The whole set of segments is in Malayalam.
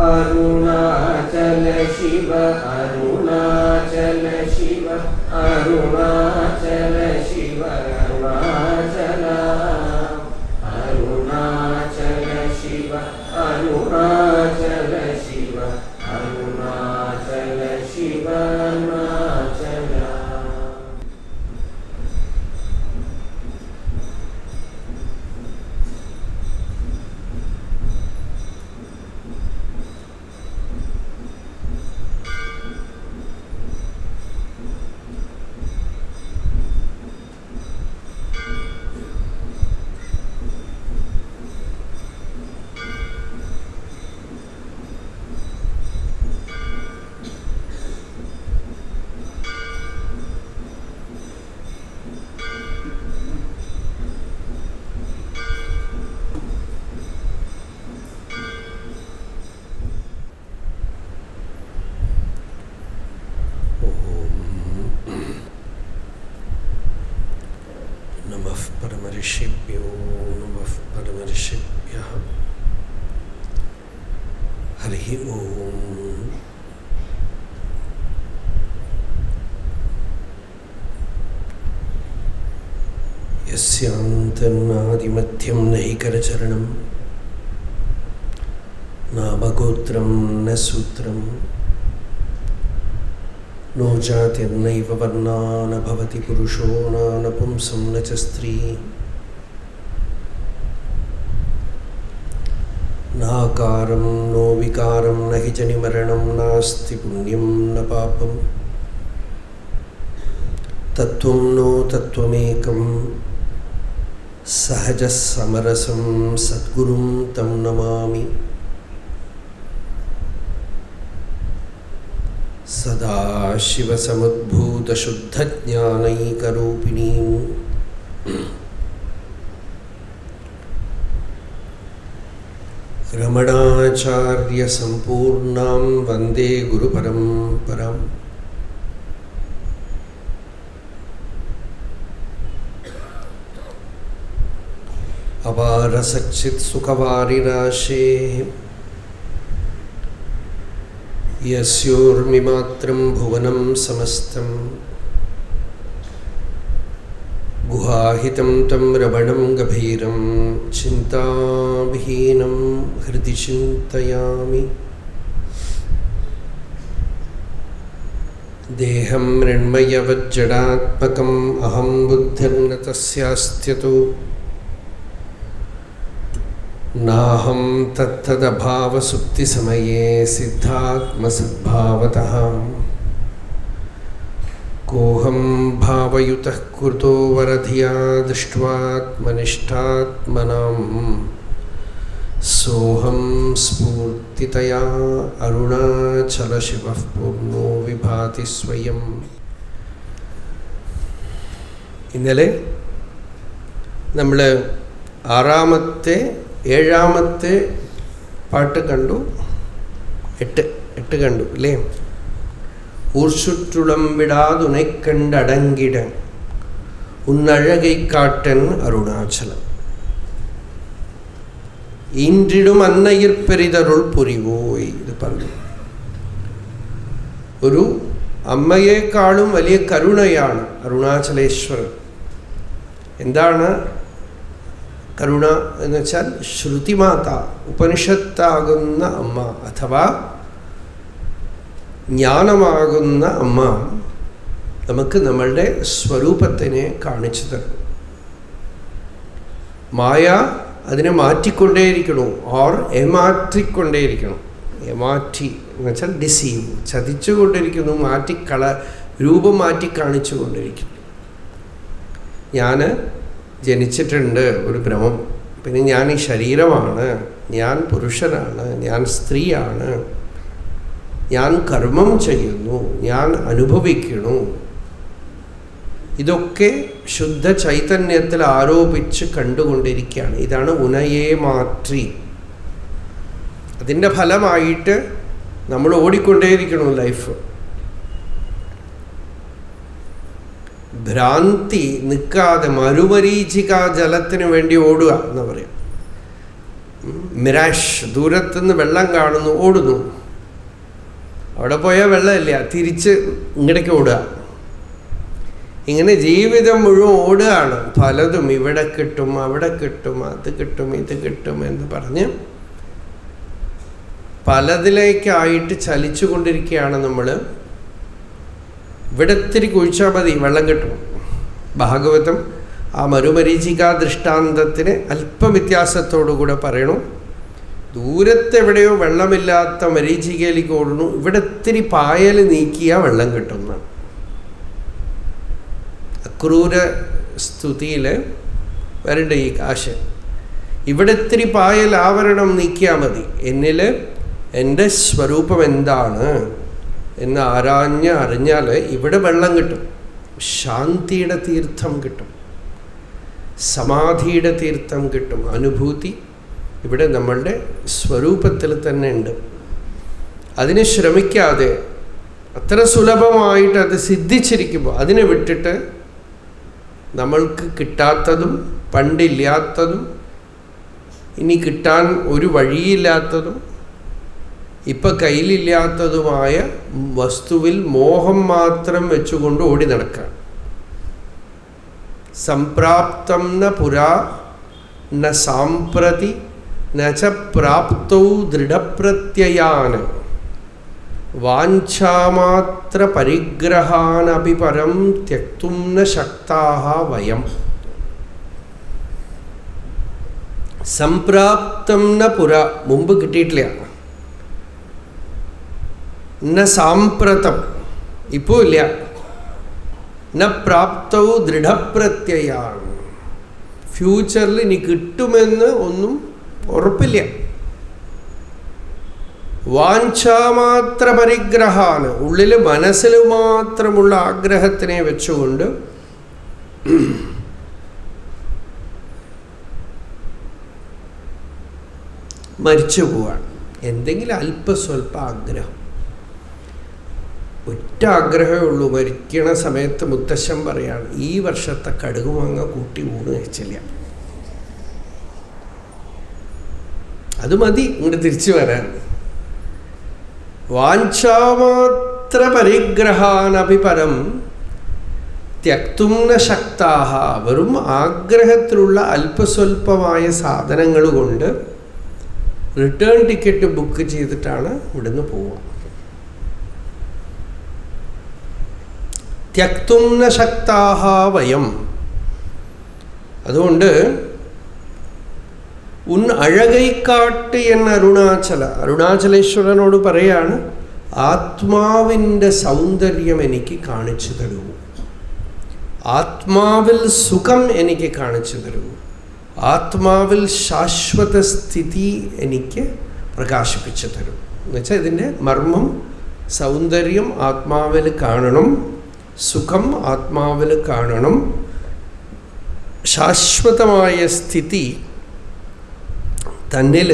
अरुणाचल शिव अरुणाचल शिव अरुणाचल शिव अरुणाचल अरुणाचल शिव अरुणाचल शिव अरुणाचल शिव अरुणाचल. परमर्षिभ्यो नमः परमर्षिभ्यः. हरिः ओम्. यस्यान्तन्नादिमध्यं नहि करचरणं नामगोत्रं न सूत्रं नो जातिर्नैव वर्णा न भवति पुरुषो न नपुंसं न च स्त्री नाकारं नो विकारं न हि जनिमरणं नास्ति पुण्यं न पापं तत्त्वं नो तत्त्वमेकं सहजसमरसं सद्गुरुं तं नमामि. सदाशिवसमुद्भूतशुद्धज्ञानैकरूपिणीं रमणाचार्यसम्पूर्णां वन्दे गुरुपरम्पराम्. अपारसच्चित्सुखवारिराशेः यस्योर्मिमात्रं भुवनं समस्तं गुहाहितं तं रमणं गभीरं चिन्ताविहीनं हृदि चिन्तयामि. देहं मृण्मयवज्जडात्मकम् अहं बुद्धिर्न तस्यास्त्यतो नाहं तत्तदभावसुप्तिसमये सिद्धात्मसद्भावतः कोहं भावयुतः कुतो वरधिया दृष्ट्वात्मनिष्ठात्मनां सोहं स्फूर्तितया अरुणाचलशिवः पूर्णो विभाति स्वयं. ഇന്നലെ നമ്മൾ ഏഴാമത്തെ പാട്ട് കണ്ടു. എട്ട് കണ്ടു അല്ലേ? ஊர்சுற்றுளம் விடாதுனை கண்டடங்கிட உன்னழகை காட்டன் அருணாச்சலம் ഇൻറിടും അന്നയിർപ്പെരിതരുൾ പുരിവോയ്. ഇത് പറഞ്ഞു. ഒരു അമ്മയേക്കാളും വലിയ കരുണയാണ് അരുണാചലേശ്വരൻ. എന്താണ് കരുണ എന്ന് വെച്ചാൽ ശ്രുതിമാത, ഉപനിഷത്താകുന്ന അമ്മ അഥവാ ജ്ഞാനമാകുന്ന അമ്മ നമുക്ക് നമ്മളുടെ സ്വരൂപത്തിനെ കാണിച്ചു തരും. മായ അതിനെ മാറ്റിക്കൊണ്ടേയിരിക്കണം, ഓർ ഏമാറ്റിക്കൊണ്ടേയിരിക്കണം. ഏമാറ്റി എന്ന് വെച്ചാൽ ഡിസീവ്, ചതിച്ചുകൊണ്ടിരിക്കുന്നു, രൂപം മാറ്റി കാണിച്ചു കൊണ്ടിരിക്കുന്നു. ഞാൻ ജനിച്ചിട്ടുണ്ട് ഒരു ഭ്രമം, പിന്നെ ഞാൻ ഈ ശരീരമാണ്, ഞാൻ പുരുഷനാണ്, ഞാൻ സ്ത്രീയാണ്, ഞാൻ കർമ്മം ചെയ്യുന്നു, ഞാൻ അനുഭവിക്കുന്നു. ഇതൊക്കെ ശുദ്ധ ചൈതന്യത്തിൽ ആരോപിച്ച് കണ്ടുകൊണ്ടിരിക്കുകയാണ്. ഇതാണ് ഉനയേ മാറ്റി. അതിൻ്റെ ഫലമായിട്ട് നമ്മൾ ഓടിക്കൊണ്ടേയിരിക്കണം ലൈഫ്. ഭ്രാന്തി നിൽക്കാതെ മരുമരീചിക ജലത്തിന് വേണ്ടി ഓടുക എന്ന് പറയും. മിറാഷ്. ദൂരത്തുനിന്ന് വെള്ളം കാണുന്നു, ഓടുന്നു. അവിടെ പോയാൽ വെള്ളമില്ല, തിരിച്ച് ഇങ്ങടേക്ക് ഓടുക. ഇങ്ങനെ ജീവിതം മുഴുവൻ ഓടുകയാണ്. പലതും ഇവിടെ കിട്ടും, അവിടെ കിട്ടും, അത് കിട്ടും, ഇത് കിട്ടും എന്ന് പറഞ്ഞ് പലതിലേക്കായിട്ട് ചലിച്ചു കൊണ്ടിരിക്കുകയാണ് നമ്മൾ. ഇവിടെ ഇത്തിരി കുഴിച്ചാൽ മതി, വെള്ളം കിട്ടും. ഭാഗവതം ആ മരുമരീചിക ദൃഷ്ടാന്തത്തിന് അല്പം വ്യത്യാസത്തോടുകൂടെ പറയണു. ദൂരത്തെവിടെയോ വെള്ളമില്ലാത്ത മരീചികയിലേക്ക് ഓടുന്നു, ഇവിടെ ഇത്തിരി പായൽ നീക്കിയാൽ വെള്ളം കിട്ടുന്ന അക്രൂര സ്തുതിയിൽ വരണ്ട ഈ കാശ്. ഇവിടെ ഇത്തിരി പായൽ ആവരണം നീക്കിയാൽ മതി, എന്നിൽ എൻ്റെ സ്വരൂപം എന്താണ് എന്ന് അറിഞ്ഞാൽ ഇവിടെ വെള്ളം കിട്ടും. ശാന്തിയുടെ തീർത്ഥം കിട്ടും, സമാധിയുടെ തീർത്ഥം കിട്ടും. അനുഭൂതി ഇവിടെ നമ്മളുടെ സ്വരൂപത്തിൽ തന്നെ ഉണ്ട്. അതിന് ശ്രമിക്കാതെ അത്ര സുലഭമായിട്ട് അത് സിദ്ധിച്ചിരിക്കുമ്പോൾ അതിനെ വിട്ടിട്ട് നമ്മൾക്ക് കിട്ടാത്തതും പണ്ടില്ലാത്തതും ഇനി കിട്ടാൻ ഒരു വഴിയില്ലാത്തതും ഇപ്പം കയ്യിലില്ലാത്തതുമായ വസ്തുവിൽ മോഹം മാത്രം വെച്ചുകൊണ്ട് ഓടി നടക്കുക. സംപ്രാപ്തം ന പുരാ ന സാമ്പ്രതി ന ച പ്രാപ്തൗ ദൃഢപ്രത്യയാൻ വാഞ്ചാമാത്ര പരിഗ്രഹാനപി പരം ത്യക്തും ന ശക്താഃ വയം. സംപ്രാപ്തം ന പുര, മുമ്പ് കിട്ടിയിട്ടില്ല. ന സാമ്പ്രതം, ഇപ്പോൾ ഇല്ല. ന പ്രാപ്തൗ ദൃഢപ്രത്യയാൻ, ഫ്യൂച്ചറിൽ ഇനി കിട്ടുമെന്ന് ഒന്നും ഉറപ്പില്ല. വാഞ്ചാമാത്ര പരിഗ്രഹാന്, ഉള്ളിൽ മനസ്സിൽ മാത്രമുള്ള ആഗ്രഹത്തിനെ വെച്ചുകൊണ്ട് മരിച്ചു പോവാണ്. എന്തെങ്കിലും അല്പസ്വല്പ ആഗ്രഹം, ഒറ്റ ആഗ്രഹമേ ഉള്ളൂ. മരിക്കണ സമയത്ത് മുത്തശ്ശൻ പറയാണ്, ഈ വർഷത്തെ കടുകുമാങ്ങ കൂട്ടി ഊണ് കഴിച്ചില്ല, അത് മതി ഇങ്ങോട്ട് തിരിച്ചു വരാൻ. വാഞ്ചാമാത്ര പരിഗ്രഹാനഭിപരം ത്യക്തും ന ശക്താഃ. വെറും ആഗ്രഹത്തിലുള്ള അല്പസ്വല്പമായ സാധനങ്ങൾ കൊണ്ട് റിട്ടേൺ ടിക്കറ്റ് ബുക്ക് ചെയ്തിട്ടാണ് ഇവിടുന്ന് പോവുക. ത്യക്തും ന ശക്താഃ വയം. അതുകൊണ്ട് ഉൻ അഴകൈക്കാട്ട് എന്ന അരുണാചലേശ്വരനോട് പറയാണ്, ആത്മാവിൻ്റെ സൗന്ദര്യം എനിക്ക് കാണിച്ചു തരൂ, ആത്മാവിൽ സുഖം എനിക്ക് കാണിച്ചു തരൂ, ആത്മാവിൽ ശാശ്വത സ്ഥിതി എനിക്ക് പ്രകാശിപ്പിച്ചു തരും. എന്നുവെച്ചാൽ ഇതിൻ്റെ മർമ്മം, സൗന്ദര്യം ആത്മാവിൽ കാണണം, സുഖം ആത്മാവിൽ കാണണം, ശാശ്വതമായ സ്ഥിതി തന്നിൽ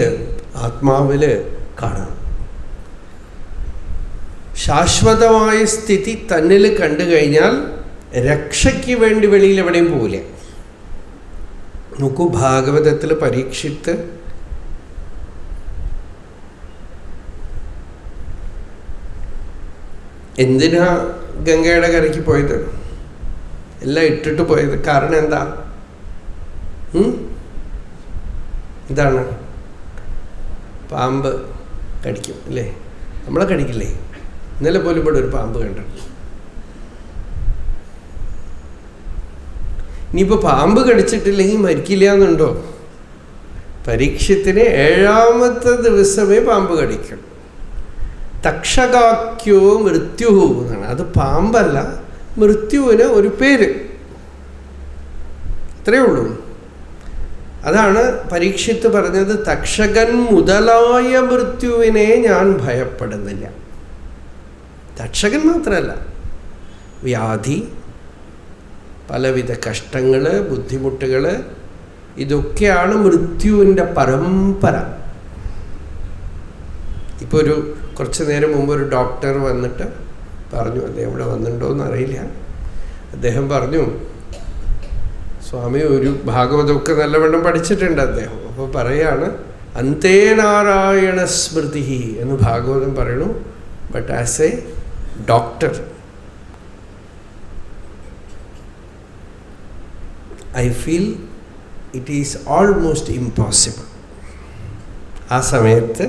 ആത്മാവിൽ കാണണം. ശാശ്വതമായ സ്ഥിതി തന്നിൽ കണ്ടു കഴിഞ്ഞാൽ രക്ഷയ്ക്ക് വേണ്ടി വെളിയിൽ എവിടെയും പോവില്ല. നോക്കൂ, ഭാഗവതത്തിൽ പരീക്ഷിത്ത് എന്തിനാ ഗംഗയുടെ കരയ്ക്ക് പോയത്? എല്ലാം ഇട്ടിട്ട് പോയത്. കാരണം എന്താ? ഇതാണ്, പാമ്പ് കടിക്കും അല്ലേ? നമ്മളെ കടിക്കില്ലേ? ഇന്നലെ പോലും ഇവിടെ ഒരു പാമ്പ് കണ്ടു. ഇനിയിപ്പോൾ പാമ്പ് കടിച്ചിട്ടില്ലെങ്കിൽ മരിക്കില്ല എന്നുണ്ടോ? പരീക്ഷത്തിന് 7ാമത്തെ ദിവസമേ പാമ്പ് കടിക്കും. തക്ഷകാക്യോ മൃത്യു എന്നാണ്. അത് പാമ്പല്ല, മൃത്യുവിന് ഒരു പേര്, അത്രയേ ഉള്ളൂ. അതാണ് പരീക്ഷിത്ത് പറഞ്ഞത്, തക്ഷകൻ മുതലായ മൃത്യുവിനെ ഞാൻ ഭയപ്പെടുന്നില്ല. തക്ഷകൻ മാത്രമല്ല, വ്യാധി, പലവിധ കഷ്ടങ്ങൾ, ബുദ്ധിമുട്ടുകൾ, ഇതൊക്കെയാണ് മൃത്യുവിൻ്റെ പരമ്പര. ഇപ്പോൾ കുറച്ച് നേരം മുമ്പ് ഒരു ഡോക്ടർ വന്നിട്ട് പറഞ്ഞു, അദ്ദേഹം ഇവിടെ വന്നിട്ടുണ്ടോ എന്നറിയില്ല, അദ്ദേഹം പറഞ്ഞു, സ്വാമി ഒരു ഭാഗവതമൊക്കെ നല്ലവണ്ണം പഠിച്ചിട്ടുണ്ട് അദ്ദേഹം. അപ്പോൾ പറയാണ്, അന്തേ നാരായണ സ്മൃതി എന്ന് ഭാഗവതം പറയണു. But as A doctor I feel it is almost impossible. ആ സമയത്ത്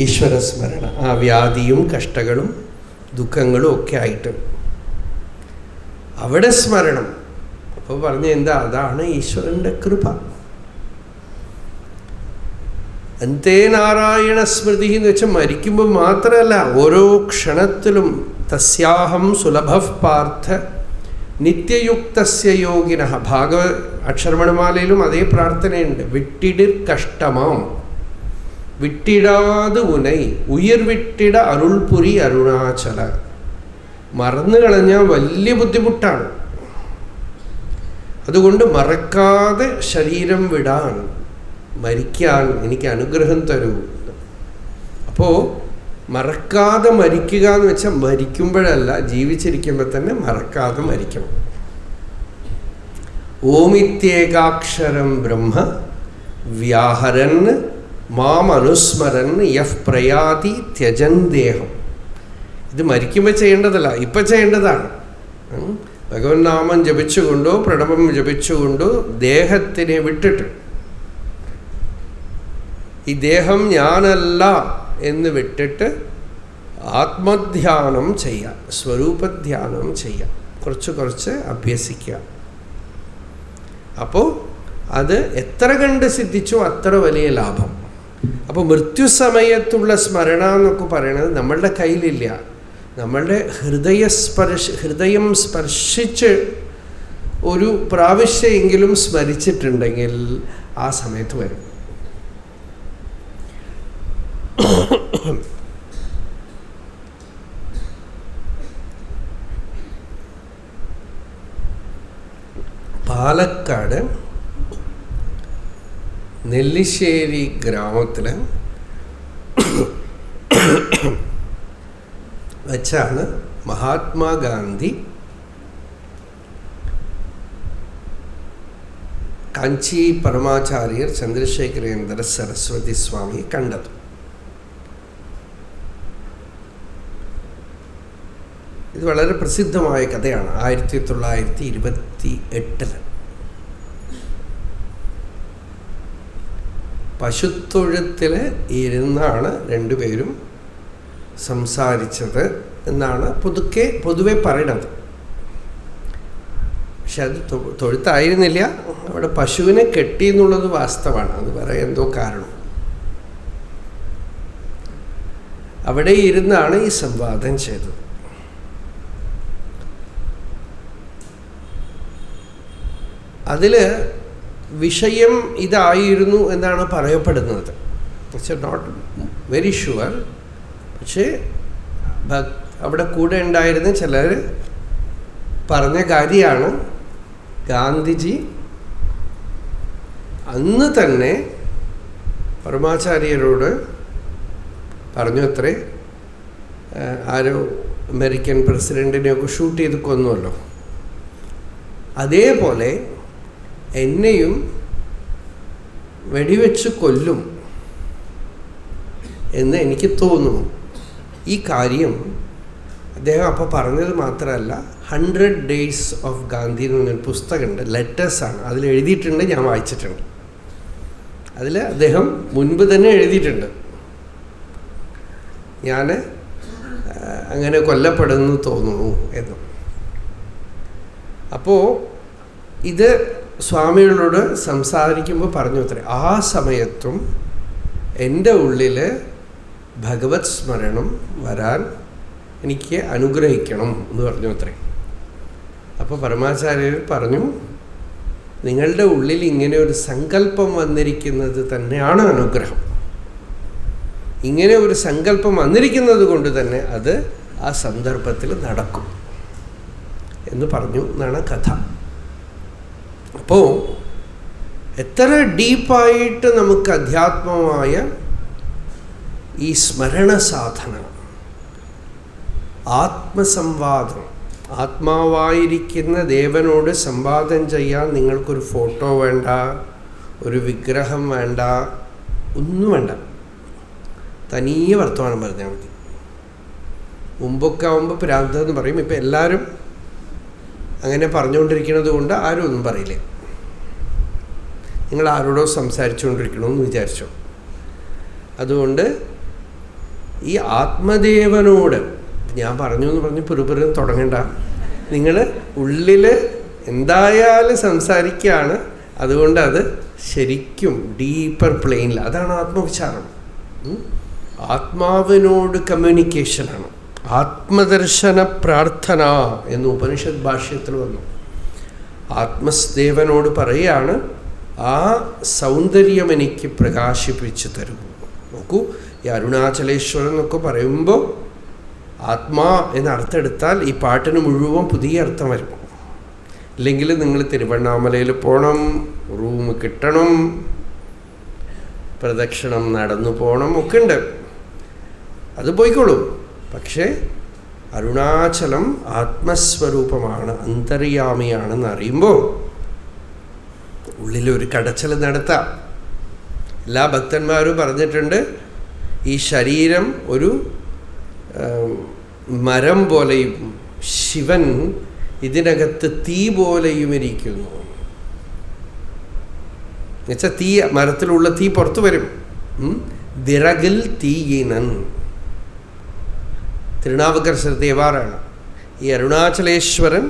ഈശ്വരസ്മരണ, ആ വ്യാധിയും കഷ്ടങ്ങളും ദുഃഖങ്ങളും ഒക്കെ ആയിട്ട് അവിടെ സ്മരണം. അപ്പോൾ പറഞ്ഞ എന്താ, അതാണ് ഈശ്വരൻ്റെ കൃപ. അന്തേ നാരായണ സ്മൃതി എന്ന് വെച്ചാൽ മരിക്കുമ്പോൾ മാത്രമല്ല, ഓരോ ക്ഷണത്തിലും തസ്യാഹം സുലഭ പാർത്ഥ നിത്യയുക്തസ്യ യോഗിന. അക്ഷരമണമാലയിലും അതേ പ്രാർത്ഥനയുണ്ട്. വിട്ടിടിർ കഷ്ടമാം വിട്ടിടാത് ഉനൈ ഉയർ വിട്ടിട അരുൾപുരി അരുണാചല. മറന്നു കളഞ്ഞാൽ വലിയ ബുദ്ധിമുട്ടാണ്. അതുകൊണ്ട് മറക്കാതെ ശരീരം വിടാൻ, മരിക്കാൻ എനിക്ക് അനുഗ്രഹം തരൂ. അപ്പോൾ മറക്കാതെ മരിക്കുക എന്ന് വെച്ചാൽ മരിക്കുമ്പോഴല്ല, ജീവിച്ചിരിക്കുമ്പോൾ തന്നെ മറക്കാതെ മരിക്കണം. ഓമിത്യേകാക്ഷരം ബ്രഹ്മ വ്യാഹരൻ മാം അനുസ്മരൻ യഹ് പ്രയാതി ത്യജൻ ദേഹം. ഇത് മരിക്കുമ്പോൾ ചെയ്യേണ്ടതല്ല, ഇപ്പം ചെയ്യേണ്ടതാണ്. ഭഗവൻ നാമം ജപിച്ചുകൊണ്ടോ പ്രണവം ജപിച്ചുകൊണ്ടോ ദേഹത്തിനെ വിട്ടിട്ട്, ഈ ദേഹം ഞാനല്ല എന്ന് വിട്ടിട്ട് ആത്മധ്യാനം ചെയ്യാം, സ്വരൂപധ്യാനം ചെയ്യാം, കുറച്ച് കുറച്ച് അഭ്യസിക്കുക. അപ്പോൾ അത് എത്ര കണ്ട് സിദ്ധിച്ചോ അത്ര വലിയ ലാഭം. അപ്പോൾ മൃത്യുസമയത്തുള്ള സ്മരണ എന്നൊക്കെ പറയണത് നമ്മളുടെ കയ്യിലില്ല. നമ്മളുടെ ഹൃദയം സ്പർശിച്ച് ഒരു പ്രാവശ്യമെങ്കിലും സ്മരിച്ചിട്ടുണ്ടെങ്കിൽ ആ സമയത്ത് വരും. പാലക്കാട് നെല്ലിശ്ശേരി ഗ്രാമത്തിൽ വെച്ചാണ് മഹാത്മാഗാന്ധി കാഞ്ചി പരമാചാര്യർ ചന്ദ്രശേഖരേന്ദ്ര സരസ്വതി സ്വാമിയെ കണ്ടത്. ഇത് വളരെ പ്രസിദ്ധമായ കഥയാണ്. 1928 പശുത്തൊഴുത്തിൽ ഇരുന്നാണ് രണ്ടുപേരും സംസാരിച്ചത് എന്നാണ് പൊതുവെ പറയണത്. പക്ഷെ അത് തൊഴുത്തായിരുന്നില്ല, അവിടെ പശുവിനെ കെട്ടി എന്നുള്ളത് വാസ്തവമാണ്. അത് വേറെ എന്തോ കാരണം. അവിടെ ഇരുന്നാണ് ഈ സംവാദം ചെയ്തത്. അതിൽ വിഷയം ഇതായിരുന്നു എന്നാണ് പറയപ്പെടുന്നത്. Not very sure. പക്ഷേ അവിടെ കൂടെ ഉണ്ടായിരുന്ന ചിലർ പറഞ്ഞ കാര്യമാണ്, ഗാന്ധിജി അന്ന് തന്നെ പരമാചാര്യരോട് പറഞ്ഞു അത്രേ, ആരോ അമേരിക്കൻ പ്രസിഡൻറ്റിനെയൊക്കെ ഷൂട്ട് ചെയ്ത് കൊന്നുവല്ലോ, അതേപോലെ എന്നെയും വെടിവെച്ച് കൊല്ലും എന്ന് എനിക്ക് തോന്നുന്നു. ഈ കാര്യം അദ്ദേഹം അപ്പോൾ പറഞ്ഞത് മാത്രമല്ല, 100 Days of ഗാന്ധി എന്ന് പറഞ്ഞൊരു പുസ്തകമുണ്ട്, ലെറ്റേഴ്സാണ്. അതിൽ എഴുതിയിട്ടുണ്ട്, ഞാൻ വായിച്ചിട്ടുണ്ട്. അതിൽ അദ്ദേഹം മുൻപ് തന്നെ എഴുതിയിട്ടുണ്ട്, ഞാൻ അങ്ങനെ കൊല്ലപ്പെടുന്നു തോന്നുന്നു എന്ന്. അപ്പോൾ ഇത് സ്വാമികളോട് സംസാരിക്കുമ്പോൾ പറഞ്ഞു അത്രേ, ആ സമയത്തും എൻ്റെ ഉള്ളിൽ ഭഗവത് സ്മരണം വരാൻ എനിക്ക് അനുഗ്രഹിക്കണം എന്ന് പറഞ്ഞു അത്രേ. അപ്പോൾ പരമാചാര്യർ പറഞ്ഞു, നിങ്ങളുടെ ഉള്ളിൽ ഇങ്ങനെ ഒരു സങ്കല്പം വന്നിരിക്കുന്നത് തന്നെയാണ് അനുഗ്രഹം. ഇങ്ങനെ ഒരു സങ്കല്പം വന്നിരിക്കുന്നത് കൊണ്ട് തന്നെ അത് ആ സന്ദർഭത്തിൽ നടക്കും എന്ന് പറഞ്ഞു എന്നാണ് കഥ. അപ്പോൾ എത്ര ഡീപ്പായിട്ട് നമുക്ക് അധ്യാത്മമായ ഈ സ്മരണ സാധന, ആത്മസംവാദം, ആത്മാവായിരിക്കുന്ന ദേവനോട് സംവാദം ചെയ്യാൻ നിങ്ങൾക്കൊരു ഫോട്ടോ വേണ്ട, ഒരു വിഗ്രഹം വേണ്ട, ഒന്നും വേണ്ട, തനിയെ വർത്തമാനം പറഞ്ഞാൽ മതി. മുമ്പൊക്കെ ആകുമ്പോൾ ഭ്രാന്തെന്ന് പറയും. ഇപ്പം എല്ലാവരും അങ്ങനെ പറഞ്ഞുകൊണ്ടിരിക്കുന്നത് കൊണ്ട് ആരും ഒന്നും പറയില്ല. നിങ്ങൾ ആരോടോ സംസാരിച്ചുകൊണ്ടിരിക്കണമെന്ന് വിചാരിച്ചോ. അതുകൊണ്ട് ഈ ആത്മദേവനോട് ഞാൻ പറഞ്ഞു എന്ന് പറഞ്ഞ് പുരുപുരം തുടങ്ങണ്ട. നിങ്ങൾ ഉള്ളിൽ എന്തായാലും സംസാരിക്കുകയാണ്. അതുകൊണ്ട് അത് ശരിക്കും ഡീപ്പർ പ്ലെയിനിൽ, അതാണ് ആത്മവിചാരം. ആത്മാവിനോട് കമ്മ്യൂണിക്കേഷനാണ്. ആത്മദർശന പ്രാർത്ഥന എന്ന് ഉപനിഷത് ഭാഷ്യത്തിൽ വന്നു. ആത്മദേവനോട് പറയുകയാണ്, ആ സൗന്ദര്യം എനിക്ക് പ്രകാശിപ്പിച്ചു തരൂ. നോക്കൂ, ഈ അരുണാചലേശ്വരൻ എന്നൊക്കെ പറയുമ്പോൾ ആത്മാ എന്ന അർത്ഥം എടുത്താൽ ഈ പാട്ടിന് മുഴുവൻ പുതിയ അർത്ഥം വരും. ഇല്ലെങ്കിൽ നിങ്ങൾ തിരുവണ്ണാമലയിൽ പോകണം, റൂം കിട്ടണം, പ്രദക്ഷിണം നടന്നു പോകണം, ഒക്കെ ഉണ്ട്. അത് പോയിക്കോളൂ. പക്ഷേ അരുണാചലം ആത്മസ്വരൂപമാണ്, അന്തര്യാമിയാണെന്ന് അറിയുമ്പോൾ ഉള്ളിലൊരു കടച്ചൽ നടത്താം. എല്ലാ ഭക്തന്മാരും പറഞ്ഞിട്ടുണ്ട്, ഈ ശരീരം ഒരു മരം പോലെയും ശിവൻ ഇതിനകത്ത് തീ പോലെയും ഇരിക്കുന്നു. എന്നുവെച്ചാൽ തീ, മരത്തിലുള്ള തീ പുറത്തു വരും. വിറകിൽ തീയിനൻ തിരുനാവുക്കര ദേവാറാണ്. ഈ അരുണാചലേശ്വരൻ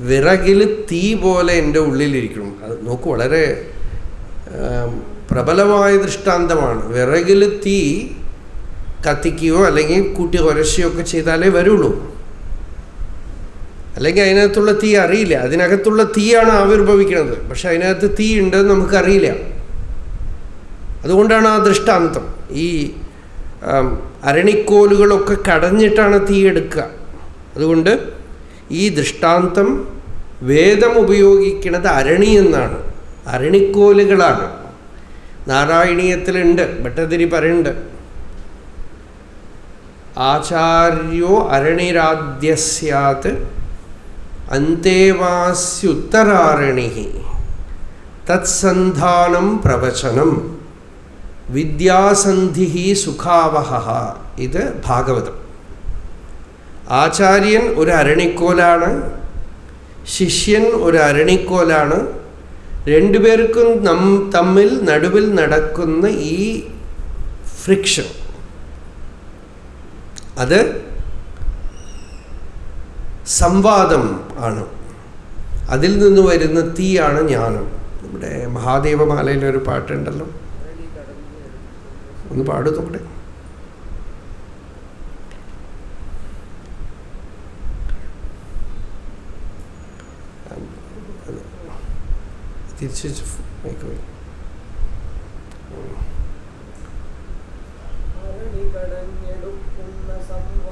വിറകിൽ തീ പോലെ എൻ്റെ ഉള്ളിലിരിക്കണം. അത് നോക്കൂ, വളരെ പ്രബലമായ ദൃഷ്ടാന്തമാണ്. വിറകിൽ തീ കത്തിക്കുകയോ അല്ലെങ്കിൽ കൂട്ടി ഉരശിയോ ഒക്കെ ചെയ്താലേ വരുള്ളൂ. അല്ലെങ്കിൽ അതിനകത്തുള്ള തീ അറിയില്ല. അതിനകത്തുള്ള തീയാണ് ആവിർഭവിക്കുന്നത്, പക്ഷെ അതിനകത്ത് തീ ഉണ്ടെന്ന് നമുക്കറിയില്ല. അതുകൊണ്ടാണ് ആ ദൃഷ്ടാന്തം. ഈ അരണിക്കോലുകളൊക്കെ കടഞ്ഞിട്ടാണ് തീ എടുക്കുക. അതുകൊണ്ട് ഈ ദൃഷ്ടാന്തം വേദം ഉപയോഗിക്കുന്നത് അരണി എന്നാണ്, അരണിക്കോലുകളാണ്. നാരായണീയത്തിലുണ്ട്, ഭട്ടതിരി പറയുന്നുണ്ട്, ആചാര്യോ അരണിരാദ്യസ്യാത് അന്തേവാസ്യുത്തരാരണി തത്സന്ധാനം പ്രവചനം വിദ്യാസന്ധി സുഖാവഹ. ഇത് ഭാഗവതം. ആചാര്യൻ ഒരു അരണിക്കോലാണ്, ശിഷ്യൻ ഒരു അരണിക്കോലാണ്. രണ്ടുപേർക്കും തമ്മിൽ നടുവിൽ നടക്കുന്ന ഈ ഫ്രിക്ഷൻ, അത് സംവാദം ആണ്. അതിൽ നിന്ന് വരുന്ന തീയാണ് ജ്ഞാനം. നമ്മുടെ മഹാദേവമാലയിലൊരു പാട്ടുണ്ടല്ലോ, ഒന്ന് പാടും നമ്മുടെ. തിരിച്ച്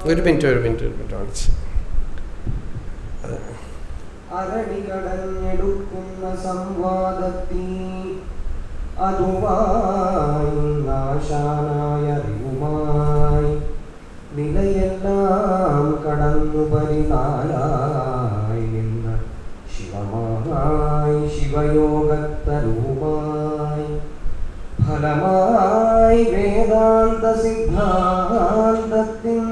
ഒരു മിനിറ്റ് കാണിച്ച്. അരണികടഞ്ഞെടുക്കുന്ന സംവാദത്തി അതുവായി അറിവുമായി നിലയെല്ലാം കടന്നു പരിനാലായി നിന്ന ശിവമായി ശിവയോഗത്തരൂമായി ഫലമായി വേദാന്ത സിദ്ധാന്തത്തിൻ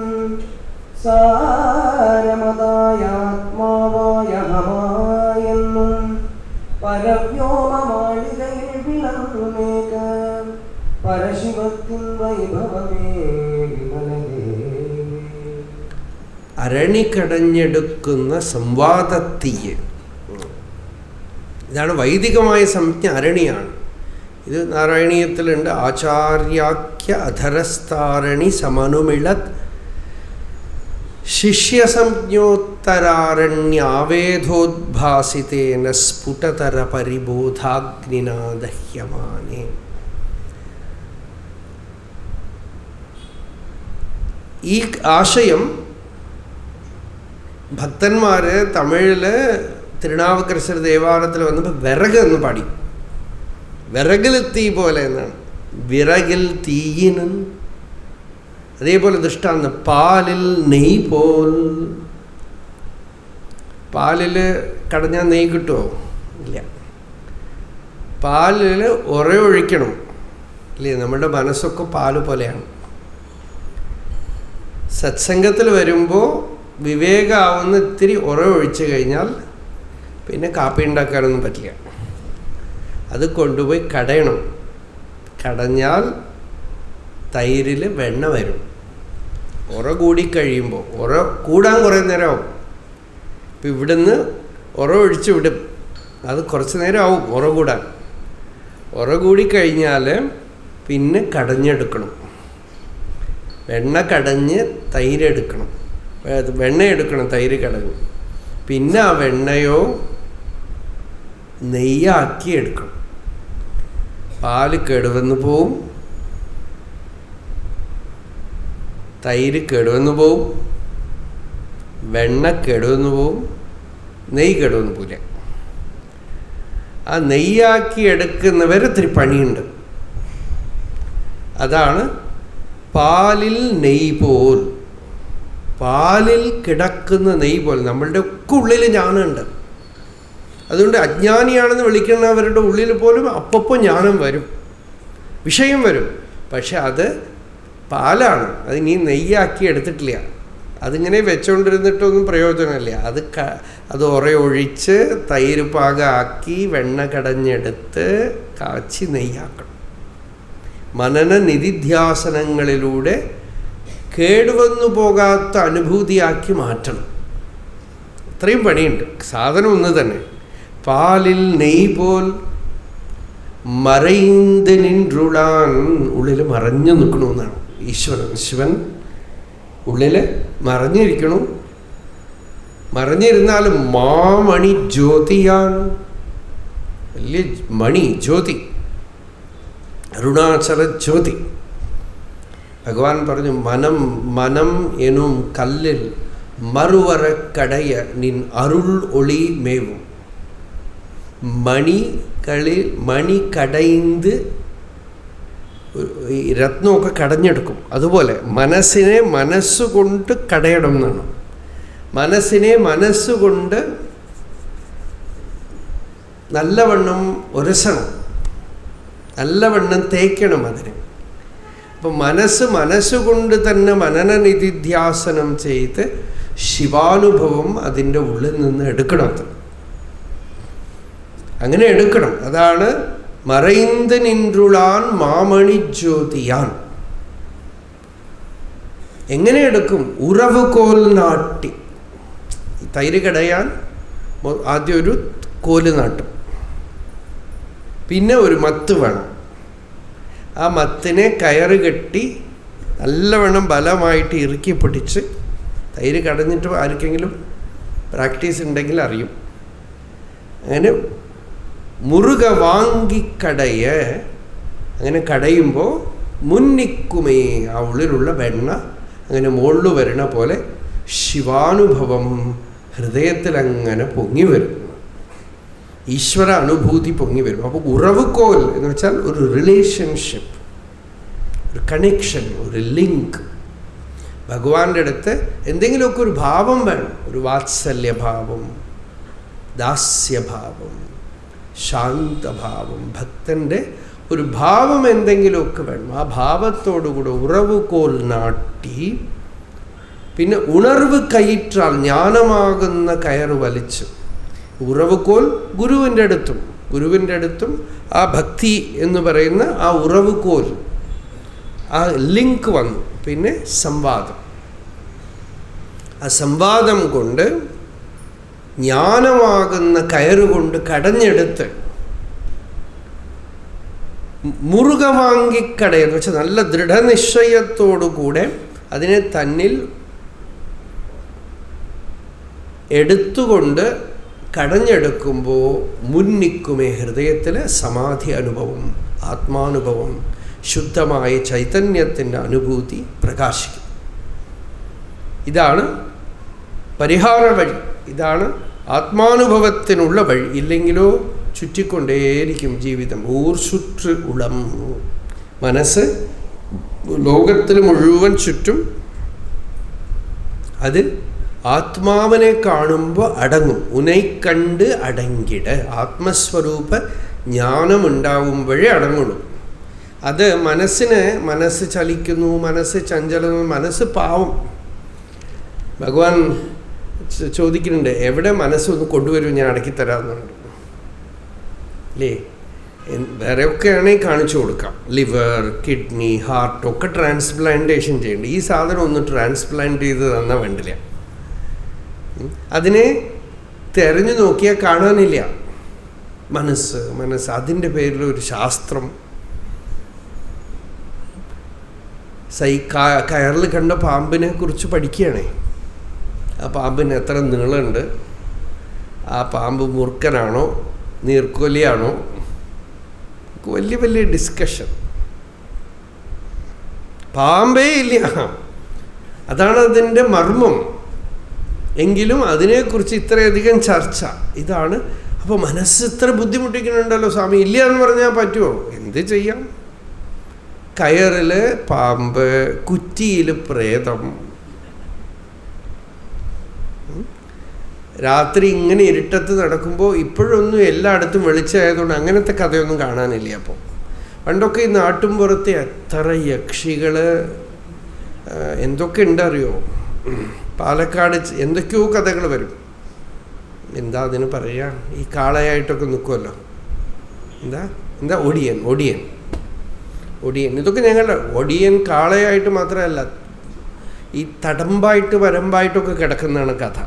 സാരമതായ ആത്മാവായ ഹമായെന്നും പരവ്യോമമാളികയിൽ വിളങ്ങുമേക പരശിവത്തിൻ വൈഭവമേ വിമലനേ. അരണിക്കടഞ്ഞെടുക്കുന്ന സംവാദത്തീയ്, ഇതാണ് വൈദികമായ സംജ്ഞ. അരണിയാണ്. ഇത് നാരായണീയത്തിലുണ്ട്. ആചാര്യാഖ്യ അധരസ്ഥാരണി സമനുമിളത് ശിഷ്യസംജ്ഞോത്തരാരണ്യാവേധോദ്ഭാസിതേന സ്ഫുടതര പരിബോധാഗ്നിനാ ദഹ്യമാനേ. ഈ ആശയം ഭക്തന്മാര് തമിഴില് തിരുനാവുക്കരശ്വര ദേവാലയത്തിൽ വന്നപ്പോൾ വിറക് എന്ന് പാടി. വിറകിൽ തീ പോലെ എന്നാണ്. വിറകിൽ തീയിനും. അതേപോലെ ദൃഷ്ടാന്തം പാലിൽ നെയ് പോൽ. പാലിൽ കടഞ്ഞാൽ നെയ്യ് കിട്ടുമോ? ഇല്ല. പാലിൽ ഒഴിക്കണം. അല്ലേ? നമ്മുടെ മനസ്സൊക്കെ പാല് പോലെയാണ്. സത്സംഗത്തിൽ വരുമ്പോൾ വിവേകമാവുന്ന ഇത്തിരി ഉറവൊഴിച്ച് കഴിഞ്ഞാൽ പിന്നെ കാപ്പി ഉണ്ടാക്കാനൊന്നും പറ്റില്ല. അത് കൊണ്ടുപോയി കടയണം. കടഞ്ഞാൽ തൈരിൽ വെണ്ണ വരും. ഉറ കൂടിക്കഴിയുമ്പോൾ, ഉറ കൂടാൻ കുറേ നേരമാവും. ഇപ്പം ഇവിടുന്ന് ഉറ ഒഴിച്ച് വിടും, അത് കുറച്ച് നേരം ആവും ഉറ കൂടാൻ. ഉറ കൂടിക്കഴിഞ്ഞാൽ പിന്നെ കടഞ്ഞെടുക്കണം. വെണ്ണ കടഞ്ഞ് തൈരെടുക്കണം, വെണ്ണ എടുക്കണം, തൈര് കടഞ്ഞ്. പിന്നെ ആ വെണ്ണയോ നെയ്യാക്കി എടുക്കണം. പാല് കേടുവന്ന് പോവും, തൈര് കേടുവന്ന് പോവും, വെണ്ണ കേടുവന്ന് പോവും, നെയ്യ് കേടുവന്ന് പോവില്ല. ആ നെയ്യാക്കി എടുക്കുന്നവർ ഇത്തിരി പണിയുണ്ട്. അതാണ് പാലിൽ നെയ്യ് പോൽ. പാലിൽ കിടക്കുന്ന നെയ്യ് പോലെ നമ്മളുടെ ഒക്കെ ഉള്ളിൽ ജ്ഞാനമുണ്ട്. അതുകൊണ്ട് അജ്ഞാനിയാണെന്ന് വിളിക്കുന്നവരുടെ ഉള്ളിൽ പോലും അപ്പപ്പോൾ ജ്ഞാനം വരും, വിഷയം വരും. പക്ഷെ അത് പാലാണ്, അത് നീ നെയ്യാക്കി എടുത്തിട്ടില്ല. അതിങ്ങനെ വെച്ചുകൊണ്ടിരുന്നിട്ടൊന്നും പ്രയോജനമില്ല. അത് ഉറയൊഴിച്ച് തൈര് പാകമാക്കി വെണ്ണ കടഞ്ഞെടുത്ത് കാച്ചി നെയ്യാക്കണം. മനന നിധിധ്യാസനങ്ങളിലൂടെ കേടുവന്നു പോകാത്ത അനുഭൂതിയാക്കി മാറ്റണം. ഇത്രയും പണിയുണ്ട്. സാധനം ഒന്ന് തന്നെ. പാലിൽ നെയ്യ് പോൽ മറൈந்து നിன்றுളാൻ, ഉള്ളിൽ മറഞ്ഞു നിൽക്കണമെന്നാണ് ഈശ്വരൻ. ശിവൻ ഉള്ളിൽ മറഞ്ഞിരിക്കണം. മറഞ്ഞിരുന്നാലും മാമണി ജ്യോതിയാണ്, വലിയ മണി ജ്യോതി, അരുണാചല ജ്യോതി. ഭഗവാൻ പറഞ്ഞു, മനം എനും കല്ലിൽ മറുവറക്കടയ നിൻ അരുൾ ഒളി മേവും. മണി കടയിന്ത് ഈ രത്നമൊക്കെ കടഞ്ഞെടുക്കും. അതുപോലെ മനസ്സിനെ മനസ്സുകൊണ്ട് കടയണം എന്നാണ്. മനസ്സിനെ മനസ്സുകൊണ്ട് നല്ലവണ്ണം ഉരസണം, നല്ലവണ്ണം തേക്കണം അതിന്. അപ്പം മനസ്സുകൊണ്ട് തന്നെ മനനനിധിധ്യാസനം ചെയ്ത് ശിവാനുഭവം അതിൻ്റെ ഉള്ളിൽ നിന്ന് എടുക്കണം. അങ്ങനെ എടുക്കണം. അതാണ് മറൈந்து നിன்றுളാൻ മാമണി ജ്യോതിയാൻ. എങ്ങനെ എടുക്കും? ഉറവ് കോൽ നാട്ടി. തൈര് കടയാൻ ആദ്യം ഒരു കോല് നാട്ടും, പിന്നെ ഒരു മത്ത് വേണം. ആ മത്തിനെ കയറ് കെട്ടി നല്ലവണ്ണം ബലമായിട്ട് ഇറുക്കി പിടിച്ച്, തൈര് കടഞ്ഞിട്ട് ആർക്കെങ്കിലും പ്രാക്ടീസ് ഉണ്ടെങ്കിൽ അറിയും. അങ്ങനെ മുറുക വാങ്ങിക്കടയ. അങ്ങനെ കടയുമ്പോൾ മുന്നിക്കുമേ, ആ ഉള്ളിലുള്ള വെണ്ണ അങ്ങനെ മുകളിൽ വരണ പോലെ ശിവാനുഭവം ഹൃദയത്തിൽ അങ്ങനെ പൊങ്ങി വരും. ഈശ്വര അനുഭൂതി പൊങ്ങി വരും. അപ്പോൾ ഉറവ് കോൽ എന്ന് വെച്ചാൽ ഒരു റിലേഷൻഷിപ്പ്, ഒരു കണക്ഷൻ, ഒരു ലിങ്ക്. ഭഗവാന്റെ അടുത്ത് എന്തെങ്കിലുമൊക്കെ ഒരു ഭാവം വേണം. ഒരു വാത്സല്യഭാവം, ദാസ്യഭാവം, ശാന്തഭാവം. ഭക്തൻ്റെ ഒരു ഭാവം എന്തെങ്കിലുമൊക്കെ വേണം. ആ ഭാവത്തോടുകൂടെ ഉറവ് കോൽ നാട്ടി, പിന്നെ ഉണർവ് കയറ്റാൽ ജ്ഞാനമാകുന്ന കയറ് വലിച്ചു. ഉറവുകോൽ ഗുരുവിൻ്റെ അടുത്തും ആ ഭക്തി എന്ന് പറയുന്ന ആ ഉറവുകോൽ, ആ ലിങ്ക് വന്നു. പിന്നെ സംവാദം. ആ സംവാദം കൊണ്ട് ജ്ഞാനമാകുന്ന കയറുകൊണ്ട് കടഞ്ഞെടുത്ത് മുറുക വാങ്ങിക്കടയെന്ന് വെച്ചാൽ നല്ല ദൃഢനിശ്ചയത്തോടുകൂടെ അതിനെ തന്നിൽ എടുത്തുകൊണ്ട് കടഞ്ഞെടുക്കുമ്പോൾ മുന്നിക്കുമേ ഹൃദയത്തിൽ സമാധി അനുഭവം, ആത്മാനുഭവം, ശുദ്ധമായ ചൈതന്യത്തിൻ്റെ അനുഭൂതി പ്രകാശിക്കും. ഇതാണ് പരിഹാര വഴി, ഇതാണ് ആത്മാനുഭവത്തിനുള്ള വഴി. ഇല്ലെങ്കിലോ ചുറ്റിക്കൊണ്ടേയിരിക്കും ജീവിതം. ഊർശുற்று ഉളം, മനസ്സ് ലോകത്തിൽ മുഴുവൻ ചുറ്റും. അത് ആത്മാവിനെ കാണുമ്പോൾ അടങ്ങും. ഉനൈ കണ്ട് അടങ്ങിട്. ആത്മസ്വരൂപ ജ്ഞാനമുണ്ടാവുമ്പോഴേ അടങ്ങുള്ളൂ. അത് മനസ്സ് ചലിക്കുന്നു, മനസ്സ് ചഞ്ചലം, മനസ്സ് പാവം. ഭഗവാൻ ചോദിക്കുന്നുണ്ട്, എവിടെ മനസ്സൊന്ന് കൊണ്ടുവരും, ഞാൻ അടക്കിത്തരാമെന്നുണ്ട്. അല്ലേ? വേറെയൊക്കെ ആണെങ്കിൽ കാണിച്ചു കൊടുക്കാം. ലിവർ, കിഡ്നി, ഹാർട്ടൊക്കെ ട്രാൻസ്പ്ലാന്റേഷൻ ചെയ്യേണ്ടത്. ഈ സാധനം ഒന്ന് ട്രാൻസ്പ്ലാന്റ് ചെയ്ത് തന്നാൽ വേണ്ടില്ല. അതിനെ തെരഞ്ഞു നോക്കിയാൽ കാണാനില്ല. മനസ്സ് അതിൻ്റെ പേരിൽ ഒരു ശാസ്ത്രം. കയറിൽ കണ്ട പാമ്പിനെ കുറിച്ച് പഠിക്കുകയാണേ. ആ പാമ്പിന് എത്ര നീളമുണ്ട്, ആ പാമ്പ് മൂർഖനാണോ നീർക്കോലിയാണോ, വലിയ വലിയ ഡിസ്കഷൻ. പാമ്പേ ഇല്ല, അതാണ് അതിൻ്റെ മർമ്മം. എങ്കിലും അതിനെക്കുറിച്ച് ഇത്രയധികം ചർച്ച. ഇതാണ്. അപ്പോൾ മനസ്സ് ഇത്ര ബുദ്ധിമുട്ടിക്കുന്നുണ്ടല്ലോ സ്വാമി. ഇല്ല എന്ന് പറഞ്ഞാൽ പറ്റുമോ? എന്ത് ചെയ്യാം? കയറിൽ പാമ്പ്, കുറ്റിയിൽ പ്രേതം. രാത്രി ഇങ്ങനെ ഇരുട്ടത്ത് നടക്കുമ്പോൾ ഇപ്പോഴൊന്നും എല്ലായിടത്തും വെളിച്ചമായതുകൊണ്ട് അങ്ങനത്തെ കഥയൊന്നും കാണാനില്ല. അപ്പോൾ പണ്ടൊക്കെ ഈ നാട്ടുംപുറത്തെ എത്ര യക്ഷികൾ എന്തൊക്കെ ഉണ്ടറിയോ? പാലക്കാട് എന്തൊക്കെയോ കഥകൾ വരും. എന്താ അതിന് പറയുക? ഈ കാളയായിട്ടൊക്കെ നിൽക്കുമല്ലോ. എന്താ ഒടിയൻ. ഇതൊക്കെ ഞങ്ങളുടെ ഒടിയൻ കാളയായിട്ട് മാത്രമല്ല, ഈ തടമ്പായിട്ട് വരമ്പായിട്ടൊക്കെ കിടക്കുന്നതാണ് കഥ.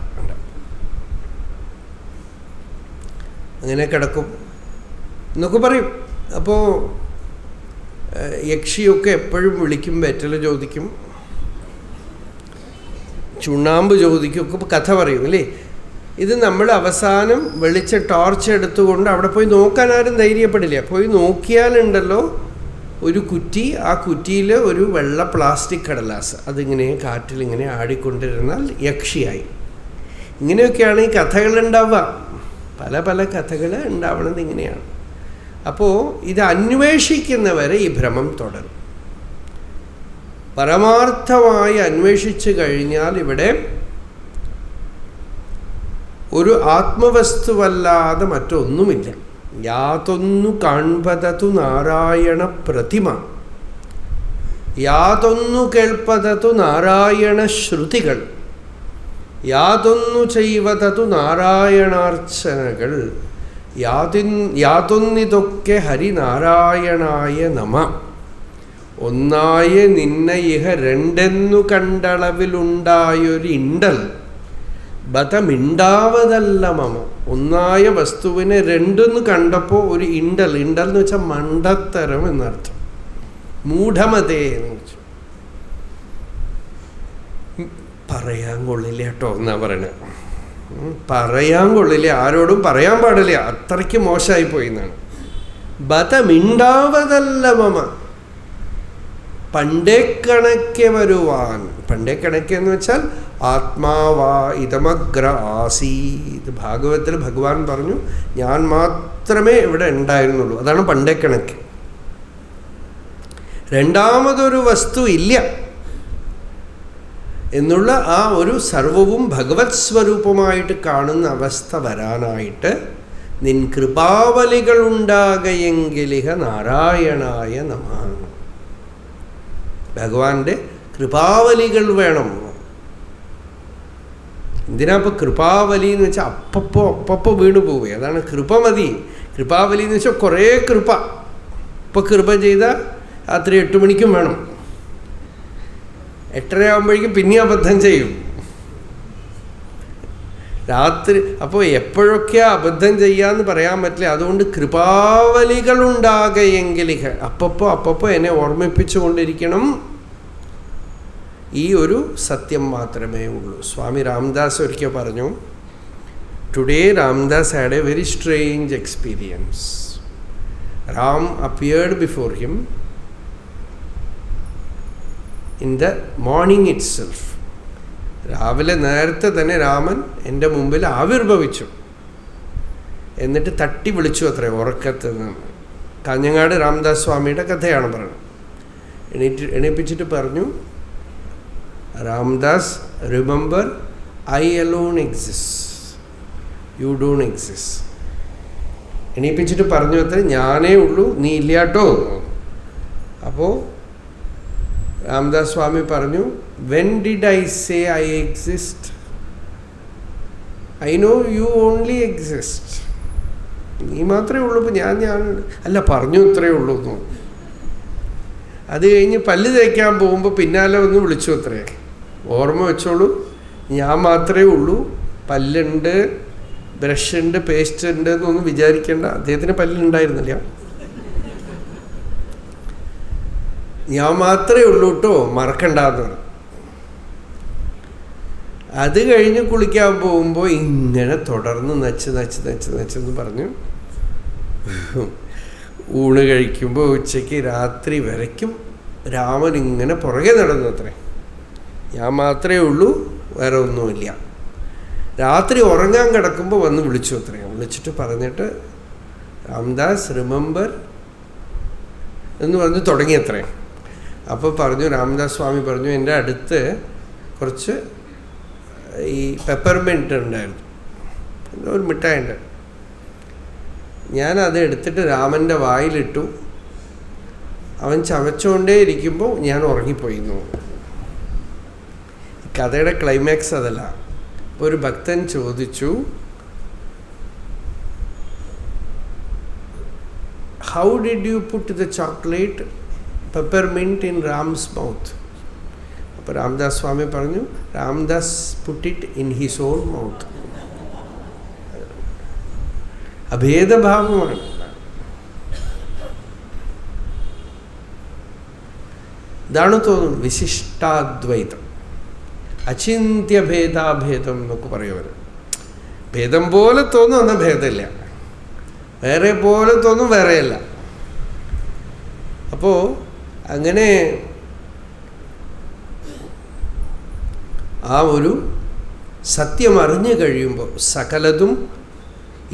അങ്ങനെ കിടക്കും എന്നൊക്കെ പറയും. അപ്പോൾ യക്ഷിയൊക്കെ എപ്പോഴും വിളിക്കും, വെറ്റൽ ചോദിക്കും, ചുണ്ണാമ്പ് ചോദിക്കും, ഒക്കെ കഥ പറയും. അല്ലേ? ഇത് നമ്മൾ അവസാനം ടോർച്ച് എടുത്തുകൊണ്ട് അവിടെ പോയി നോക്കാൻ ആരും ധൈര്യപ്പെടില്ല. പോയി നോക്കിയാലുണ്ടല്ലോ ഒരു കുറ്റി, ആ കുറ്റിയിൽ ഒരു വെള്ള പ്ലാസ്റ്റിക് കടലാസ്, അതിങ്ങനെ കാറ്റിലിങ്ങനെ ആടിക്കൊണ്ടിരുന്നാൽ യക്ഷിയായി. ഇങ്ങനെയൊക്കെയാണ് ഈ കഥകളുണ്ടാവുക. പല പല കഥകൾ ഉണ്ടാവുന്നത് ഇങ്ങനെയാണ്. അപ്പോൾ ഇത് അന്വേഷിക്കുന്നവരെ ഈ ഭ്രമം തുടരും. പരമാർത്ഥമായി അന്വേഷിച്ചു കഴിഞ്ഞാൽ ഇവിടെ ഒരു ആത്മവസ്തുവല്ലാതെ മറ്റൊന്നുമില്ല. യാതൊന്നു കാൺപതതു നാരായണ പ്രതിമ, യാതൊന്നു കേൾപ്പതതു നാരായണ ശ്രുതികൾ, യാതൊന്നു ചെയ്വതതു നാരായണാർച്ചനകൾ, യാതൊന്നിതൊക്കെ ഹരിനാരായണായ നമ. ഒന്നായ നിന്ന ഇഹ രണ്ടെന്നു കണ്ടളവിലുണ്ടായൊരിണ്ടൽ ബതമിണ്ടാവതല്ല മമ. ഒന്നായ വസ്തുവിനെ രണ്ടെന്ന് കണ്ടപ്പോൾ ഒരു ഇണ്ടൽ എന്ന് വെച്ചാൽ മണ്ടത്തരം എന്നർത്ഥം. മൂഢമതേ എന്ന് വെച്ചു. പറയാൻ കൊള്ളില്ല കേട്ടോ എന്നാ പറയണേ. പറയാൻ കൊള്ളില്ല, ആരോടും പറയാൻ പാടില്ല, അത്രയ്ക്ക് മോശമായിപ്പോയി എന്നാണ്. ബതമിണ്ടാവതല്ല മമ. പണ്ടേ കണക്കെ വരുവാൻ. പണ്ടേ കണക്കെ എന്ന് വെച്ചാൽ ആത്മാവാ ഇതമഗ്ര ആസീത്. ഭാഗവതത്തിൽ ഭഗവാൻ പറഞ്ഞു, ഞാൻ മാത്രമേ ഇവിടെ ഉണ്ടായിരുന്നുള്ളൂ. അതാണ് പണ്ടേ കണക്ക്. രണ്ടാമതൊരു വസ്തു ഇല്ല എന്നുള്ള ആ ഒരു സർവവും ഭഗവത് സ്വരൂപമായിട്ട് കാണുന്ന അവസ്ഥ വരാനായിട്ട് നിൻ കൃപാവലികൾ ഉണ്ടാകയെങ്കിലിഹ നാരായണായ നമഃ. ഭഗവാന്റെ കൃപാവലികൾ വേണം. എന്തിനാ ഇപ്പോൾ കൃപാവലി എന്ന് വെച്ചാൽ അപ്പപ്പോ വീണു പോവുക. അതാണ് കൃപ മതി. കൃപാവലി എന്ന് വെച്ചാൽ കുറേ കൃപ. ഇപ്പോൾ കൃപ ചെയ്താൽ രാത്രി 8 മണിക്കും വേണം. 8:30 ആകുമ്പോഴേക്കും പിന്നെ അബദ്ധം ചെയ്യും രാത്രി. അപ്പോൾ എപ്പോഴൊക്കെയാ അബദ്ധം ചെയ്യാന്ന് പറയാൻ പറ്റില്ല. അതുകൊണ്ട് കൃപാവലികൾ ഉണ്ടാകയെങ്കിൽ അപ്പപ്പോ എന്നെ ഓർമ്മിപ്പിച്ചു കൊണ്ടിരിക്കണം. ഈ ഒരു സത്യം മാത്രമേ ഉള്ളൂ. സ്വാമി രാംദാസ് ഒരിക്കൽ പറഞ്ഞു, today Ramdas had A very strange experience. Ram appeared before him in the morning it self. രാവിലെ നേരത്തെ തന്നെ രാമൻ എൻ്റെ മുമ്പിൽ ആവിർഭവിച്ചു. എന്നിട്ട് തട്ടി വിളിച്ചു അത്രേ ഉറക്കത്ത് നിന്ന്. കാഞ്ഞങ്ങാട് രാംദാസ് സ്വാമിയുടെ കഥയാണ് പറയുന്നത്. എണീപ്പിച്ചിട്ട് പറഞ്ഞു, Ramdas, remember I alone exist, you don't exist. എണീപ്പിച്ചിട്ട് പറഞ്ഞു അത്രേ, ഞാനേ ഉള്ളൂ, നീ ഇല്ലാട്ടോ. അപ്പോൾ രാമദാസ് സ്വാമി പറഞ്ഞു, when did I say I exist? I know you only exist. നീ മാത്രമേ ഉള്ളൂ. ഇപ്പോൾ ഞാൻ അല്ല പറഞ്ഞു ഇത്രയേ ഉള്ളൂ എന്ന്. അത് കഴിഞ്ഞ് പല്ല് തേക്കാൻ പോകുമ്പോൾ പിന്നാലെ ഒന്ന് വിളിച്ചു അത്രേ, ഓർമ്മ വെച്ചോളൂ, ഞാൻ മാത്രമേ ഉള്ളൂ, പല്ലുണ്ട്, ബ്രഷ് ഉണ്ട്, പേസ്റ്റ് ഉണ്ട് എന്നൊന്നും വിചാരിക്കേണ്ട. അദ്ദേഹത്തിന് പല്ലുണ്ടായിരുന്നില്ല. ഞാൻ മാത്രമേ ഉള്ളൂ കേട്ടോ, മറക്കണ്ടെന്ന് പറഞ്ഞു. അത് കഴിഞ്ഞ് കുളിക്കാൻ പോകുമ്പോൾ ഇങ്ങനെ തുടർന്ന് നച്ചെന്ന് പറഞ്ഞു. ഊണ് കഴിക്കുമ്പോൾ ഉച്ചയ്ക്ക് രാത്രി വരയ്ക്കും രാമൻ ഇങ്ങനെ പുറകെ നടന്നു അത്രേ. ഞാൻ മാത്രമേ ഉള്ളൂ, വേറെ ഒന്നുമില്ല. രാത്രി ഉറങ്ങാൻ കിടക്കുമ്പോൾ വന്ന് വിളിച്ചു അത്രേ. വിളിച്ചിട്ട് പറഞ്ഞിട്ട് രാംദാസ് റിമെമ്പർ എന്ന് പറഞ്ഞ് തുടങ്ങിയത്രേ. അപ്പോൾ പറഞ്ഞു, രാമദാസ് സ്വാമി പറഞ്ഞു, എൻ്റെ അടുത്ത് കുറച്ച് ഈ പെപ്പർമെൻറ്റ് ഉണ്ടായിരുന്നു, ഒരു മിഠായിണ്ട്. ഞാനത് എടുത്തിട്ട് രാമൻ്റെ വായിലിട്ടു. അവൻ ചവച്ചുകൊണ്ടേ ഇരിക്കുമ്പോൾ ഞാൻ ഉറങ്ങിപ്പോയിരുന്നു. കഥയുടെ ക്ലൈമാക്സ് അതല്ല. അപ്പോൾ ഒരു ഭക്തൻ ചോദിച്ചു, how did you put the chocolate peppermint in Ram's mouth? അപ്പോൾ രാമദാസ് സ്വാമി പറഞ്ഞു, Ramadas put it in his own mouth. അഭേദഭാവമാണ്. ഇതാണ് തോന്നുന്നു വിശിഷ്ടാദ്വൈതം, അചിന്ത്യഭേദാഭേദം എന്നൊക്കെ പറയുവർ. ഭേദം പോലെ തോന്നും, എന്നാൽ ഭേദമില്ല. വേറെ പോലെ തോന്നും, വേറെയല്ല. അപ്പോൾ അങ്ങനെ ആ ഒരു സത്യം അറിഞ്ഞു കഴിയുമ്പോൾ സകലതും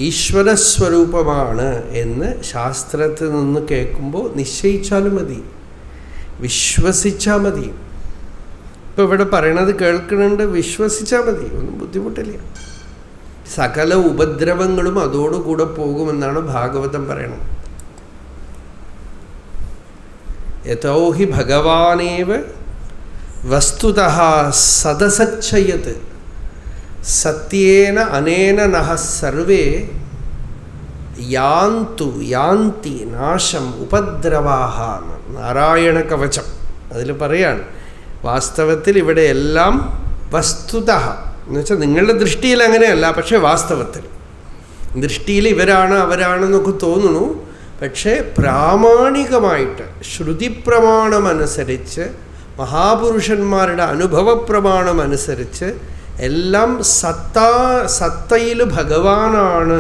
ഈശ്വരസ്വരൂപമാണ് എന്ന് ശാസ്ത്രത്തിൽ നിന്ന് കേൾക്കുമ്പോൾ നിശ്ചയിച്ചാലും മതി, വിശ്വസിച്ചാൽ മതി. ഇപ്പോൾ ഇവിടെ പറയണത് കേൾക്കുന്നുണ്ട്, വിശ്വസിച്ചാൽ മതി, ഒന്നും ബുദ്ധിമുട്ടില്ല. സകല ഉപദ്രവങ്ങളും അതോടുകൂടെ പോകുമെന്നാണ് ഭാഗവതം പറയണത്. യതോ ഹി ഭഗവാനേവ വസ്തുതഃ സദസച്ഛയത് സത്യേന അനേന നഹ സർവേ യാന്തി നാശം ഉപദ്രവാഹ. നാരായണ കവചം അതിൽ പറയാണ്, വാസ്തവത്തിൽ ഇവിടെ എല്ലാം വസ്തുതഃ എന്ന് വെച്ചാൽ നിങ്ങളുടെ ദൃഷ്ടിയിൽ അങ്ങനെയല്ല, പക്ഷേ വാസ്തവത്തിൽ ദൃഷ്ടിയിൽ ഇവരാണ് അവരാണെന്നൊക്കെ തോന്നുന്നു. പക്ഷേ പ്രാമാണികമായിട്ട് ശ്രുതിപ്രമാണമനുസരിച്ച് മഹാപുരുഷന്മാരുടെ അനുഭവപ്രമാണമനുസരിച്ച് എല്ലാം സത്തയിൽ ഭഗവാനാണ്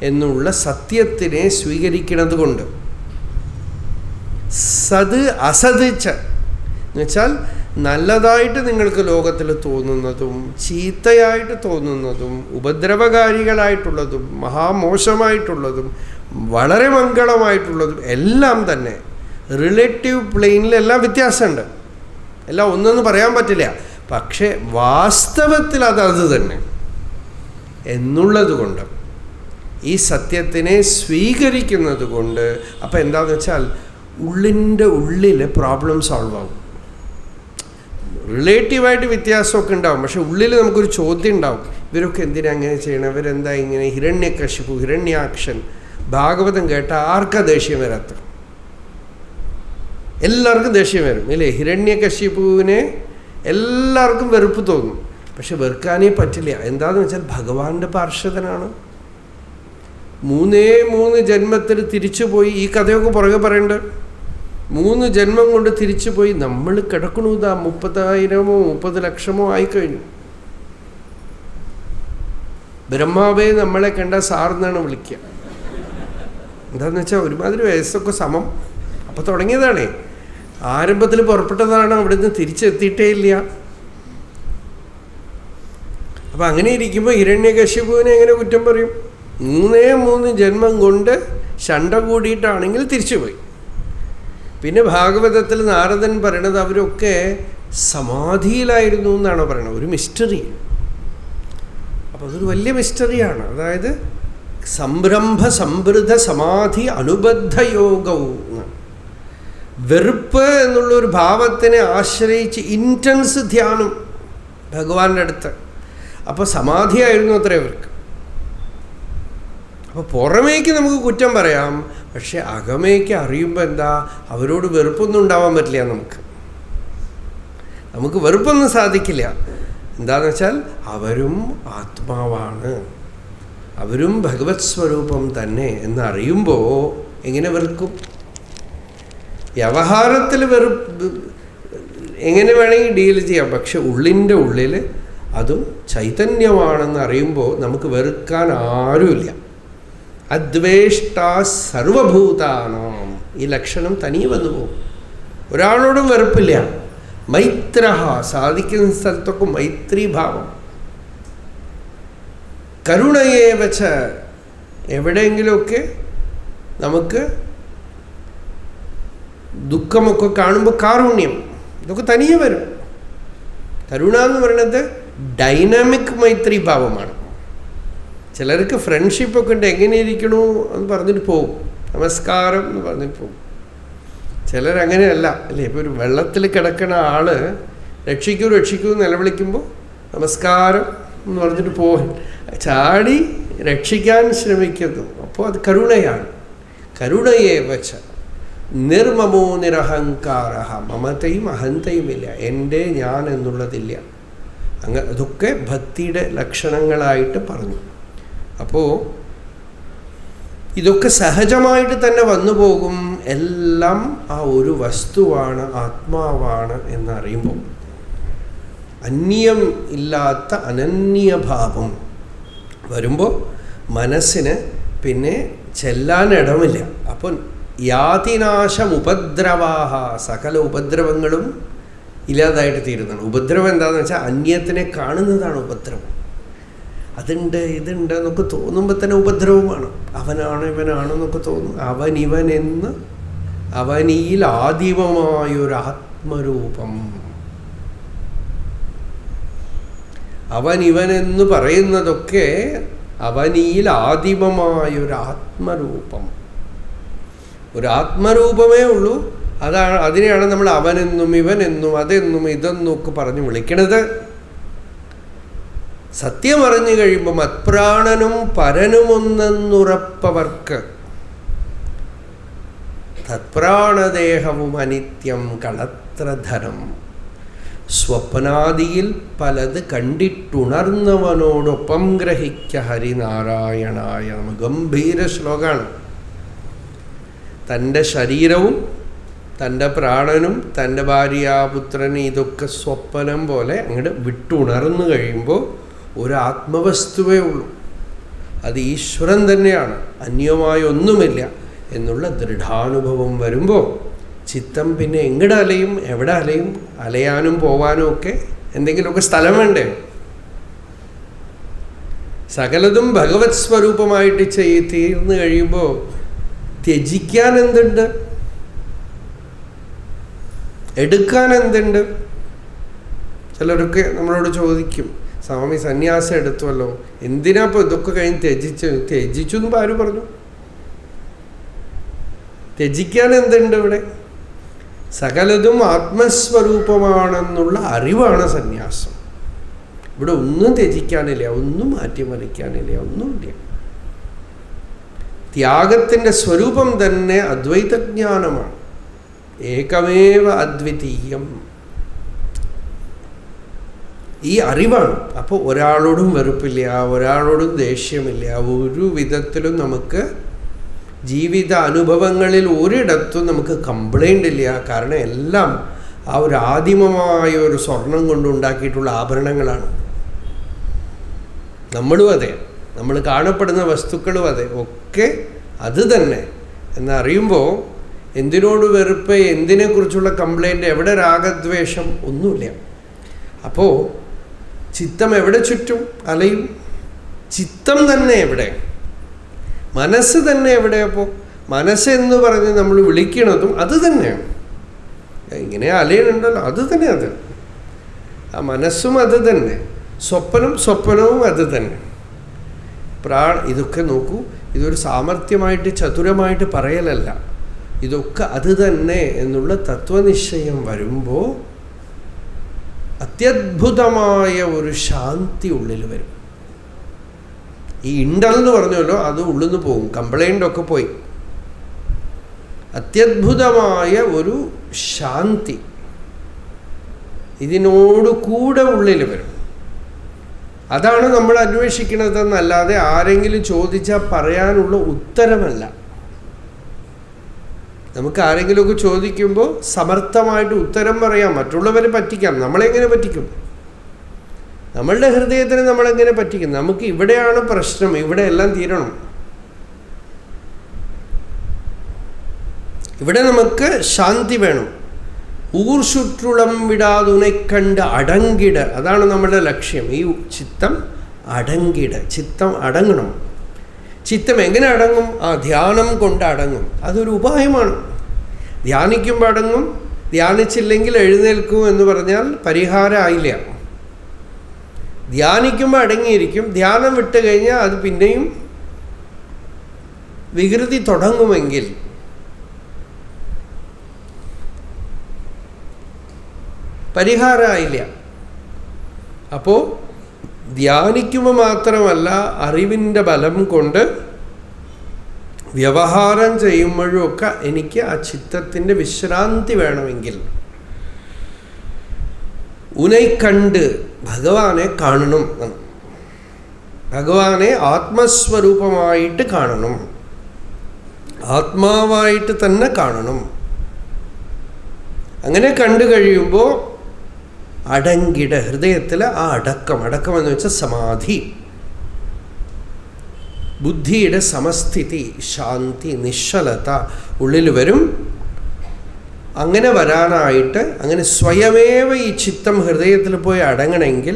എന്നുള്ള സത്യത്തിനെ സ്വീകരിക്കുന്നത് കൊണ്ട്, സത് അസതിച്ച എന്ന് വെച്ചാൽ നല്ലതായിട്ട് നിങ്ങൾക്ക് ലോകത്തിൽ തോന്നുന്നതും ചീത്തയായിട്ട് തോന്നുന്നതും ഉപദ്രവകാരികളായിട്ടുള്ളതും മഹാമോശമായിട്ടുള്ളതും വളരെ മംഗളമായിട്ടുള്ളതും എല്ലാം തന്നെ റിലേറ്റീവ് പ്ലെയിനിലെല്ലാം വ്യത്യാസമുണ്ട്. എല്ലാം ഒന്നെന്ന് പറയാൻ പറ്റില്ല. പക്ഷേ വാസ്തവത്തിൽ അത് തന്നെ എന്നുള്ളത് കൊണ്ട്, ഈ സത്യത്തിനെ സ്വീകരിക്കുന്നത് കൊണ്ട്, അപ്പം എന്താണെന്ന് വെച്ചാൽ ഉള്ളിൻ്റെ ഉള്ളിൽ പ്രോബ്ലം സോൾവ് ആവും. റിലേറ്റീവായിട്ട് വ്യത്യാസമൊക്കെ ഉണ്ടാവും, പക്ഷെ ഉള്ളിൽ നമുക്കൊരു ചോദ്യം ഉണ്ടാവും, ഇവരൊക്കെ എന്തിനാ അങ്ങനെ ചെയ്യണം, ഇവരെന്താ ഇങ്ങനെ, ഹിരണ്യകശിപു ഹിരണ്യാക്ഷൻ ഭാഗവതം കേട്ടാൽ ആർക്കാ ദേഷ്യം വരാത്ത? എല്ലാവർക്കും ദേഷ്യം വരും ഇല്ലേ? ഹിരണ്യകശിപുവിനെ എല്ലാവർക്കും വെറുപ്പ് തോന്നും, പക്ഷെ വെറുക്കാനേ പറ്റില്ല. എന്താണെന്ന് വെച്ചാൽ ഭഗവാന്റെ പാർഷദനാണ്. 3 ജന്മത്തിൽ തിരിച്ചുപോയി, ഈ കഥയൊക്കെ പുറകെ പറയണ്ട്. 3 ജന്മം കൊണ്ട് തിരിച്ചുപോയി. നമ്മൾ കിടക്കണു ഇതാ 30,000-ഓ 30 ലക്ഷമോ ആയിക്കഴിഞ്ഞു. ബ്രഹ്മാവേ നമ്മളെ കണ്ട സാർന്നാണ് വിളിക്കുക. എന്താണെന്ന് വെച്ചാൽ ഒരുമാതിരി വയസ്സൊക്കെ സമം. അപ്പോൾ തുടങ്ങിയതാണേ, ആരംഭത്തിൽ പുറപ്പെട്ടതാണ്, അവിടുന്ന് തിരിച്ചെത്തിയിട്ടേ ഇല്ല. അപ്പം അങ്ങനെ ഇരിക്കുമ്പോൾ ഹിരണ്യകശിപുവിനെ എങ്ങനെ കുറ്റം പറയും? 3 ജന്മം കൊണ്ട് ശണ്ട കൂടിയിട്ടാണെങ്കിൽ തിരിച്ചുപോയി. പിന്നെ ഭാഗവതത്തിൽ നാരദൻ പറയണത് അവരൊക്കെ സമാധിയിലായിരുന്നു എന്നാണ് പറയണത്. ഒരു മിസ്റ്ററി. അപ്പോൾ അതൊരു വലിയ മിസ്റ്ററിയാണ്. അതായത് സംരംഭ സമൃദ്ധ സമാധി അനുബദ്ധ യോഗവും. വെറുപ്പ് എന്നുള്ളൊരു ഭാവത്തിനെ ആശ്രയിച്ച് ഇൻറ്റൻസ് ധ്യാനം ഭഗവാന്റെ അടുത്ത്. അപ്പോൾ സമാധിയായിരുന്നു അത്ര ഇവർക്ക്. അപ്പോൾ പുറമേക്ക് നമുക്ക് കുറ്റം പറയാം, പക്ഷെ അകമേക്ക് അറിയുമ്പോൾ എന്താ, അവരോട് വെറുപ്പൊന്നും ഉണ്ടാവാൻ പറ്റില്ല. നമുക്ക് വെറുപ്പൊന്നും സാധിക്കില്ല. എന്താണെന്ന് വെച്ചാൽ അവരും ആത്മാവാണ്, അവരും ഭഗവത് സ്വരൂപം തന്നെ എന്നറിയുമ്പോൾ എങ്ങനെ വെറുക്കും? വ്യവഹാരത്തിൽ എങ്ങനെ വേണമെങ്കിൽ ഡീൽ ചെയ്യാം, പക്ഷെ ഉള്ളിൻ്റെ ഉള്ളിൽ അതും ചൈതന്യമാണെന്ന് അറിയുമ്പോൾ നമുക്ക് വെറുക്കാൻ ആരുമില്ല. അദ്വേഷ്ട സർവഭൂതാനാം, ഈ ലക്ഷണം തനിയെ വന്നു പോകും. ഒരാളോടും വെറുപ്പില്ല. മൈത്ര, സാധിക്കുന്ന സ്ഥലത്തൊക്കെ മൈത്രീഭാവം. കരുണയെ വച്ച, എവിടെയെങ്കിലുമൊക്കെ നമുക്ക് ദുഃഖമൊക്കെ കാണുമ്പോൾ കാരുണ്യം, ഇതൊക്കെ തനിയെ വരും. കരുണ എന്ന് പറയുന്നത് ഡൈനാമിക് മൈത്രീഭാവമാണ്. ചിലർക്ക് ഫ്രണ്ട്ഷിപ്പൊക്കെ ഉണ്ട്, എങ്ങനെ ഇരിക്കണു എന്ന് പറഞ്ഞിട്ട് പോവും, നമസ്കാരം എന്ന് പറഞ്ഞിട്ട് പോവും. ചിലരങ്ങനെയല്ല അല്ലേ. ഇപ്പോൾ ഒരു വെള്ളത്തിൽ കിടക്കുന്ന ആൾ രക്ഷിക്കൂ രക്ഷിക്കൂ നിലവിളിക്കുമ്പോൾ നമസ്കാരം എന്ന് പറഞ്ഞിട്ട് പോകും, ചാടി രക്ഷിക്കാൻ ശ്രമിക്കുന്നു. അപ്പോൾ അത് കരുണയാണ്. കരുണയെ വച്ച നിർമ്മമോ നിരഹങ്കാര, മമതയും അഹന്തയുമില്ല, എൻ്റെ ഞാൻ എന്നുള്ളതില്ല. അതൊക്കെ ഭക്തിയുടെ ലക്ഷണങ്ങളായിട്ട് പറഞ്ഞു. അപ്പോൾ ഇതൊക്കെ സഹജമായിട്ട് തന്നെ വന്നു പോകും. എല്ലാം ആ ഒരു വസ്തുവാണ്, ആത്മാവാണ് എന്നറിയുമ്പോൾ അന്യം ഇല്ലാത്ത അനന്യഭാവം വരുമ്പോൾ മനസ്സിന് പിന്നെ ചെല്ലാനിടമില്ല. അപ്പോൾ യാതിനാശം ഉപദ്രവാഹ, സകല ഉപദ്രവങ്ങളും ഇല്ലാതായിട്ട് തീരുന്നതാണ്. ഉപദ്രവം എന്താണെന്ന് വെച്ചാൽ അന്യത്തിനെ കാണുന്നതാണ് ഉപദ്രവം. അതുണ്ട് ഇതുണ്ട് എന്നൊക്കെ തോന്നുമ്പോൾ തന്നെ ഉപദ്രവമാണ്. അവനാണ് ഇവനാണെന്നൊക്കെ തോന്നും. അവനിവനെന്ന്, അവനിയിൽ ആദിമമായൊരാത്മരൂപം. അവനിവനെന്ന് പറയുന്നതൊക്കെ അവനിയിൽ ആദിമമായൊരാത്മരൂപം. ഒരാത്മരൂപമേ ഉള്ളൂ. അതിനെയാണ് നമ്മൾ അവനെന്നും ഇവനെന്നും അതെന്നും ഇതെന്നും ഒക്കെ പറഞ്ഞ് വിളിക്കണത്. സത്യം അറിഞ്ഞു കഴിയുമ്പോൾ മത്പ്രാണനും പരനുമൊന്നെന്നുറപ്പവർക്ക് തത്പ്രാണദേഹവും അനിത്യം കളത്രധരം. സ്വപ്നാദിയിൽ പലത് കണ്ടിട്ടുണർന്നവനോടൊപ്പം ഗ്രഹിക്ക ഹരിനാരായണായ. ഗംഭീര ശ്ലോകമാണ്. തൻ്റെ ശരീരവും തൻ്റെ പ്രാണനും തൻ്റെ ഭാര്യാപുത്രനും ഇതൊക്കെ സ്വപ്നം പോലെ അങ്ങോട്ട് വിട്ടുണർന്നു കഴിയുമ്പോൾ ഒരു ആത്മവസ്തുവേ ഉള്ളൂ, അത് ഈശ്വരൻ തന്നെയാണ്, അന്യമായ ഒന്നുമില്ല എന്നുള്ള ദൃഢാനുഭവം വരുമ്പോൾ ചിത്തം പിന്നെ എങ്ങടെ അലയും, എവിടെ അലയും? അലയാനും പോവാനും ഒക്കെ എന്തെങ്കിലുമൊക്കെ സ്ഥലം വേണ്ടേ? സകലതും ഭഗവത് സ്വരൂപമായിട്ട് തീർന്നു കഴിയുമ്പോൾ ത്യജിക്കാൻ എന്തുണ്ട്? എടുക്കാൻ എന്തുണ്ട്? ചിലരൊക്കെ നമ്മളോട് ചോദിക്കും, സ്വാമി സന്യാസം എടുത്തുവല്ലോ, എന്തിനാ ഇപ്പോൾ ഇതൊക്കെ കഴിഞ്ഞ് ത്യജിച്ചു എന്ന് ആര് പറഞ്ഞു? ത്യജിക്കാൻ എന്തുണ്ട് ഇവിടെ? സകലതും ആത്മസ്വരൂപമാണെന്നുള്ള അറിവാണ് സന്യാസം. ഇവിടെ ഒന്നും ത്യജിക്കാനില്ല, ഒന്നും മാറ്റിമറിക്കാനില്ല, ഒന്നുമില്ല. ത്യാഗത്തിൻ്റെ സ്വരൂപം തന്നെ അദ്വൈതജ്ഞാനമാണ്. ഏകമേവ അദ്വിതീയം, ഈ അറിവാണ്. അപ്പോൾ ഒരാളോടും വെറുപ്പില്ല, ഒരാളോടും ദേഷ്യമില്ല, ഒരു വിധത്തിലും നമുക്ക് ജീവിത അനുഭവങ്ങളിൽ ഒരിടത്തും നമുക്ക് കംപ്ലൈൻ്റ് ഇല്ല. കാരണം എല്ലാം ആ ഒരു ആദിമമായ ഒരു സ്വർണം കൊണ്ടുണ്ടാക്കിയിട്ടുള്ള ആഭരണങ്ങളാണ്. നമ്മളും അതെ, നമ്മൾ കാണപ്പെടുന്ന വസ്തുക്കളും അതെ, ഒക്കെ അത് തന്നെ എന്നറിയുമ്പോൾ എന്തിനോട് വെറുപ്പ്, എന്തിനെക്കുറിച്ചുള്ള കംപ്ലൈൻറ്റ്, എവിടെ രാഗദ്വേഷം, ഒന്നുമില്ല. അപ്പോൾ ചിത്തം എവിടെ ചുറ്റും അലയും? ചിത്തം തന്നെ എവിടെ? മനസ്സ് തന്നെ എവിടെ? അപ്പോൾ മനസ്സെന്ന് പറഞ്ഞ് നമ്മൾ വിളിക്കണതും അത് തന്നെയാണ്. ഇങ്ങനെ അലയുന്നുണ്ടല്ലോ, അത് തന്നെ. അത് ആ മനസ്സും അത് തന്നെ, സ്വപ്നവും അത് തന്നെ. ഇതൊക്കെ നോക്കൂ, ഇതൊരു സാമർഥ്യമായിട്ട് ചതുരമായിട്ട് പറയലല്ല. ഇതൊക്കെ അത് തന്നെ എന്നുള്ള തത്വനിശ്ചയം വരുമ്പോൾ അത്യദ്ഭുതമായ ഒരു ശാന്തി ഉള്ളിൽ വരും. ഈ ഉണ്ടെന്ന് പറഞ്ഞല്ലോ, അത് ഉള്ളിൽ നിന്ന് പോകും. കംപ്ലൈൻ്റൊക്കെ പോയി. അത്യദ്ഭുതമായ ഒരു ശാന്തി ഇതിനോട് കൂടെ ഉള്ളിൽ വരും. അതാണ് നമ്മൾ അന്വേഷിക്കുന്നതെന്നല്ലാതെ ആരെങ്കിലും ചോദിച്ചാൽ പറയാനുള്ള ഉത്തരമല്ല. നമുക്ക് ആരെങ്കിലുമൊക്കെ ചോദിക്കുമ്പോൾ സമർത്ഥമായിട്ട് ഉത്തരം പറയാം. മറ്റുള്ളവരെ പറ്റിക്കാം. നമ്മളെങ്ങനെ പറ്റിക്കും? നമ്മളുടെ ഹൃദയത്തിന് നമ്മളെങ്ങനെ പറ്റിക്കും? നമുക്ക് ഇവിടെയാണ് പ്രശ്നം. ഇവിടെ എല്ലാം തീരണം. ഇവിടെ നമുക്ക് ശാന്തി വേണം. ഊർശുറ്റുളം വിടാതുനെ കണ്ട് അടങ്ങിട. അതാണ് നമ്മുടെ ലക്ഷ്യം. ഈ ചിത്തം അടങ്ങിട. ചിത്തം അടങ്ങണം. ചിത്തം എങ്ങനെ അടങ്ങും? ആ ധ്യാനം കൊണ്ട് അടങ്ങും. അതൊരു ഉപായമാണ്. ധ്യാനിക്കുമ്പോൾ അടങ്ങും, ധ്യാനിച്ചില്ലെങ്കിൽ എഴുന്നേൽക്കും എന്ന് പറഞ്ഞാൽ പരിഹാരമായില്ല. ധ്യാനിക്കുമ്പോൾ അടങ്ങിയിരിക്കും. ധ്യാനം വിട്ട് കഴിഞ്ഞാൽ അത് പിന്നെയും വികൃതി തുടങ്ങുമെങ്കിൽ പരിഹാരമായില്ല. അപ്പോൾ ധ്യാനിക്കുമ്പോൾ മാത്രമല്ല, അറിവിൻ്റെ ബലം കൊണ്ട് വ്യവഹാരം ചെയ്യുമ്പോഴൊക്കെ എനിക്ക് ആ ചിത്തത്തിൻ്റെ വിശ്രാന്തി വേണമെങ്കിൽ ഉനെ കണ്ട് ഭഗവാനെ കാണണം. ഭഗവാനെ ആത്മസ്വരൂപമായിട്ട് കാണണം. ആത്മാവായിട്ട് തന്നെ കാണണം. അങ്ങനെ കണ്ടു കഴിയുമ്പോൾ അടങ്ങിട. ഹൃദയത്തിൽ ആ അടക്കം. അടക്കം എന്ന് വെച്ചാൽ സമാധി, ബുദ്ധിയുടെ സമസ്ഥിതി, ശാന്തി, നിശ്ചലത ഉള്ളിൽ വരും. അങ്ങനെ വരാനായിട്ട്, അങ്ങനെ സ്വയമേവ ഈ ചിത്തം ഹൃദയത്തിൽ പോയി അടങ്ങണമെങ്കിൽ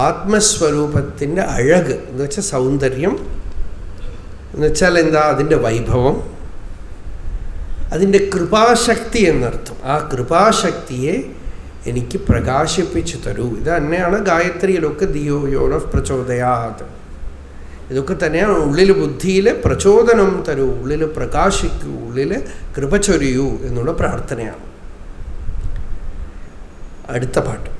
ആത്മസ്വരൂപത്തിൻ്റെ അഴക് എന്ന് വെച്ചാൽ സൗന്ദര്യം എന്ന് വെച്ചാൽ എന്താ? അതിൻ്റെ വൈഭവം, അതിൻ്റെ കൃപാശക്തി എന്നർത്ഥം. ആ കൃപാശക്തിയെ എനിക്ക് പ്രകാശിപ്പിച്ചു തരൂ. ഇത് തന്നെയാണ് ഗായത്രിയിലൊക്കെ ദിയോ യോന പ്രചോദയാത്. ഇതൊക്കെ തന്നെയാണ് ഉള്ളിൽ ബുദ്ധിയിൽ പ്രചോദനം തരൂ, ഉള്ളിൽ പ്രകാശിക്കൂ, ഉള്ളിൽ കൃപ ചൊരിയൂ എന്നുള്ള പ്രാർത്ഥനയാണ്. അടുത്ത പാട്ട്.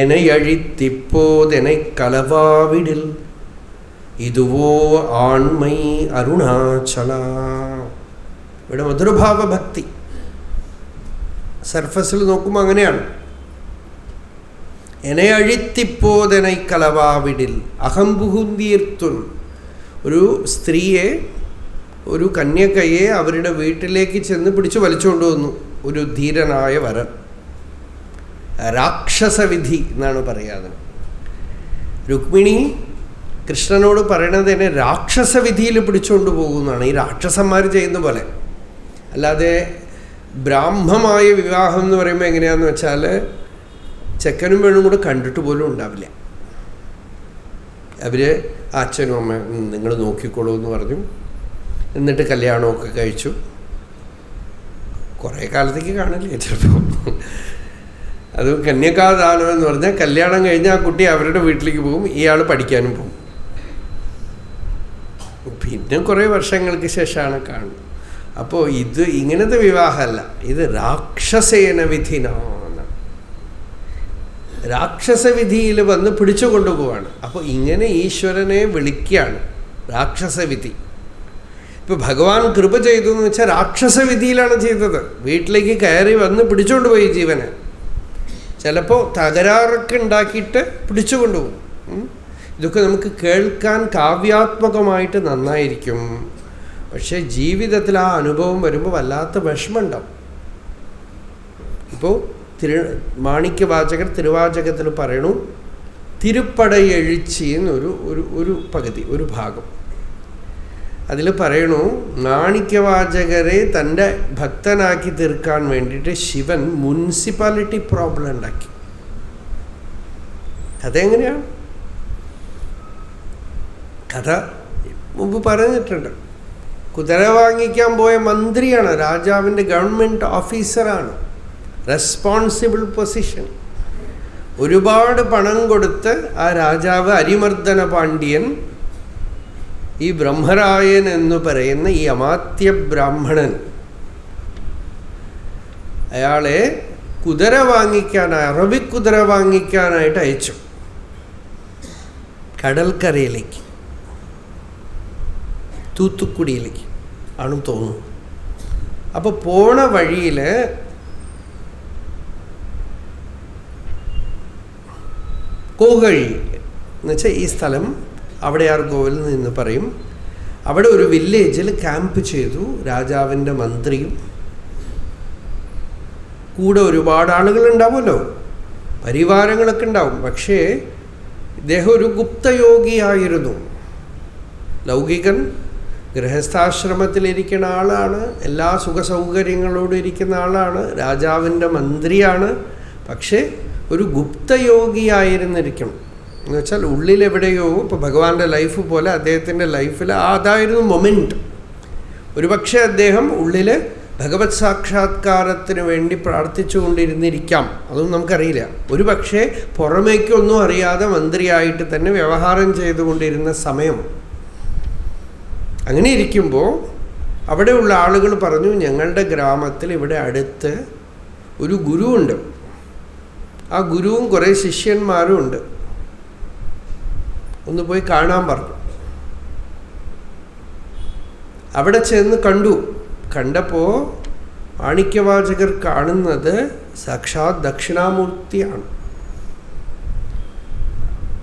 എനയഴിത്തിപ്പോതെനെ കലവാവിടിൽ ഇതുവോ ആൺമൈ അരുണാചല. ഇവിടെ മധുരഭാവ ഭക്തി. സർഫസിൽ നോക്കുമ്പോൾ അങ്ങനെയാണ്. എന്നെ അഴിത്തിപ്പോതെനൈ കലവാവിടിൽ അഹംബുഹുന്തീർത്തുൻ. ഒരു സ്ത്രീയെ, ഒരു കന്യകയെ അവരുടെ വീട്ടിലേക്ക് ചെന്ന് പിടിച്ചു വലിച്ചുകൊണ്ട് വന്നു ഒരു ധീരനായ വരൻ. രാക്ഷസവിധി എന്നാണ് പറയാതെ. രുക്മിണി കൃഷ്ണനോട് പറയണത് എന്നെ രാക്ഷസവിധിയിൽ പിടിച്ചുകൊണ്ട് പോകുന്നതാണ്. ഈ രാക്ഷസന്മാർ ചെയ്യുന്ന പോലെ. അല്ലാതെ ബ്രാഹ്മമായ വിവാഹം എന്ന് പറയുമ്പോൾ എങ്ങനെയാണെന്ന് വെച്ചാൽ ചെക്കനും പെണ്ണും കൂടെ കണ്ടിട്ട് പോലും ഉണ്ടാവില്ല. അവർ അച്ഛനും അമ്മ നിങ്ങൾ നോക്കിക്കോളൂ എന്ന് പറഞ്ഞു. എന്നിട്ട് കല്യാണമൊക്കെ കഴിച്ചു. കുറേ കാലത്തേക്ക് കാണില്ലേ ചിലപ്പോൾ. അത് കന്യകാദാനം എന്ന് പറഞ്ഞാൽ കല്യാണം കഴിഞ്ഞാൽ ആ കുട്ടി അവരുടെ വീട്ടിലേക്ക് പോകും, ഇയാൾ പഠിക്കാനും പോകും. പിന്നെ കുറേ വർഷങ്ങൾക്ക് ശേഷമാണ് കാണുന്നത്. അപ്പോൾ ഇത് ഇങ്ങനത്തെ വിവാഹമല്ല, ഇത് രാക്ഷസേന വിധിനാണ്. രാക്ഷസവിധിയിൽ വന്ന് പിടിച്ചു കൊണ്ടുപോവാണ്. അപ്പോൾ ഇങ്ങനെ ഈശ്വരനെ വിളിക്കുകയാണ് രാക്ഷസവിധി. ഇപ്പോൾ ഭഗവാൻ കൃപ ചെയ്തു എന്ന് വെച്ചാൽ രാക്ഷസവിധിയിലാണ് ചെയ്തത്. വീട്ടിലേക്ക് കയറി വന്ന് പിടിച്ചുകൊണ്ട് പോയി ജീവനെ. ചിലപ്പോൾ തകരാറൊക്കെ ഉണ്ടാക്കിയിട്ട് പിടിച്ചു കൊണ്ടുപോകും. ഇതൊക്കെ നമുക്ക് കേൾക്കാൻ കാവ്യാത്മകമായിട്ട് നന്നായിരിക്കും. പക്ഷേ ജീവിതത്തിൽ ആ അനുഭവം വരുമ്പോൾ വല്ലാത്ത വിഷമമുണ്ടാവും. ഇപ്പോൾ മാണിക്യവാചകർ തിരുവാചകത്തിൽ പറയണു, തിരുപ്പടയെഴുച്ചി എന്നൊരു ഒരു പകുതി, ഒരു ഭാഗം. അതിൽ പറയണു, മാണിക്യവാചകരെ തൻ്റെ ഭക്തനാക്കി തീർക്കാൻ വേണ്ടിയിട്ട് ശിവൻ മുനിസിപ്പാലിറ്റി പ്രോബ്ലം ഉണ്ടാക്കി. കഥ എങ്ങനെയാണ്? കഥ മുമ്പ് പറഞ്ഞിട്ടുണ്ട്. കുതിര വാങ്ങിക്കാൻ പോയ മന്ത്രിയാണ്, രാജാവിൻ്റെ ഗവൺമെൻറ് ഓഫീസറാണ്, റെസ്പോൺസിബിൾ പൊസിഷൻ. ഒരുപാട് പണം കൊടുത്ത് ആ രാജാവ് അരിമർദ്ദന പാണ്ഡ്യൻ ഈ ബ്രഹ്മരായൻ എന്ന് പറയുന്ന ഈ അമാത്യ ബ്രാഹ്മണൻ അയാളെ കുതിര വാങ്ങിക്കാനായി, അറബിക്കുതിര വാങ്ങിക്കാനായിട്ട് അയച്ചു കടൽക്കരയിലേക്ക്, തൂത്തുക്കുടിയിലേക്ക് ആണെന്ന് തോന്നുന്നു. അപ്പോൾ പോണ വഴിയിൽ കോകഴി എന്നുവെച്ചാൽ ഈ സ്ഥലം അവിടെയാർ കോവിൽ നിന്ന് പറയും. അവിടെ ഒരു വില്ലേജിൽ ക്യാമ്പ് ചെയ്തു രാജാവിൻ്റെ മന്ത്രിയും. കൂടെ ഒരുപാട് ആളുകളുണ്ടാവുമല്ലോ, പരിവാരങ്ങളൊക്കെ ഉണ്ടാവും. പക്ഷേ ഇദ്ദേഹം ഒരു ഗുപ്തയോഗിയായിരുന്നു. ലൗകികൻ, ഗൃഹസ്ഥാശ്രമത്തിലിരിക്കുന്ന ആളാണ്, എല്ലാ സുഖസൗകര്യങ്ങളോടും ഇരിക്കുന്ന ആളാണ്, രാജാവിൻ്റെ മന്ത്രിയാണ്. പക്ഷേ ഒരു ഗുപ്തയോഗിയായിരുന്നിരിക്കണം എന്ന് വെച്ചാൽ ഉള്ളിലെവിടെയോ, ഇപ്പോൾ ഭഗവാന്റെ ലൈഫ് പോലെ അദ്ദേഹത്തിൻ്റെ ലൈഫിൽ അതായിരുന്നു മൊമെൻറ്റ്. ഒരുപക്ഷെ അദ്ദേഹം ഉള്ളിൽ ഭഗവത് സാക്ഷാത്കാരത്തിന് വേണ്ടി പ്രാർത്ഥിച്ചുകൊണ്ടിരുന്നിരിക്കാം, അതൊന്നും നമുക്കറിയില്ല. ഒരു പക്ഷേ പുറമേക്കൊന്നും അറിയാതെ മന്ത്രിയായിട്ട് തന്നെ വ്യവഹാരം ചെയ്തുകൊണ്ടിരുന്ന സമയം. അങ്ങനെ ഇരിക്കുമ്പോൾ അവിടെയുള്ള ആളുകൾ പറഞ്ഞു, ഞങ്ങളുടെ ഗ്രാമത്തിൽ ഇവിടെ അടുത്ത് ഒരു ഗുരുവുണ്ട്, ആ ഗുരുവും കുറേ ശിഷ്യന്മാരും ഉണ്ട്, ഒന്ന് പോയി കാണാൻ പറഞ്ഞു. അവിടെ ചെന്ന് കണ്ടു. കണ്ടപ്പോൾ മാണിക്യവാചകർ കാണുന്നത് സാക്ഷാത് ദക്ഷിണാമൂർത്തിയാണ്.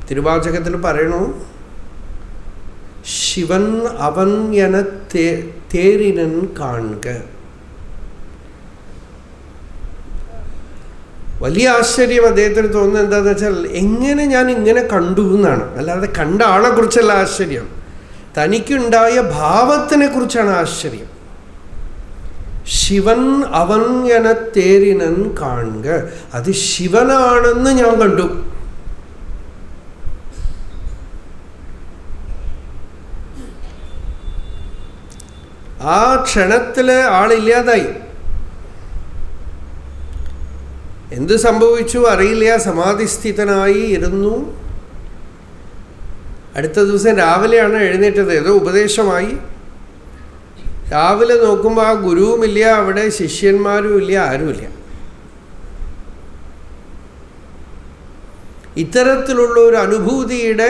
തിരുവാചകത്തിൽ പറയണു, ശിവൻ അവൻ എന തേരിനൻ കാണുക. വലിയ ആശ്ചര്യം അദ്ദേഹത്തിന് തോന്നുന്നത് എന്താണെന്ന് വെച്ചാൽ, എങ്ങനെ ഞാൻ ഇങ്ങനെ കണ്ടു എന്നാണ്, അല്ലാതെ കണ്ട ആളെ കുറിച്ചല്ല ആശ്ചര്യം, തനിക്കുണ്ടായ ഭാവത്തിനെ കുറിച്ചാണ് ആശ്ചര്യം. ശിവൻ അവൻ എന തേരിനൻ കാണുക, അത് ശിവനാണെന്ന് ഞാൻ കണ്ടു. ആ ക്ഷണത്തിൽ ആളില്ലാതായി. എന്ത് സംഭവിച്ചു അറിയില്ല. സമാധിസ്ഥിതനായി ഇരുന്നു. അടുത്ത ദിവസം രാവിലെയാണ് എഴുന്നേറ്റത്. ഏതോ ഉപദേശമായി. രാവിലെ നോക്കുമ്പോൾ ആ ഗുരുവുമില്ല, അവിടെ ശിഷ്യന്മാരും ഇല്ല, ആരുമില്ല. ഇത്തരത്തിലുള്ള ഒരു അനുഭൂതിയുടെ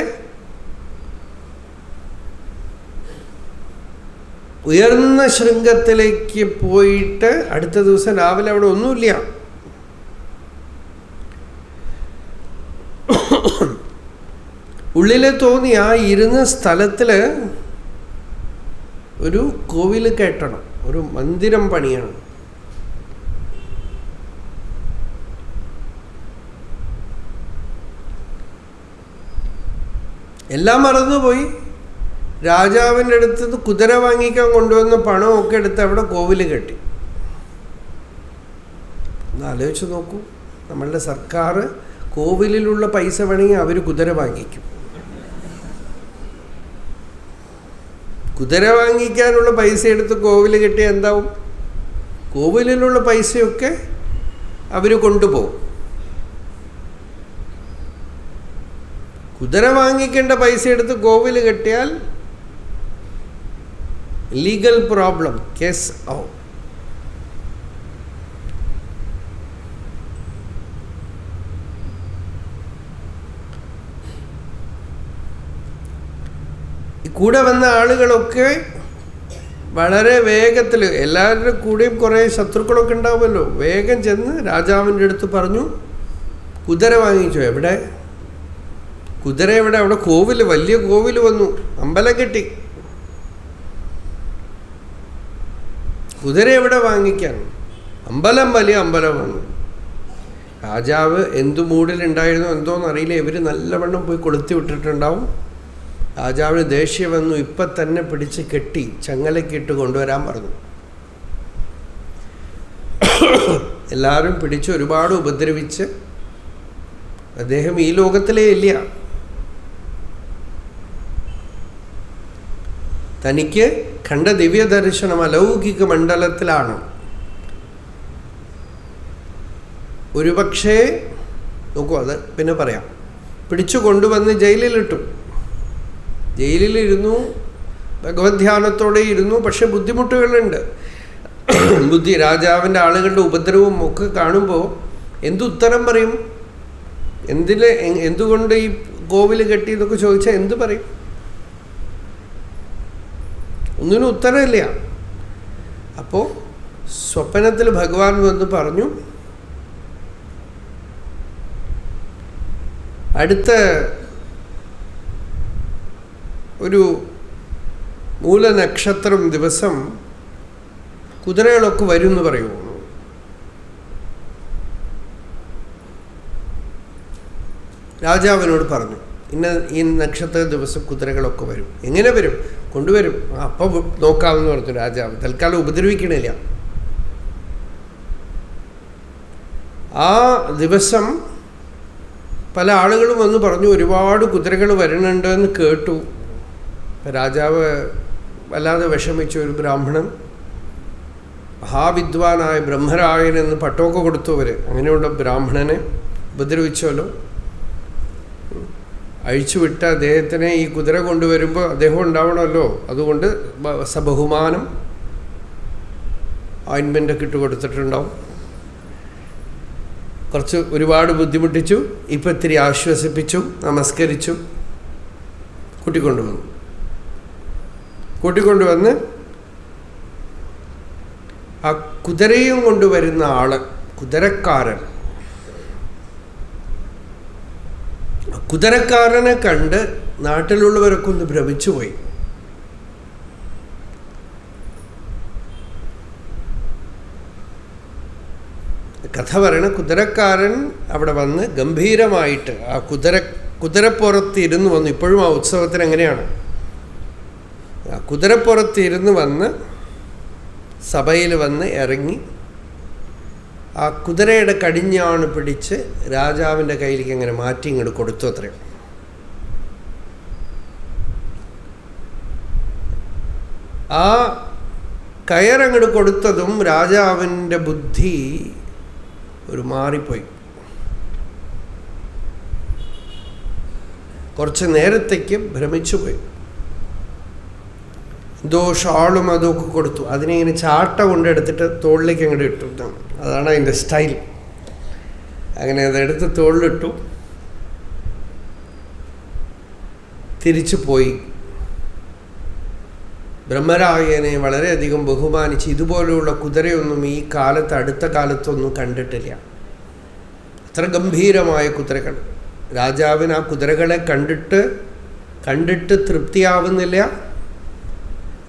ഉയർന്ന ശൃംഗത്തിലേക്ക് പോയിട്ട് അടുത്ത ദിവസം രാവിലെ അവിടെ ഒന്നുമില്ല. ഉള്ളിൽ തോന്നി ആ ഇരുന്ന സ്ഥലത്തിൽ ഒരു കോവിൽ കെട്ടണം, ഒരു മന്ദിരം പണിയണം. എല്ലാം മറന്നുപോയി. രാജാവിൻ്റെ അടുത്ത് നിന്ന് കുതിര വാങ്ങിക്കാൻ കൊണ്ടുവന്ന പണമൊക്കെ എടുത്ത് അവിടെ കോവിൽ കെട്ടി. ഒന്ന് ആലോചിച്ച് നോക്കൂ, നമ്മളുടെ സർക്കാർ കോവിലിലുള്ള പൈസ വേണമെങ്കിൽ അവർ കുതിര വാങ്ങിക്കും. കുതിര വാങ്ങിക്കാനുള്ള പൈസ എടുത്ത് കോവിൽ കെട്ടിയാൽ എന്താവും? കോവിലിലുള്ള പൈസയൊക്കെ അവർ കൊണ്ടുപോകും. കുതിര വാങ്ങിക്കേണ്ട പൈസ എടുത്ത് കോവിൽ കെട്ടിയാൽ ലീഗൽ പ്രോബ്ലം, കേസ് ആവും. കൂടെ വന്ന ആളുകളൊക്കെ വളരെ വേഗത്തിൽ, എല്ലാവരുടെ കൂടെയും കുറേ ശത്രുക്കളൊക്കെ ഉണ്ടാവുമല്ലോ, വേഗം ചെന്ന് രാജാവിൻ്റെ അടുത്ത് പറഞ്ഞു, കുതിര വാങ്ങിച്ചോ? എവിടെ കുതിര? എവിടെ? അവിടെ കോവിൽ, വലിയ കോവിൽ വന്നു, അമ്പലം കെട്ടി, കുതിര എവിടെ വാങ്ങിക്കാൻ? അമ്പലം, വലിയ അമ്പലം വന്നു. രാജാവ് എന്തു മൂഡിലുണ്ടായിരുന്നോ എന്തോന്നറിയില്ല, ഇവർ നല്ലവണ്ണം പോയി കൊളുത്തി വിട്ടിട്ടുണ്ടാവും. രാജാവിന് ദേഷ്യം വന്നു. ഇപ്പം തന്നെ പിടിച്ച് കെട്ടി ചങ്ങലക്കിട്ട് കൊണ്ടുവരാൻ പറഞ്ഞു. എല്ലാവരും പിടിച്ച് ഒരുപാട് ഉപദ്രവിച്ച്, അദ്ദേഹം ഈ ലോകത്തിലേ ഇല്ല. തനിക്ക് കണ്ട ദിവ്യദർശനം അലൗകിക മണ്ഡലത്തിലാണ്. ഒരുപക്ഷേ നോക്കൂ, അത് പിന്നെ പറയാം. പിടിച്ചു കൊണ്ടുവന്ന് ജയിലിലിട്ടു. ജയിലിലിരുന്നു, ഭഗവത് ധ്യാനത്തോടെ ഇരുന്നു. പക്ഷെ ബുദ്ധിമുട്ടുകളുണ്ട്. ബുദ്ധി. രാജാവിൻ്റെ ആളുകളുടെ ഉപദ്രവവും ഒക്കെ കാണുമ്പോൾ എന്തുത്തരം പറയും? എന്തുകൊണ്ട് ഈ കോവിൽ കെട്ടി എന്നൊക്കെ ചോദിച്ചാൽ എന്ത് പറയും? ഒന്നിനും ഉത്തരമില്ല. അപ്പോൾ സ്വപ്നത്തിൽ ഭഗവാൻ വന്ന് പറഞ്ഞു, അടുത്ത ഒരു മൂലനക്ഷത്രം ദിവസം കുതിരകളൊക്കെ വരും എന്ന് പറയൂ. രാജാവിനോട് പറഞ്ഞു, ഈ നക്ഷത്ര ദിവസം കുതിരകളൊക്കെ വരും. എങ്ങനെ വരും? കൊണ്ടുവരും. അപ്പം നോക്കാമെന്ന് പറഞ്ഞു രാജാവ്. തൽക്കാലം ഉപദ്രവിക്കണില്ല. ആ ദിവസം പല ആളുകളും വന്ന് പറഞ്ഞു, ഒരുപാട് കുതിരകൾ വരുന്നുണ്ട് എന്ന് കേട്ടു. രാജാവ് വല്ലാതെ വിഷമിച്ചു. ഒരു ബ്രാഹ്മണൻ, മഹാവിദ്വാനായ ബ്രഹ്മരായൻ എന്ന് പട്ടമൊക്കെ കൊടുത്തു അവർ. അങ്ങനെയുള്ള ബ്രാഹ്മണനെ ഉപദ്രവിച്ചല്ലോ. അഴിച്ചുവിട്ട അദ്ദേഹത്തിനെ ഈ കുതിര കൊണ്ടുവരുമ്പോൾ അദ്ദേഹം ഉണ്ടാവണമല്ലോ. അതുകൊണ്ട് സബഹുമാനം ഓയിൻമെൻ്റൊക്കെ ഇട്ട് കൊടുത്തിട്ടുണ്ടാവും. കുറച്ച് ഒരുപാട് ബുദ്ധിമുട്ടിച്ചു. ഇപ്പം ഇത്തിരി ആശ്വസിപ്പിച്ചു, നമസ്കരിച്ചു, കൂട്ടിക്കൊണ്ടുവന്ന് ആ കുതിരയും കൊണ്ടുവരുന്ന ആള്, കുതിരക്കാരൻ, കുതിരക്കാരനെ കണ്ട് നാട്ടിലുള്ളവരൊക്കെ ഒന്ന് ഭ്രമിച്ചുപോയി. കഥ പറയണ, കുതിരക്കാരൻ അവിടെ വന്ന് ഗംഭീരമായിട്ട് ആ കുതിരപ്പുറത്തിരുന്ന് വന്നു. ഇപ്പോഴും ആ ഉത്സവത്തിന് എങ്ങനെയാണ്, ആ കുതിരപ്പുറത്തിരുന്ന് വന്ന് സഭയിൽ വന്ന് ഇറങ്ങി ആ കുതിരയുടെ കടിഞ്ഞാണ് പിടിച്ച് രാജാവിൻ്റെ കയ്യിലേക്ക് അങ്ങനെ മാറ്റി ഇങ്ങോട്ട് കൊടുത്തു. അത്രയും. ആ കയറങ്ങോട്ട് കൊടുത്തതും രാജാവിൻ്റെ ബുദ്ധി ഒരു മാറിപ്പോയി. കുറച്ച് നേരത്തേക്ക് ഭ്രമിച്ചുപോയി. എന്തോ ഷാളും അതൊക്കെ കൊടുത്തു. അതിനെ ഇങ്ങനെ ചാട്ട കൊണ്ടെടുത്തിട്ട് തോളിലേക്ക് അങ്ങോട്ട് ഇട്ടു. അതാണ് അതിൻ്റെ സ്റ്റൈൽ. അങ്ങനെ അതെടുത്ത് തോളിലിട്ടു, തിരിച്ചു പോയി. ബ്രഹ്മരായനെ വളരെയധികം ബഹുമാനിച്ച്. ഇതുപോലെയുള്ള കുതിരയൊന്നും ഈ കാലത്ത്, അടുത്ത കാലത്തൊന്നും കണ്ടിട്ടില്ല. അത്ര ഗംഭീരമായ കുതിരകൾ. രാജാവിന് ആ കുതിരകളെ കണ്ടിട്ട് തൃപ്തിയാവുന്നില്ല.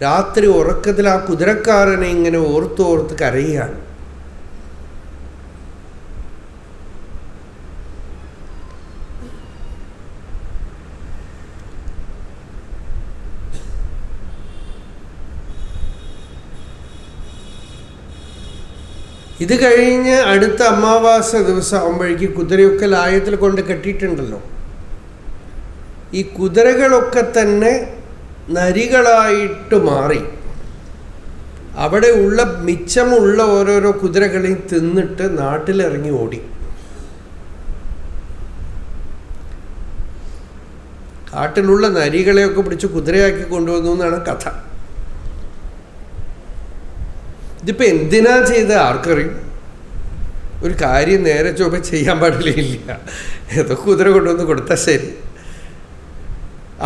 രാത്രി ഉറക്കത്തിൽ ആ കുതിരക്കാരനെ ഇങ്ങനെ ഓർത്ത് കരയുകയാണ്. ഇത് കഴിഞ്ഞ് അടുത്ത അമാവാസ ദിവസം ആകുമ്പോഴേക്ക് കുതിരയൊക്കെ ലായത്തിൽ കൊണ്ട് കെട്ടിയിട്ടുണ്ടല്ലോ. ഈ കുതിരകളൊക്കെ തന്നെ നരികളായിട്ട് മാറി. അവിടെ ഉള്ള മിച്ചമുള്ള ഓരോരോ കുതിരകളെയും തിന്നിട്ട് നാട്ടിലിറങ്ങി ഓടി. കാട്ടിലുള്ള നരികളെയൊക്കെ പിടിച്ച് കുതിരയാക്കി കൊണ്ടുവന്നു എന്നാണ് കഥ. ഇതിപ്പോൾ എന്തിനാ ചെയ്ത് ആർക്കറിയും? ഒരു കാര്യം നേരെ ചൊവ്വ ചെയ്യാൻ പാടില്ല. ഏതോ കുതിര കൊണ്ടുവന്ന് കൊടുത്താൽ ശരി.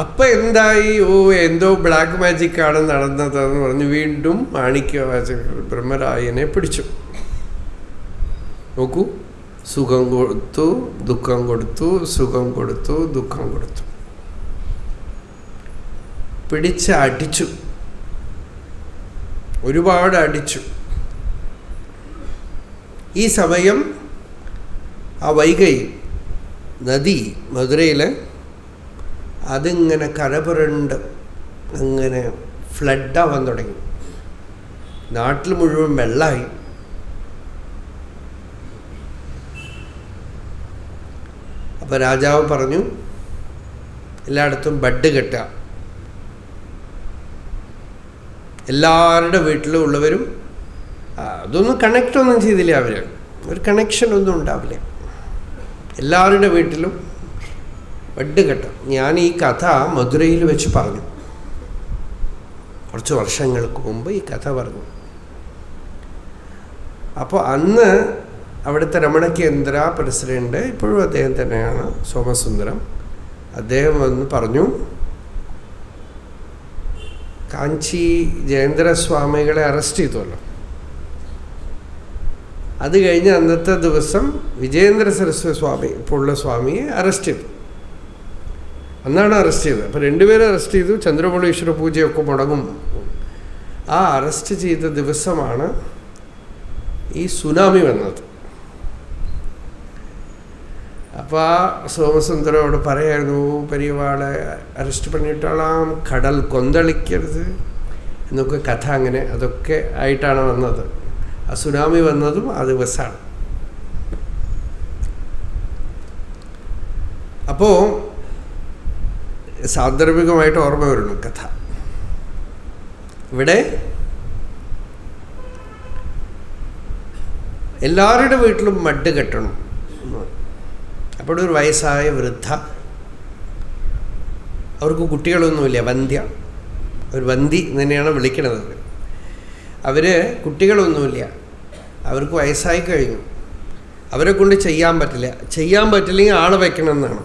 അപ്പം എന്തായി? എന്തോ ബ്ലാക്ക് മാജിക്കാണ് നടന്നതെന്ന് പറഞ്ഞ് വീണ്ടും മാണിക്യവാചകർ ബ്രഹ്മരായനെ പിടിച്ചു. നോക്കൂ, സുഖം കൊടുത്തു, ദുഃഖം കൊടുത്തു, സുഖം കൊടുത്തു, ദുഃഖം കൊടുത്തു, പിടിച്ച് അടിച്ചു, ഒരുപാട് അടിച്ചു. ഈ സമയം ആ വൈഗൈ നദി മധുരയിൽ അതിങ്ങനെ കരപുരണ്ട് അങ്ങനെ ഫ്ലഡാവാൻ തുടങ്ങി. നാട്ടിൽ മുഴുവൻ വെള്ളമായി. അപ്പോൾ രാജാവ് പറഞ്ഞു, എല്ലായിടത്തും ബഡ് കെട്ടുക. എല്ലാവരുടെ വീട്ടിലും ഉള്ളവരും അതൊന്നും കണക്റ്റൊന്നും ചെയ്തില്ല. ഒരു കണക്ഷനൊന്നും ഉണ്ടാവില്ല. എല്ലാവരുടെ വീട്ടിലും ബഡ് കെട്ടാം. ഞാൻ ഈ കഥ മധുരയിൽ വെച്ച് പറഞ്ഞു. കുറച്ച് വർഷങ്ങൾക്ക് മുമ്പ് ഈ കഥ പറഞ്ഞു. അപ്പോൾ അന്ന് അവിടുത്തെ രമണ കേന്ദ്ര പ്രസിഡന്റ്, ഇപ്പോഴും അദ്ദേഹം തന്നെയാണ്, സോമസുന്ദരം, അദ്ദേഹം വന്ന് പറഞ്ഞു, കാഞ്ചി ജയേന്ദ്രസ്വാമികളെ അറസ്റ്റ് ചെയ്തല്ലോ. അത് കഴിഞ്ഞ് അന്നത്തെ ദിവസം വിജയേന്ദ്ര സരസ്വതി സ്വാമി, ഇപ്പോൾ ഉള്ള സ്വാമിയെ അറസ്റ്റ് ചെയ്തു. അന്നാണ് അറസ്റ്റ് ചെയ്തത്. അപ്പോൾ രണ്ടുപേരും അറസ്റ്റ് ചെയ്തു. ചന്ദ്രമൗളീശ്വര പൂജയൊക്കെ മുടങ്ങും. ആ അറസ്റ്റ് ചെയ്ത ദിവസമാണ് ഈ സുനാമി വന്നത്. അപ്പോൾ ആ സോമസുന്ദരോട് പറയായിരുന്നു, പെരിയവാളെ അറസ്റ്റ് പണിയിട്ടാളാം, കടൽ കൊന്തളിക്കരുത് എന്നൊക്കെ കഥ. അങ്ങനെ അതൊക്കെ ആയിട്ടാണ് വന്നത്. ആ സുനാമി വന്നതും ആ ദിവസമാണ്. അപ്പോൾ സാന്ദർഭികമായിട്ട് ഓർമ്മ വരുന്നു കഥ. ഇവിടെ എല്ലാവരുടെ വീട്ടിലും മഡ് കെട്ടണം. അപ്പോൾ ഒരു വയസ്സായ വൃദ്ധ, അവർക്ക് കുട്ടികളൊന്നുമില്ല, വന്ധ്യ, ഒരു വന്തി തന്നെയാണ് വിളിക്കണത്. അവർ കുട്ടികളൊന്നുമില്ല, അവർക്ക് വയസ്സായി കഴിഞ്ഞു. അവരെ കൊണ്ട് ചെയ്യാൻ പറ്റില്ലെങ്കിൽ ആൾ വയ്ക്കണമെന്നാണ്.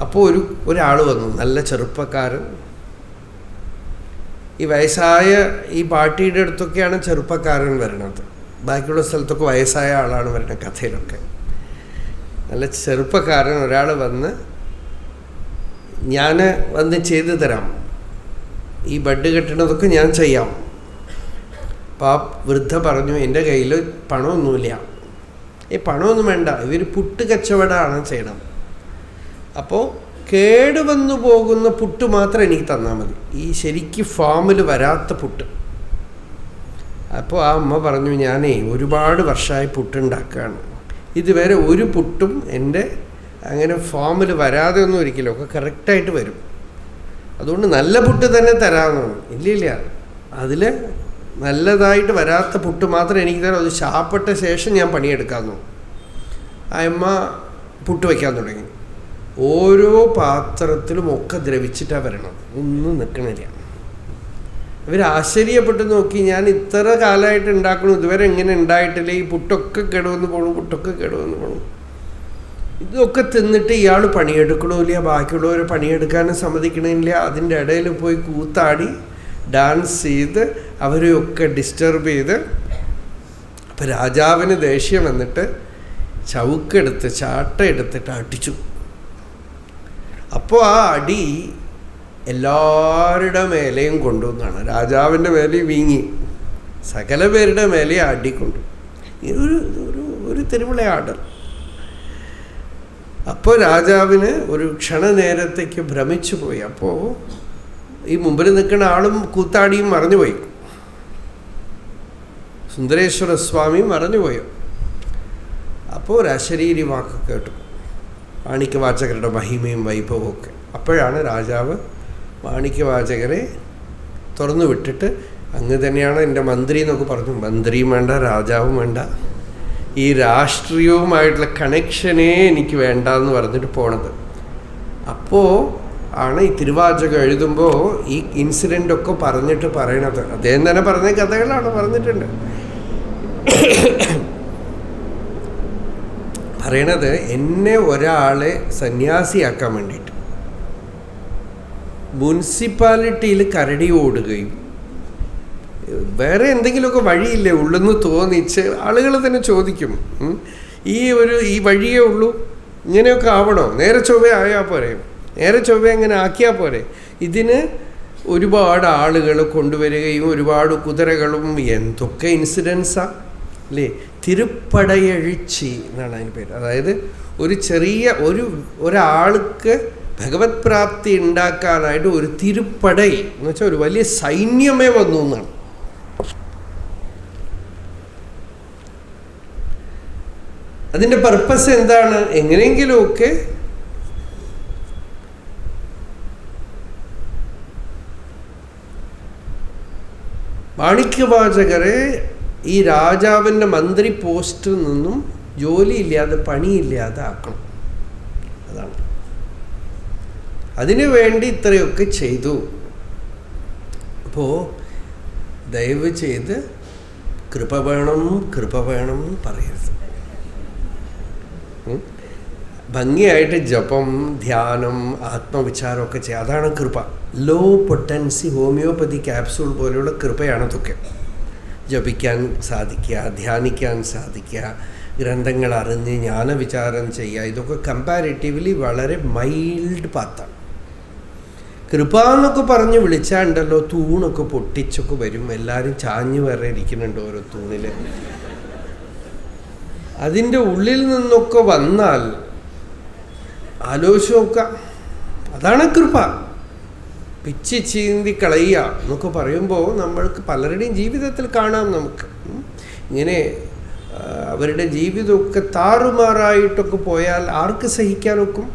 അപ്പോൾ ഒരാൾ വന്നു, നല്ല ചെറുപ്പക്കാരൻ. ഈ വയസ്സായ ഈ പാർട്ടിയുടെ അടുത്തൊക്കെയാണ് ചെറുപ്പക്കാരൻ വരണത്, ബാക്കിയുള്ള സ്ഥലത്തൊക്കെ വയസ്സായ ആളാണ് വരുന്നത് കഥയിലൊക്കെ. നല്ല ചെറുപ്പക്കാരൻ ഒരാൾ വന്ന്, ഞാൻ വന്ന് ചെയ്തു തരാം, ഈ ബഡ് കെട്ടണതൊക്കെ ഞാൻ ചെയ്യാം. അപ്പോൾ ആ വൃദ്ധ പറഞ്ഞു, എൻ്റെ കയ്യിൽ പണമൊന്നുമില്ല. പണമൊന്നും വേണ്ട, ഇവർ പുട്ട് കച്ചവടമാണ് ചെയ്യണം. അപ്പോൾ കേടുവന്നു പോകുന്ന പുട്ട് മാത്രം എനിക്ക് തന്നാൽ മതി, ഈ ശരിക്ക് ഫാമിൽ വരാത്ത പുട്ട്. അപ്പോൾ ആ അമ്മ പറഞ്ഞു, ഞാനേ ഒരുപാട് വർഷമായി പുട്ടുണ്ടാക്കുകയാണ്, ഇതുവരെ ഒരു പുട്ടും എൻ്റെ അങ്ങനെ ഫാമിൽ വരാതെ ഒന്നും ഒരിക്കലും, ഒക്കെ കറക്റ്റായിട്ട് വരും, അതുകൊണ്ട് നല്ല പുട്ട് തന്നെ തരാമെന്നാണ്. ഇല്ല, അതിൽ നല്ലതായിട്ട് വരാത്ത പുട്ട് മാത്രം എനിക്ക് തരാം, അത് ശാപ്പെട്ട ശേഷം ഞാൻ പണിയെടുക്കാമെന്നു. ആ അമ്മ പുട്ട് വയ്ക്കാൻ തുടങ്ങി. ഓരോ പാത്രത്തിലും ഒക്കെ ദ്രവിച്ചിട്ടാണ് വരണം, ഒന്നും നിൽക്കണില്ല. ഇവർ ആശ്ചര്യപ്പെട്ട് നോക്കി, ഞാൻ ഇത്ര കാലമായിട്ട് ഉണ്ടാക്കണു, ഇതുവരെ എങ്ങനെ ഉണ്ടായിട്ടില്ല, ഈ പുട്ടൊക്കെ കേടുവന്ന് പോകണം. ഇതൊക്കെ തിന്നിട്ട് ഇയാൾ പണിയെടുക്കണമില്ല, ബാക്കിയുള്ളവർ പണിയെടുക്കാനും സമ്മതിക്കണില്ല. അതിൻ്റെ ഇടയിൽ പോയി കൂത്താടി ഡാൻസ് ചെയ്ത് അവരെയൊക്കെ ഡിസ്റ്റർബ് ചെയ്ത്. അപ്പോൾ രാജാവിന് ദേഷ്യം വന്നിട്ട് ചാട്ട എടുത്തിട്ട് അടിച്ചു. അപ്പോൾ ആ അടി എല്ലാവരുടെ മേലെയും കൊണ്ടുവന്നാണ്. രാജാവിൻ്റെ മേലെ വീങ്ങി, സകല പേരുടെ മേലെ അടി കൊണ്ടു. ഒരു തിരുവിളയാടൽ. അപ്പോൾ രാജാവിന് ഒരു ക്ഷണനേരത്തേക്ക് ഭ്രമിച്ചു പോയി. അപ്പോൾ ഈ മുമ്പിൽ നിൽക്കുന്ന ആളും കൂത്താടിയും മറഞ്ഞുപോയി, സുന്ദരേശ്വര സ്വാമിയും മറഞ്ഞുപോയോ. അപ്പോൾ ഒരു അശരീരി വാക്ക് കേട്ടു, മാണിക്യവാചകരുടെ മഹിമയും വൈഭവവും ഒക്കെ. അപ്പോഴാണ് രാജാവ് മാണിക്യവാചകരെ തുറന്നു വിട്ടിട്ട്, അങ്ങ് തന്നെയാണ് എൻ്റെ മന്ത്രി എന്നൊക്കെ പറഞ്ഞു. മന്ത്രിയും വേണ്ട, രാജാവും വേണ്ട, ഈ രാഷ്ട്രീയവുമായിട്ടുള്ള കണക്ഷനേ എനിക്ക് വേണ്ട എന്ന് പറഞ്ഞിട്ട് പോണത്. അപ്പോൾ ആണ് ഈ തിരുവാചകം എഴുതുമ്പോൾ ഈ ഇൻസിഡൻ്റൊക്കെ പറഞ്ഞിട്ട് പറയണത്. അദ്ദേഹം തന്നെ പറഞ്ഞ കഥകളാണ്, പറഞ്ഞിട്ടുണ്ട്. പറയണത്, എന്നെ ഒരാളെ സന്യാസിയാക്കാൻ വേണ്ടിയിട്ട് മുനിസിപ്പാലിറ്റിയിൽ കരടി ഓടുകയും വേറെ എന്തെങ്കിലുമൊക്കെ വഴിയില്ലേ ഉള്ളെന്ന് തോന്നിച്ച് ആളുകൾ തന്നെ ചോദിക്കും, ഈ വഴിയേ ഉള്ളൂ, ഇങ്ങനെയൊക്കെ ആവണോ, നേരെ ചൊവ്വേ ആയാൽ പോരെ, നേരെ ചൊവ്വേ അങ്ങനെ ആക്കിയാൽ പോരെ. ഇതിന് ഒരുപാട് ആളുകൾ കൊണ്ടുവരികയും ഒരുപാട് കുതിരകളും എന്തൊക്കെ ഇൻസിഡൻസാണ് അല്ലേ. തിരുപ്പടയഴിച്ചി എന്നാണ് അതിന് പേര്. അതായത് ഒരു ചെറിയ ഒരാൾക്ക് ഭഗവത് പ്രാപ്തി ഉണ്ടാക്കാനായിട്ട് ഒരു തിരുപ്പടൈ എന്ന് വെച്ചാൽ ഒരു വലിയ സൈന്യമേ വന്നു എന്നാണ്. അതിൻ്റെ പർപ്പസ് എന്താണ്? എങ്ങനെയെങ്കിലുമൊക്കെ മാണിക്യവാചകരെ ഈ രാജാവിൻ്റെ മന്ത്രി പോസ്റ്റിൽ നിന്നും ജോലിയില്ലാതെ പണിയില്ലാതെ ആക്കണം. അതാണ്. അതിനു വേണ്ടി ഇത്രയൊക്കെ ചെയ്തു. അപ്പോൾ ദയവ് ചെയ്ത് കൃപ വേണം കൃപ വേണം പറയരുത്. ഭംഗിയായിട്ട് ജപം, ധ്യാനം, ആത്മവിചാരമൊക്കെ ചെയ്യുക, അതാണ് കൃപ. ലോ പൊട്ടൻസി ഹോമിയോപ്പതി ക്യാപ്സൂൾ പോലെയുള്ള കൃപയാണതൊക്കെ. ജപിക്കാൻ സാധിക്കുക, ധ്യാനിക്കാൻ സാധിക്കുക, ഗ്രന്ഥങ്ങൾ അറിഞ്ഞ് ജ്ഞാനവിചാരം ചെയ്യുക, ഇതൊക്കെ കമ്പാരിറ്റീവ്ലി വളരെ മൈൽഡ് പാത്താണ്. കൃപ എന്നൊക്കെ പറഞ്ഞ് വിളിച്ചാണ്ടല്ലോ തൂണൊക്കെ പൊട്ടിച്ചൊക്കെ വരും. എല്ലാവരും ചാഞ്ഞു വരെ ഇരിക്കുന്നുണ്ട് ഓരോ തൂണിൽ. അതിൻ്റെ ഉള്ളിൽ നിന്നൊക്കെ വന്നാൽ ആലോചിച്ച് നോക്കാം, അതാണ് കൃപ. പിച്ചി ചീന്തി കളയുക എന്നൊക്കെ പറയുമ്പോൾ നമ്മൾക്ക് പലരുടെയും ജീവിതത്തിൽ കാണാം. നമുക്ക് ഇങ്ങനെ അവരുടെ ജീവിതമൊക്കെ താറുമാറായിട്ടൊക്കെ പോയാൽ ആർക്ക് സഹിക്കാനൊക്കും?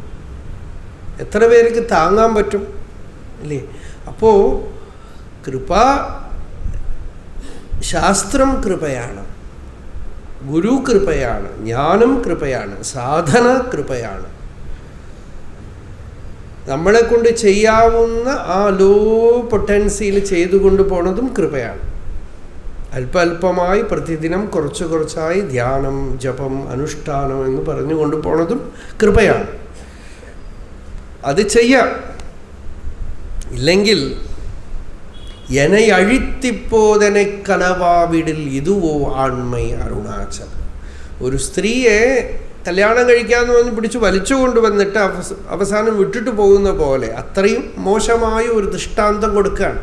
എത്ര പേർക്ക് താങ്ങാൻ പറ്റും അല്ലേ? അപ്പോൾ കൃപ, ശാസ്ത്രം കൃപയാണ്, ഗുരു കൃപയാണ്, ജ്ഞാനം കൃപയാണ്, സാധന കൃപയാണ്. നമ്മളെ കൊണ്ട് ചെയ്യാവുന്ന ആ ലോ പൊട്ടൻസിയിൽ ചെയ്തുകൊണ്ട് പോണതും കൃപയാണ്. അല്പമായി പ്രതിദിനം കുറച്ച് കുറച്ചായി ധ്യാനം, ജപം, അനുഷ്ഠാനം എന്ന് പറഞ്ഞുകൊണ്ട് പോണതും കൃപയാണ്. അത് ചെയ്യാം. ഇല്ലെങ്കിൽ എന്നെ അഴിത്തിപ്പോതനെ കനവാവിടിൽ ഇതുവോ ആൺമൈ അരുണാചൽ. ഒരു സ്ത്രീയെ കല്യാണം കഴിക്കാമെന്ന് പറഞ്ഞ് പിടിച്ച് വലിച്ചു കൊണ്ടുവന്നിട്ട് അവസാനം വിട്ടിട്ട് പോകുന്ന പോലെ അത്രയും മോശമായ ഒരു ദൃഷ്ടാന്തം കൊടുക്കുകയാണ്.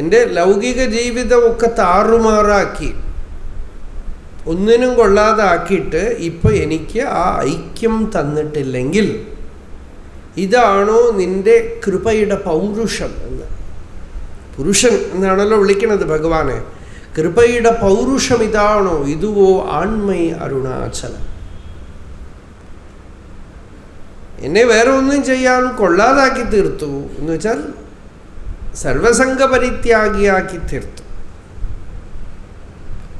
എൻ്റെ ലൗകിക ജീവിതമൊക്കെ താറുമാറാക്കി ഒന്നിനും കൊള്ളാതാക്കിയിട്ട് ഇപ്പം എനിക്ക് ആ ഐക്യം തന്നിട്ടില്ലെങ്കിൽ ഇതാണോ നിൻ്റെ കൃപയുടെ പൗരുഷം എന്ന്? പുരുഷൻ എന്നാണല്ലോ വിളിക്കുന്നത് ഭഗവാനെ. കൃപയുടെ പൗരുഷം ഇതാണോ? ഇതുവോ ആൺമൈ അരുണാചലം. എന്നെ വേറെ ഒന്നും ചെയ്യാൻ കൊള്ളാതാക്കി തീർത്തു എന്ന് വെച്ചാൽ സർവസംഗ പരിത്യാഗിയാക്കി തീർത്തു.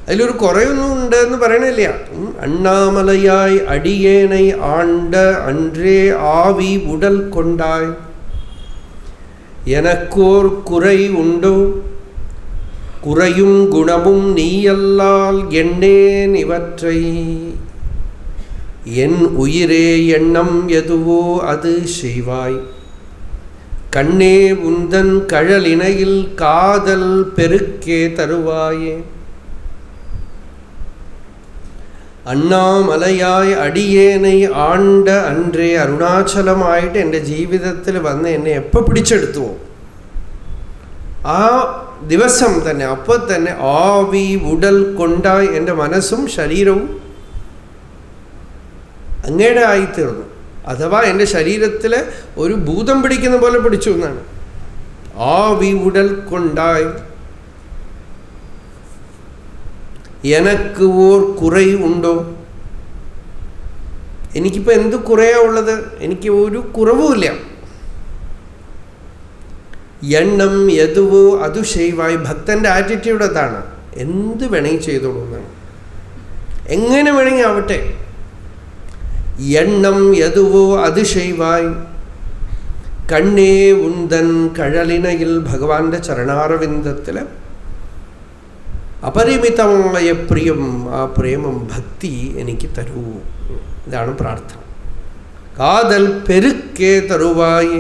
അതിലൊരു കുറയൊന്നും ഉണ്ട് എന്ന് പറയണില്ല. അണ്ണാമലയായി അടിയേனை ആണ്ട അன்றே ആവി ഉടൽ കൊണ്ടായി എനക്കോർ കുறை ഉണ്ടോ குறையும் குணமும் நீயல்லால் எண்ணேன் இவற்றை என் உயிரே எண்ணம் எதுவோ அது செய்வாய் கண்ணே உந்தன் கழலினையில் காதல் பெருக்கே தருவாயே. അണ്ണാമലയായി അടിയേനെ ആണ്ട അன்றേ അരുണാചലമായിട്ട് എൻ്റെ ജീവിതത്തിൽ വന്ന് എന്നെ എപ്പോൾ പിടിച്ചെടുത്തുവോ ആ ദിവസം തന്നെ, അപ്പോൾ തന്നെ ആവി ഉടൽ കൊണ്ടായി എൻ്റെ മനസ്സും ശരീരവും അങ്ങയുടെ ആയിത്തീർന്നു. അഥവാ എൻ്റെ ശരീരത്തിൽ ഒരു ഭൂതം പിടിക്കുന്ന പോലെ പിടിച്ചു എന്നാണ്. ആവി ഉടൽ കൊണ്ടായി എനക്ക് ഓർ കുறை ഉണ്ടോ? എനിക്കിപ്പോൾ എന്ത് കുറയാ ഉള്ളത്? എനിക്ക് ഒരു കുറവുമില്ല. എണ്ണം എതുവോ അതു ചെയ്വായി. ഭക്തൻ്റെ ആറ്റിറ്റ്യൂഡ് അതാണ്. എന്ത് വേണമെങ്കിൽ ചെയ്തോളൂ എന്നാണ്. എങ്ങനെ വേണമെങ്കിൽ ആവട്ടെ. എണ്ണം എതുവോ അത് ചെയ്വായി കണ്ണേ ഉന്തൻ കഴലിനയിൽ. ഭഗവാന്റെ ചരണാരവിന്ദത്തിൽ അപരിമിതമായ പ്രിയം, ആ പ്രേമം, ഭക്തി എനിക്ക് തരൂ. ഇതാണ് പ്രാർത്ഥന. കാതൽ പെരുക്കേ തരുവായി.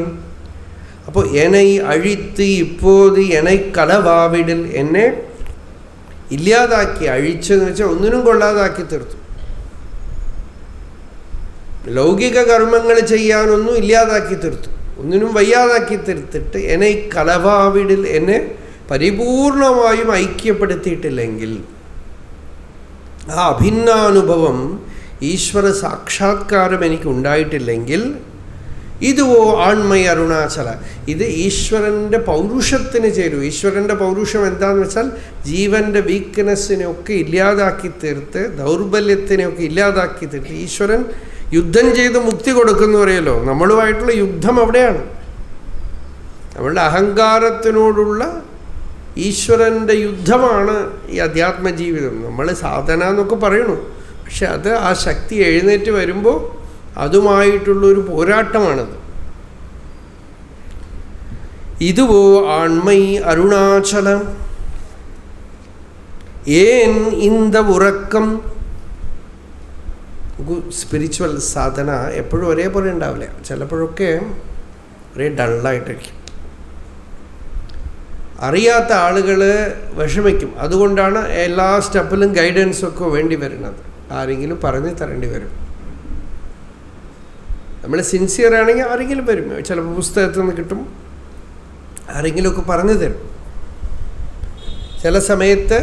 അപ്പോൾ എന്നെ അഴിത്ത് ഇപ്പോത് എന്നെ കലവാവിടിൽ. എന്നെ ഇല്ലാതാക്കി, അഴിച്ചെന്ന് വെച്ചാൽ ഒന്നിനും കൊള്ളാതാക്കി തീർത്തു. ലൗകിക കർമ്മങ്ങൾ ചെയ്യാനൊന്നും ഇല്ലാതാക്കി തീർത്തു, ഒന്നിനും വയ്യാതാക്കി തീർത്തിട്ട് എന്നെ കലവാവിടിൽ. എന്നെ പരിപൂർണമായും ഐക്യപ്പെടുത്തിയിട്ടില്ലെങ്കിൽ, ആ അഭിന്നാനുഭവം, ഈശ്വര സാക്ഷാത്കാരം എനിക്ക് ഉണ്ടായിട്ടില്ലെങ്കിൽ, ഇതുവോ ആൺമൈ അരുണാചല. ഇത് ഈശ്വരൻ്റെ പൗരുഷത്തിന് ചേരും. ഈശ്വരൻ്റെ പൗരുഷം എന്താണെന്ന് വെച്ചാൽ ജീവൻ്റെ വീക്ക്നെസ്സിനെയൊക്കെ ഇല്ലാതാക്കി തീർത്ത്, ദൗർബല്യത്തിനെയൊക്കെ ഇല്ലാതാക്കി തീർത്ത് ഈശ്വരൻ യുദ്ധം ചെയ്ത് മുക്തി കൊടുക്കുന്നു പറയല്ലോ. നമ്മളുമായിട്ടുള്ള യുദ്ധം അവിടെയാണ്. നമ്മളുടെ അഹങ്കാരത്തിനോടുള്ള ഈശ്വരൻ്റെ യുദ്ധമാണ് ഈ അധ്യാത്മജീവിതം. നമ്മൾ സാധന എന്നൊക്കെ പറയണു, പക്ഷെ അത് ആ ശക്തി എഴുന്നേറ്റ് വരുമ്പോൾ അതുമായിട്ടുള്ളൊരു പോരാട്ടമാണത്. ഇതുവോ ആൺമൈ അരുണാചലം. ഏൻ ഇന്ത ഉറക്കം. സ്പിരിച്വൽ സാധന എപ്പോഴും ഒരേപോലെ ഉണ്ടാവില്ല. ചിലപ്പോഴൊക്കെ ഒരേ ഡള്ളായിട്ടിരിക്കും. അറിയാത്ത ആളുകൾ വിഷമിക്കും. അതുകൊണ്ടാണ് എല്ലാ സ്റ്റെപ്പിലും ഗൈഡൻസൊക്കെ വേണ്ടി വരുന്നത്. ആരെങ്കിലും പറഞ്ഞു തരേണ്ടി വരും. നമ്മൾ സിൻസിയർ ആണെങ്കിൽ ആരെങ്കിലും വരും. ചിലപ്പോൾ പുസ്തകത്തിൽ നിന്ന് കിട്ടും, ആരെങ്കിലുമൊക്കെ പറഞ്ഞു തരും. ചില സമയത്ത്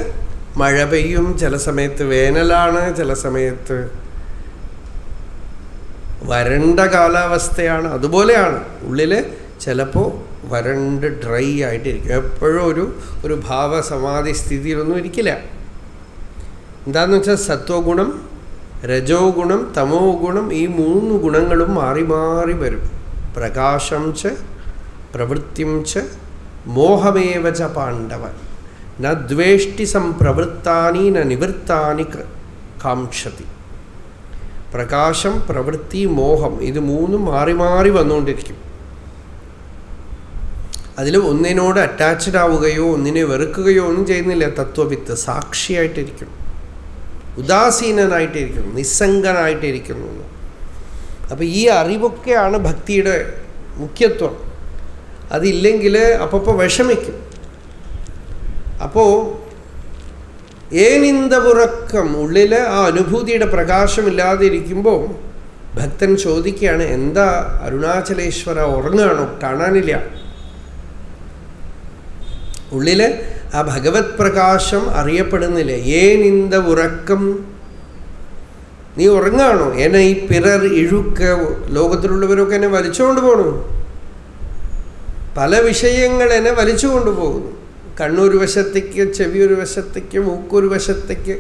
മഴ പെയ്യും, ചില സമയത്ത് വേനലാണ്, ചില സമയത്ത് വരണ്ട കാലാവസ്ഥയാണ്. അതുപോലെയാണ് ഉള്ളിൽ ചിലപ്പോൾ വരണ്ട് ഡ്രൈ ആയിട്ടിരിക്കും. എപ്പോഴും ഒരു ഭാവസമാധി സ്ഥിതിയിലൊന്നും ഇരിക്കില്ല. എന്താണെന്ന് വെച്ചാൽ സത്വഗുണം, രജോ ഗുണം, തമോ ഗുണം, ഈ 3 ഗുണങ്ങളും മാറി മാറി വരും. പ്രകാശം ച പ്രവൃത്തിം ച മോഹമേവ ച പാണ്ഡവ ന ദ്വേഷ്ടി സംപ്രവൃത്താനി ന നിവൃത്താനി കാംക്ഷതി. പ്രകാശം, പ്രവൃത്തി, മോഹം, ഇത് 3 മാറി മാറി വന്നുകൊണ്ടിരിക്കും. അതിൽ ഒന്നിനോട് അറ്റാച്ച്ഡ് ആവുകയോ ഒന്നിനെ വെറുക്കുകയോ ഒന്നും ചെയ്യുന്നില്ല. തത്വവിത്ത് സാക്ഷിയായിട്ടിരിക്കും, ഉദാസീനനായിട്ടിരിക്കുന്നു, നിസ്സംഗനായിട്ടിരിക്കുന്നു. അപ്പോൾ ഈ അറിവൊക്കെയാണ് ഭക്തിയുടെ മുഖ്യത്വം. അതില്ലെങ്കിൽ അപ്പോൾ വിഷമിക്കും. അപ്പോൾ ഏനിന്ത ഉറക്കം, ഉള്ളിൽ ആ അനുഭൂതിയുടെ പ്രകാശമില്ലാതെ ഇരിക്കുമ്പോൾ ഭക്തൻ ചോദിക്കുകയാണ്, എന്താ അരുണാചലേശ്വര ഉറങ്ങുകയാണോ? കാണാനില്ല. ഉള്ളിൽ ആ ഭഗവത് പ്രകാശം അറിയപ്പെടുന്നില്ല. ഏനിന്ത ഉറക്കം, നീ ഉറങ്ങാണോ? എന്നെ ഈ പിറർ ഇഴുക്ക, ലോകത്തിലുള്ളവരൊക്കെ എന്നെ വലിച്ചുകൊണ്ട് പോകണു. പല വിഷയങ്ങൾ എന്നെ വലിച്ചു കൊണ്ടുപോകുന്നു. കണ്ണൊരു വശത്തേക്ക്, ചെവിയൊരു വശത്തേക്ക്, മൂക്കൊരു വശത്തേക്ക്,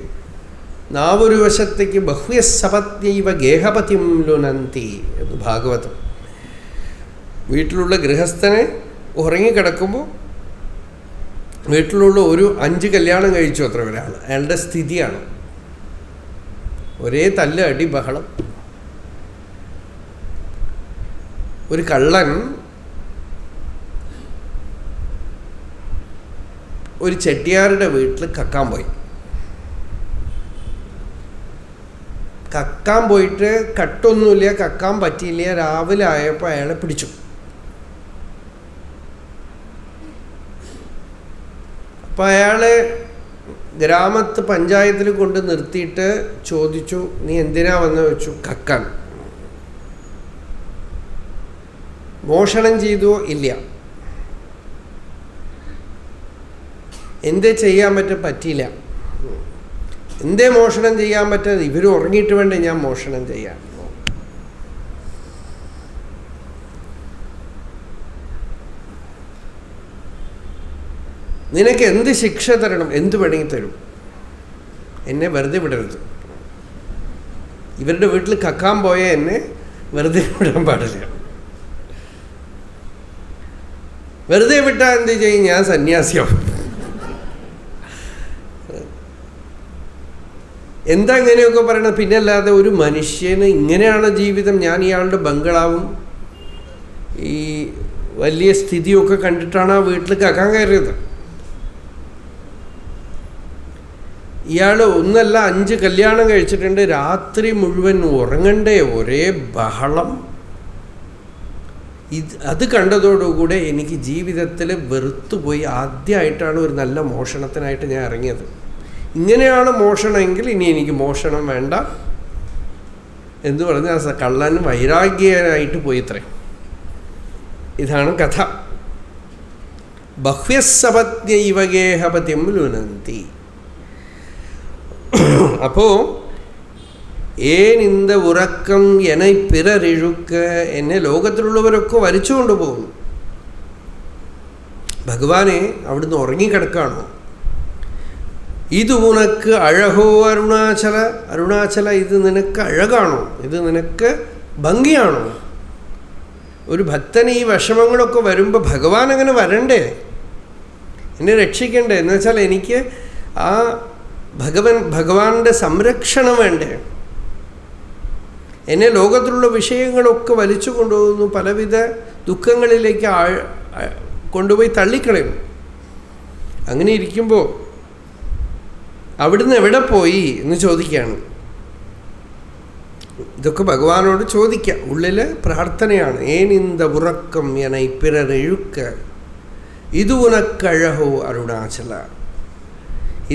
നാവൊരു വശത്തേക്ക്. ബഹ്വ്യസപത്യൈവ ഗേഹപതിം ലുനന്തി എന്ന് ഭാഗവതം. വീട്ടിലുള്ള ഗൃഹസ്ഥനെ ഉറങ്ങിക്കിടക്കുമ്പോൾ വീട്ടിലുള്ള ഒരു 5 കല്യാണം കഴിച്ചു അത്ര ഒരാൾ. അയാളുടെ സ്ഥിതിയാണ് ഒരേ തല്ല്, അടി, ബഹളം. ഒരു കള്ളൻ ഒരു ചെട്ടിയാരുടെ വീട്ടിൽ കക്കാൻ പോയി. കക്കാൻ പോയിട്ട് കട്ടൊന്നുമില്ല, കക്കാൻ പറ്റിയില്ല. രാവിലെ ആയപ്പോൾ അയാളെ പിടിച്ചു. അപ്പോൾ അയാൾ ഗ്രാമത്ത് പഞ്ചായത്തിൽ കൊണ്ട് നിർത്തിയിട്ട് ചോദിച്ചു, നീ എന്തിനാ വന്ന് വെച്ചു? കക്കാൻ. മോഷണം ചെയ്തോ? ഇല്ല. എന്തേ ചെയ്യാൻ പറ്റിയില്ല. എന്തേ മോഷണം ചെയ്യാൻ പറ്റാതെ? ഇവർ ഉറങ്ങിയിട്ട് വേണ്ടേ ഞാൻ മോഷണം ചെയ്യാൻ. നിനക്ക് എന്ത് ശിക്ഷ തരണം? എന്ത് വേണമെങ്കിൽ തരും, എന്നെ വെറുതെ വിടരുത്. ഇവരുടെ വീട്ടിൽ കക്കാൻ പോയ എന്നെ വെറുതെ വിടാൻ പാടില്ല. വെറുതെ വിട്ടാൽ എന്ത് ചെയ്യും? ഞാൻ സന്യാസിയാവും. എന്താ ഇങ്ങനെയൊക്കെ പറയണത്? പിന്നെ അല്ലാതെ ഒരു മനുഷ്യന് ഇങ്ങനെയാണ് ജീവിതം. ഞാൻ ഇയാളുടെ ബംഗ്ലാവും ഈ വലിയ സ്ഥിതിയൊക്കെ കണ്ടിട്ടാണ് ആ വീട്ടിൽ കക്കാൻ കയറിയത്. ഇയാൾ ഒന്നല്ല 5 കല്യാണം കഴിച്ചിട്ടുണ്ട്. രാത്രി മുഴുവൻ ഉറങ്ങണ്ടേ, ഒരേ ബഹളം. അത് കണ്ടതോടുകൂടെ എനിക്ക് ജീവിതത്തിൽ വെറുത്തുപോയി. ആദ്യമായിട്ടാണ് ഒരു നല്ല മോഷണത്തിനായിട്ട് ഞാൻ ഇറങ്ങിയത്. ഇങ്ങനെയാണ് മോഷണമെങ്കിൽ ഇനി എനിക്ക് മോഷണം വേണ്ട എന്ന് പറഞ്ഞ് ആ കള്ളൻ വൈരാഗ്യനായിട്ട് പോയിത്രേ. ഇതാണ് കഥ. ബഹ്വ്യസപത്യൈവ ഗേഹപതിം ലുനന്തി. അപ്പോൾ ഏൻ இந்த ഉറക്കം എന്നെ പിറരിഴുക്ക, എന്നെ ലോകത്തിലുള്ളവരൊക്കെ വലിച്ചു കൊണ്ടുപോകുന്നു. ഭഗവാനെ അവിടുന്ന് ഉറങ്ങിക്കിടക്കാണോ? ഇത് ഉനക്ക് അഴകോ അരുണാചല, അരുണാചല ഇത് നിനക്ക് അഴകാണോ? ഇത് നിനക്ക് ഭംഗിയാണോ? ഒരു ഭക്തന് ഈ വിഷമങ്ങളൊക്കെ വരുമ്പോൾ ഭഗവാൻ അങ്ങനെ വരണ്ടേ, എന്നെ രക്ഷിക്കണ്ടേ? എന്ന് വെച്ചാൽ എനിക്ക് ആ ഭഗവാന്റെ സംരക്ഷണം വേണ്ടേ? എന്നെ ലോകത്തിലുള്ള വിഷയങ്ങളൊക്കെ വലിച്ചു കൊണ്ടുപോകുന്നു, പലവിധ ദുഃഖങ്ങളിലേക്ക് കൊണ്ടുപോയി തള്ളിക്കളയും. അങ്ങനെ ഇരിക്കുമ്പോൾ അവിടുന്ന് എവിടെ പോയി എന്ന് ചോദിക്കുകയാണ്. ഇതൊക്കെ ഭഗവാനോട് ചോദിക്കാം. ഉള്ളിൽ പ്രാർത്ഥനയാണ്. ഏനിന്ത ഉറക്കം എന പിറരെഴുക്ക ഇത് ഉനക്കഴഹോ അരുണാചല.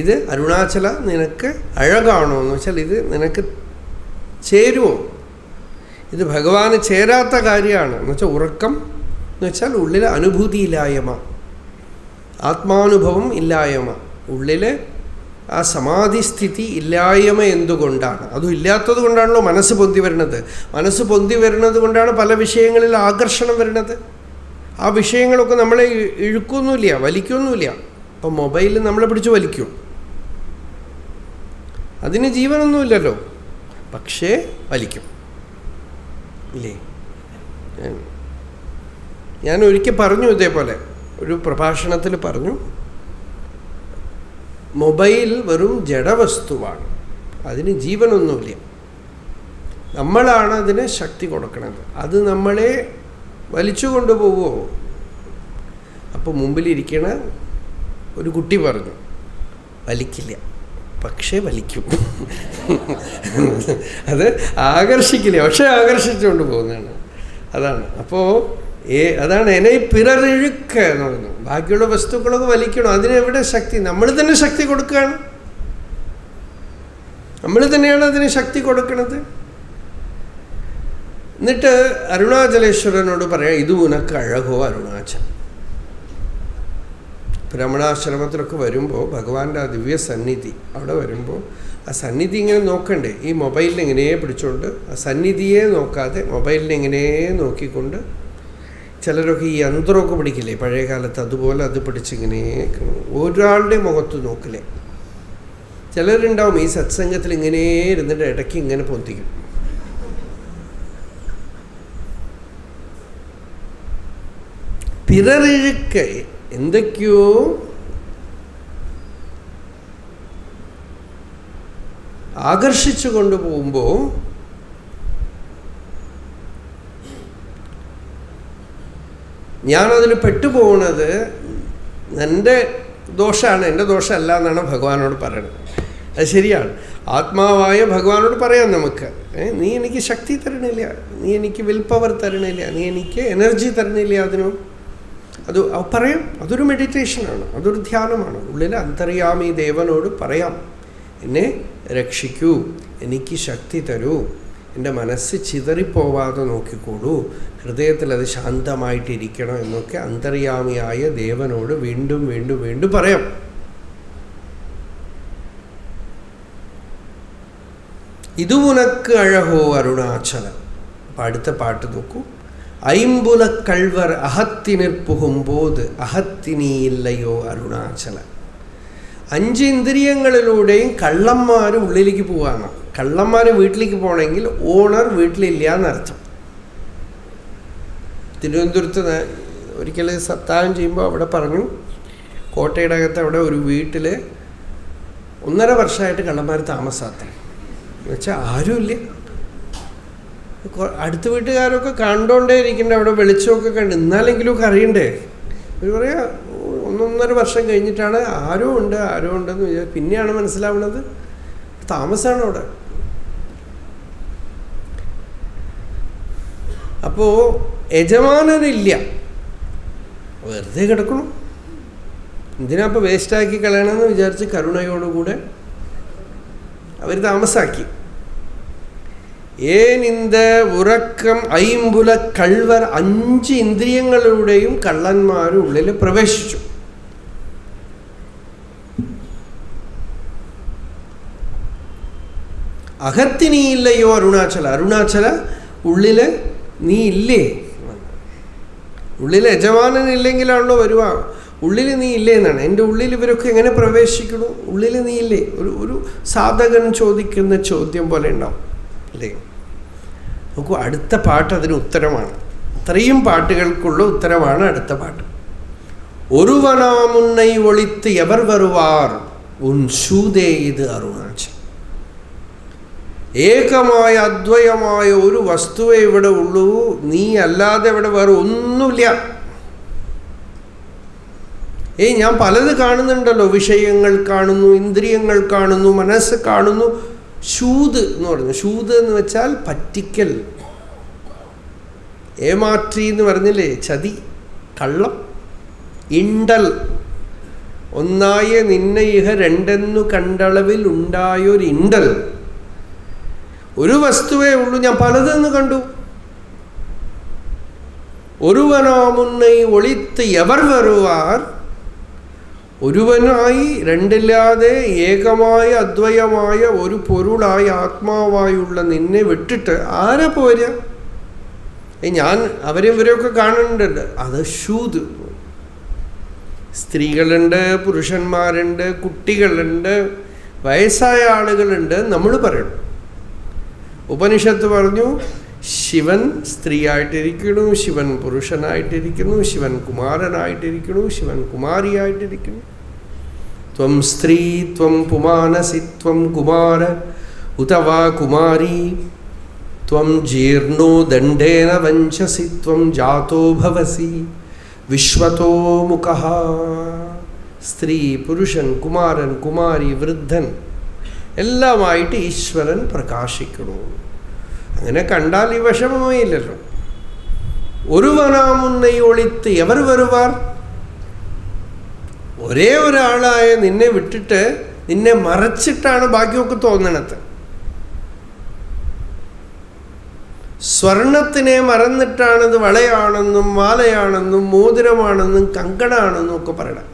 ഇത് അരുണാചല നിനക്ക് അഴകാണോ എന്ന് വെച്ചാൽ ഇത് നിനക്ക് ചേരുമോ? ഇത് ഭഗവാന് ചേരാത്ത കാര്യമാണ് എന്ന് വെച്ചാൽ ഉറക്കം എന്ന് വെച്ചാൽ ഉള്ളിലെ അനുഭൂതിയില്ലായ്മ, ആത്മാനുഭവം ഇല്ലായ്മ, ഉള്ളിലെ ആ സമാധിസ്ഥിതി ഇല്ലായ്മ എന്തുകൊണ്ടാണ്? അതും ഇല്ലാത്തത് കൊണ്ടാണല്ലോ മനസ്സ് പൊന്തി വരുന്നത്. മനസ്സ് പൊന്തി വരുന്നത് കൊണ്ടാണ് പല വിഷയങ്ങളിൽ ആകർഷണം വരുന്നത്. ആ വിഷയങ്ങളൊക്കെ നമ്മളെ ഇഴുക്കൊന്നുമില്ല, വലിക്കൊന്നുമില്ല. അപ്പം മൊബൈലിൽ നമ്മളെ പിടിച്ച് വലിക്കും, അതിന് ജീവനൊന്നുമില്ലല്ലോ, പക്ഷേ വലിക്കും ഇല്ലേ? ഞാൻ ഒരിക്കൽ പറഞ്ഞു, ഇതേപോലെ ഒരു പ്രഭാഷണത്തിൽ പറഞ്ഞു, മൊബൈൽ വെറും ജഡവസ്തുവാണ്, അതിന് ജീവനൊന്നുമില്ല. നമ്മളാണ് അതിന് ശക്തി കൊടുക്കുന്നത്. അത് നമ്മളെ വലിച്ചു കൊണ്ടുപോകുമോ? അപ്പോൾ മുമ്പിലിരിക്കണ ഒരു കുട്ടി പറഞ്ഞു, വലിക്കില്ല, പക്ഷേ വലിക്കും. അത് ആകർഷിക്കില്ല, പക്ഷേ ആകർഷിച്ചുകൊണ്ട് പോകുന്നതാണ്. അതാണ്. അപ്പോൾ അതാണ് എന്നെ പിറരെഴുക്ക എന്ന് പറഞ്ഞു. ബാക്കിയുള്ള വസ്തുക്കളൊക്കെ വലിക്കണം, അതിനെവിടെ ശക്തി? നമ്മൾ തന്നെ ശക്തി കൊടുക്കുകയാണ്, നമ്മൾ തന്നെയാണ് അതിന് ശക്തി കൊടുക്കുന്നത്. എന്നിട്ട് അരുണാചലേശ്വരനോട് പറയാം, ഇത് ഉനക്ക് അഴകോ അരുണാചൽ. രമണാശ്രമത്തിലൊക്കെ വരുമ്പോൾ ഭഗവാന്റെ ആ ദിവ്യ സന്നിധി അവിടെ വരുമ്പോൾ ആ സന്നിധി ഇങ്ങനെ നോക്കണ്ടേ? ഈ മൊബൈലിനെ ഇങ്ങനെ പിടിച്ചുകൊണ്ട് ആ സന്നിധിയെ നോക്കാതെ മൊബൈലിനെ ഇങ്ങനെ നോക്കിക്കൊണ്ട്, ചിലരൊക്കെ ഈ യന്ത്രമൊക്കെ പിടിക്കില്ലേ പഴയ കാലത്ത്, അതുപോലെ അത് പിടിച്ചിങ്ങനെ ഒരാളുടെ മുഖത്ത് നോക്കില്ലേ. ചിലരുണ്ടാവും ഈ സത്സംഗത്തിൽ ഇങ്ങനെ ഇരുന്നിട്ട് ഇടയ്ക്ക് ഇങ്ങനെ പൊന്തിക്കും. പിറരിഴുക്ക എന്തൊക്കെയോ ആകർഷിച്ചു കൊണ്ടുപോകുമ്പോൾ ഞാനതിൽ പെട്ടുപോകുന്നത് എൻ്റെ ദോഷമാണ്, എൻ്റെ ദോഷമല്ല എന്നാണ് ഭഗവാനോട് പറയുന്നത്. അത് ശരിയാണ്. ആത്മാവായ ഭഗവാനോട് പറയാം നമുക്ക്, നീ എനിക്ക് ശക്തി തരണില്ല, നീ എനിക്ക് വിൽ പവർ തരണില്ല, നീ എനിക്ക് എനർജി തരണില്ല. അതിനും അത് പറയാം. അതൊരു മെഡിറ്റേഷനാണ്, അതൊരു ധ്യാനമാണ്. ഉള്ളിൽ അന്തര്യാമി ദേവനോട് പറയാം, എന്നെ രക്ഷിക്കൂ, എനിക്ക് ശക്തി തരൂ, എൻ്റെ മനസ്സ് ചിതറിപ്പോവാതെ നോക്കിക്കോളൂ, ഹൃദയത്തിൽ അത് ശാന്തമായിട്ടിരിക്കണം എന്നൊക്കെ അന്തര്യാമിയായ ദേവനോട് വീണ്ടും വീണ്ടും വീണ്ടും പറയാം. ഇത് ഉനക്ക് അഴകോ അരുണാചല. അപ്പം അടുത്ത പാട്ട് നോക്കൂ. ஐம்புல கள்வர் அகத்தினிற் புகும்போது അഹത്തിനിയില്ലയോ അരുണാചല. 5 ഇന്ദ്രിയങ്ങളിലൂടെയും കള്ളന്മാർ ഉള്ളിലേക്ക് പോവാണ്. കള്ളന്മാർ വീട്ടിലേക്ക് പോകണമെങ്കിൽ ഓണർ വീട്ടിലില്ല എന്നർത്ഥം. തിരുവനന്തപുരത്ത് ഒരിക്കൽ സപ്താഹം ചെയ്യുമ്പോൾ അവിടെ പറഞ്ഞു, കോട്ടയുടെ അകത്ത് അവിടെ ഒരു വീട്ടിൽ 1.5 വർഷമായിട്ട് കള്ളന്മാർ താമസാത്ര എന്നുവെച്ചാൽ ആരുമില്ല. അടുത്ത വീട്ടുകാരൊക്കെ കണ്ടോണ്ടേ ഇരിക്കണ്ടേ, അവിടെ വെളിച്ചമൊക്കെ കണ്ട്, എന്നാലെങ്കിലുമൊക്കെ അറിയണ്ടേ. ഒരു പറയാ 1.5 വർഷം കഴിഞ്ഞിട്ടാണ് ആരോ ഉണ്ടെന്ന് വിചാരിച്ചു. പിന്നെയാണ് മനസ്സിലാവുന്നത് താമസമാണ് അവിടെ. അപ്പോൾ യജമാനനില്ല, വെറുതെ കിടക്കണം. എന്തിനാ ഇപ്പോൾ വേസ്റ്റാക്കി കളയണമെന്ന് വിചാരിച്ച് കരുണയോടുകൂടെ അവർ താമസാക്കി. ഏനിന്ത ഉറക്കം ഐമ്പുല കൾവർ 5 ഇന്ദ്രിയങ്ങളിലൂടെയും കള്ളന്മാർ ഉള്ളിൽ പ്രവേശിച്ചു. അഹത്തിനിയില്ലയോ അരുണാചല. അരുണാചല ഉള്ളില് നീ ഇല്ലേ? ഉള്ളിൽ യജമാനനില്ലെങ്കിലാണല്ലോ വരുവാ. ഉള്ളിൽ നീ ഇല്ലേ എന്നാണ്. എൻ്റെ ഉള്ളിൽ ഇവരൊക്കെ എങ്ങനെ പ്രവേശിക്കണു? ഉള്ളിൽ നീ ഇല്ലേ? ഒരു സാധകൻ ചോദിക്കുന്ന ചോദ്യം പോലെ ഉണ്ടാവും അല്ലേ? നോക്കൂ, അടുത്ത പാട്ട് അതിന് ഉത്തരമാണ്. ഇത്രയും പാട്ടുകൾക്കുള്ള ഉത്തരമാണ് അടുത്ത പാട്ട്. ഒരുവനാമുന്നൈ ഒളിത്ത് എവർ വരുവാർ ഉൻ ശൂതേ ഇത് അരുണാചൽ. ഏകമായ അദ്വയമായ ഒരു വസ്തുവേ ഇവിടെ ഉള്ളൂ, നീ അല്ലാതെ ഇവിടെ വേറെ ഒന്നുമില്ല. ഞാൻ പലത് കാണുന്നുണ്ടല്ലോ, വിഷയങ്ങൾ കാണുന്നു, ഇന്ദ്രിയങ്ങൾ കാണുന്നു, മനസ്സ് കാണുന്നു. ശൂത് എന്ന് പറഞ്ഞു. ശൂത് എന്ന് വെച്ചാൽ പറ്റിക്കൽ, ഏമാറ്റി എന്ന് പറഞ്ഞില്ലേ, ചതി, കള്ളം. ഇണ്ടൽ, ഒന്നായ നിന്നെ ഇഹ രണ്ടെന്നു കണ്ടളവിൽ ഉണ്ടായൊരിണ്ടൽ. ഒരു വസ്തുവേ ഉള്ളൂ, ഞാൻ പലതെന്ന് കണ്ടു. ഒരുവനാമുന്നൈ ഒളിത്ത് എവർ വരുവാർ. ഒരുവനായി രണ്ടില്ലാതെ ഏകമായ അദ്വയമായ ഒരു പൊരുളായി ആത്മാവായുള്ള നിന്നെ വിട്ടിട്ട് ആരാ പോരാ? ഞാൻ അവരിവരെയൊക്കെ കാണുന്നുണ്ട്. അത് ശൂത്. സ്ത്രീകളുണ്ട്, പുരുഷന്മാരുണ്ട്, കുട്ടികളുണ്ട്, വയസ്സായ ആളുകളുണ്ട്. നമ്മൾ പറയണം, ഉപനിഷത്ത് പറഞ്ഞു ശിവൻ സ്ത്രീയായിട്ടിരിക്കുന്നു, ശിവൻ പുരുഷനായിട്ടിരിക്കുന്നു, ശിവൻ കുമാരനായിട്ടിരിക്കുന്നു, ശിവൻ കുമാരിയായിട്ടിരിക്കുന്നു. ത്വം സ്ത്രീ ത്വം പുമാനസി ത്വം കുമാര ഉത വാ കുമാരി ത്വം ജീർണോ ദണ്ഡേന വഞ്ചസി ത്വം ജാതോ ഭവസി വിശ്വതോ മുഖഃ. സ്ത്രീ, പുരുഷൻ, കുമാരൻ, കുമാരി, വൃദ്ധൻ എല്ലാമായിട്ട് ഈശ്വരൻ പ്രകാശിക്കണു. അങ്ങനെ കണ്ടാൽ ഈ വിഷമമേ ഇല്ലല്ലോ. ഒരുവനാമുന്നൈ ഒളിത്ത് എവർ വരുവാർ. ഒരേ ഒരാളായ നിന്നെ വിട്ടിട്ട് നിന്നെ മറച്ചിട്ടാണ് ബാക്കിയൊക്കെ തോന്നണത്. സ്വർണത്തിനെ മറന്നിട്ടാണത് വളയാണെന്നും മാലയാണെന്നും മോതിരമാണെന്നും കങ്കണാണെന്നും ഒക്കെ പറയണം.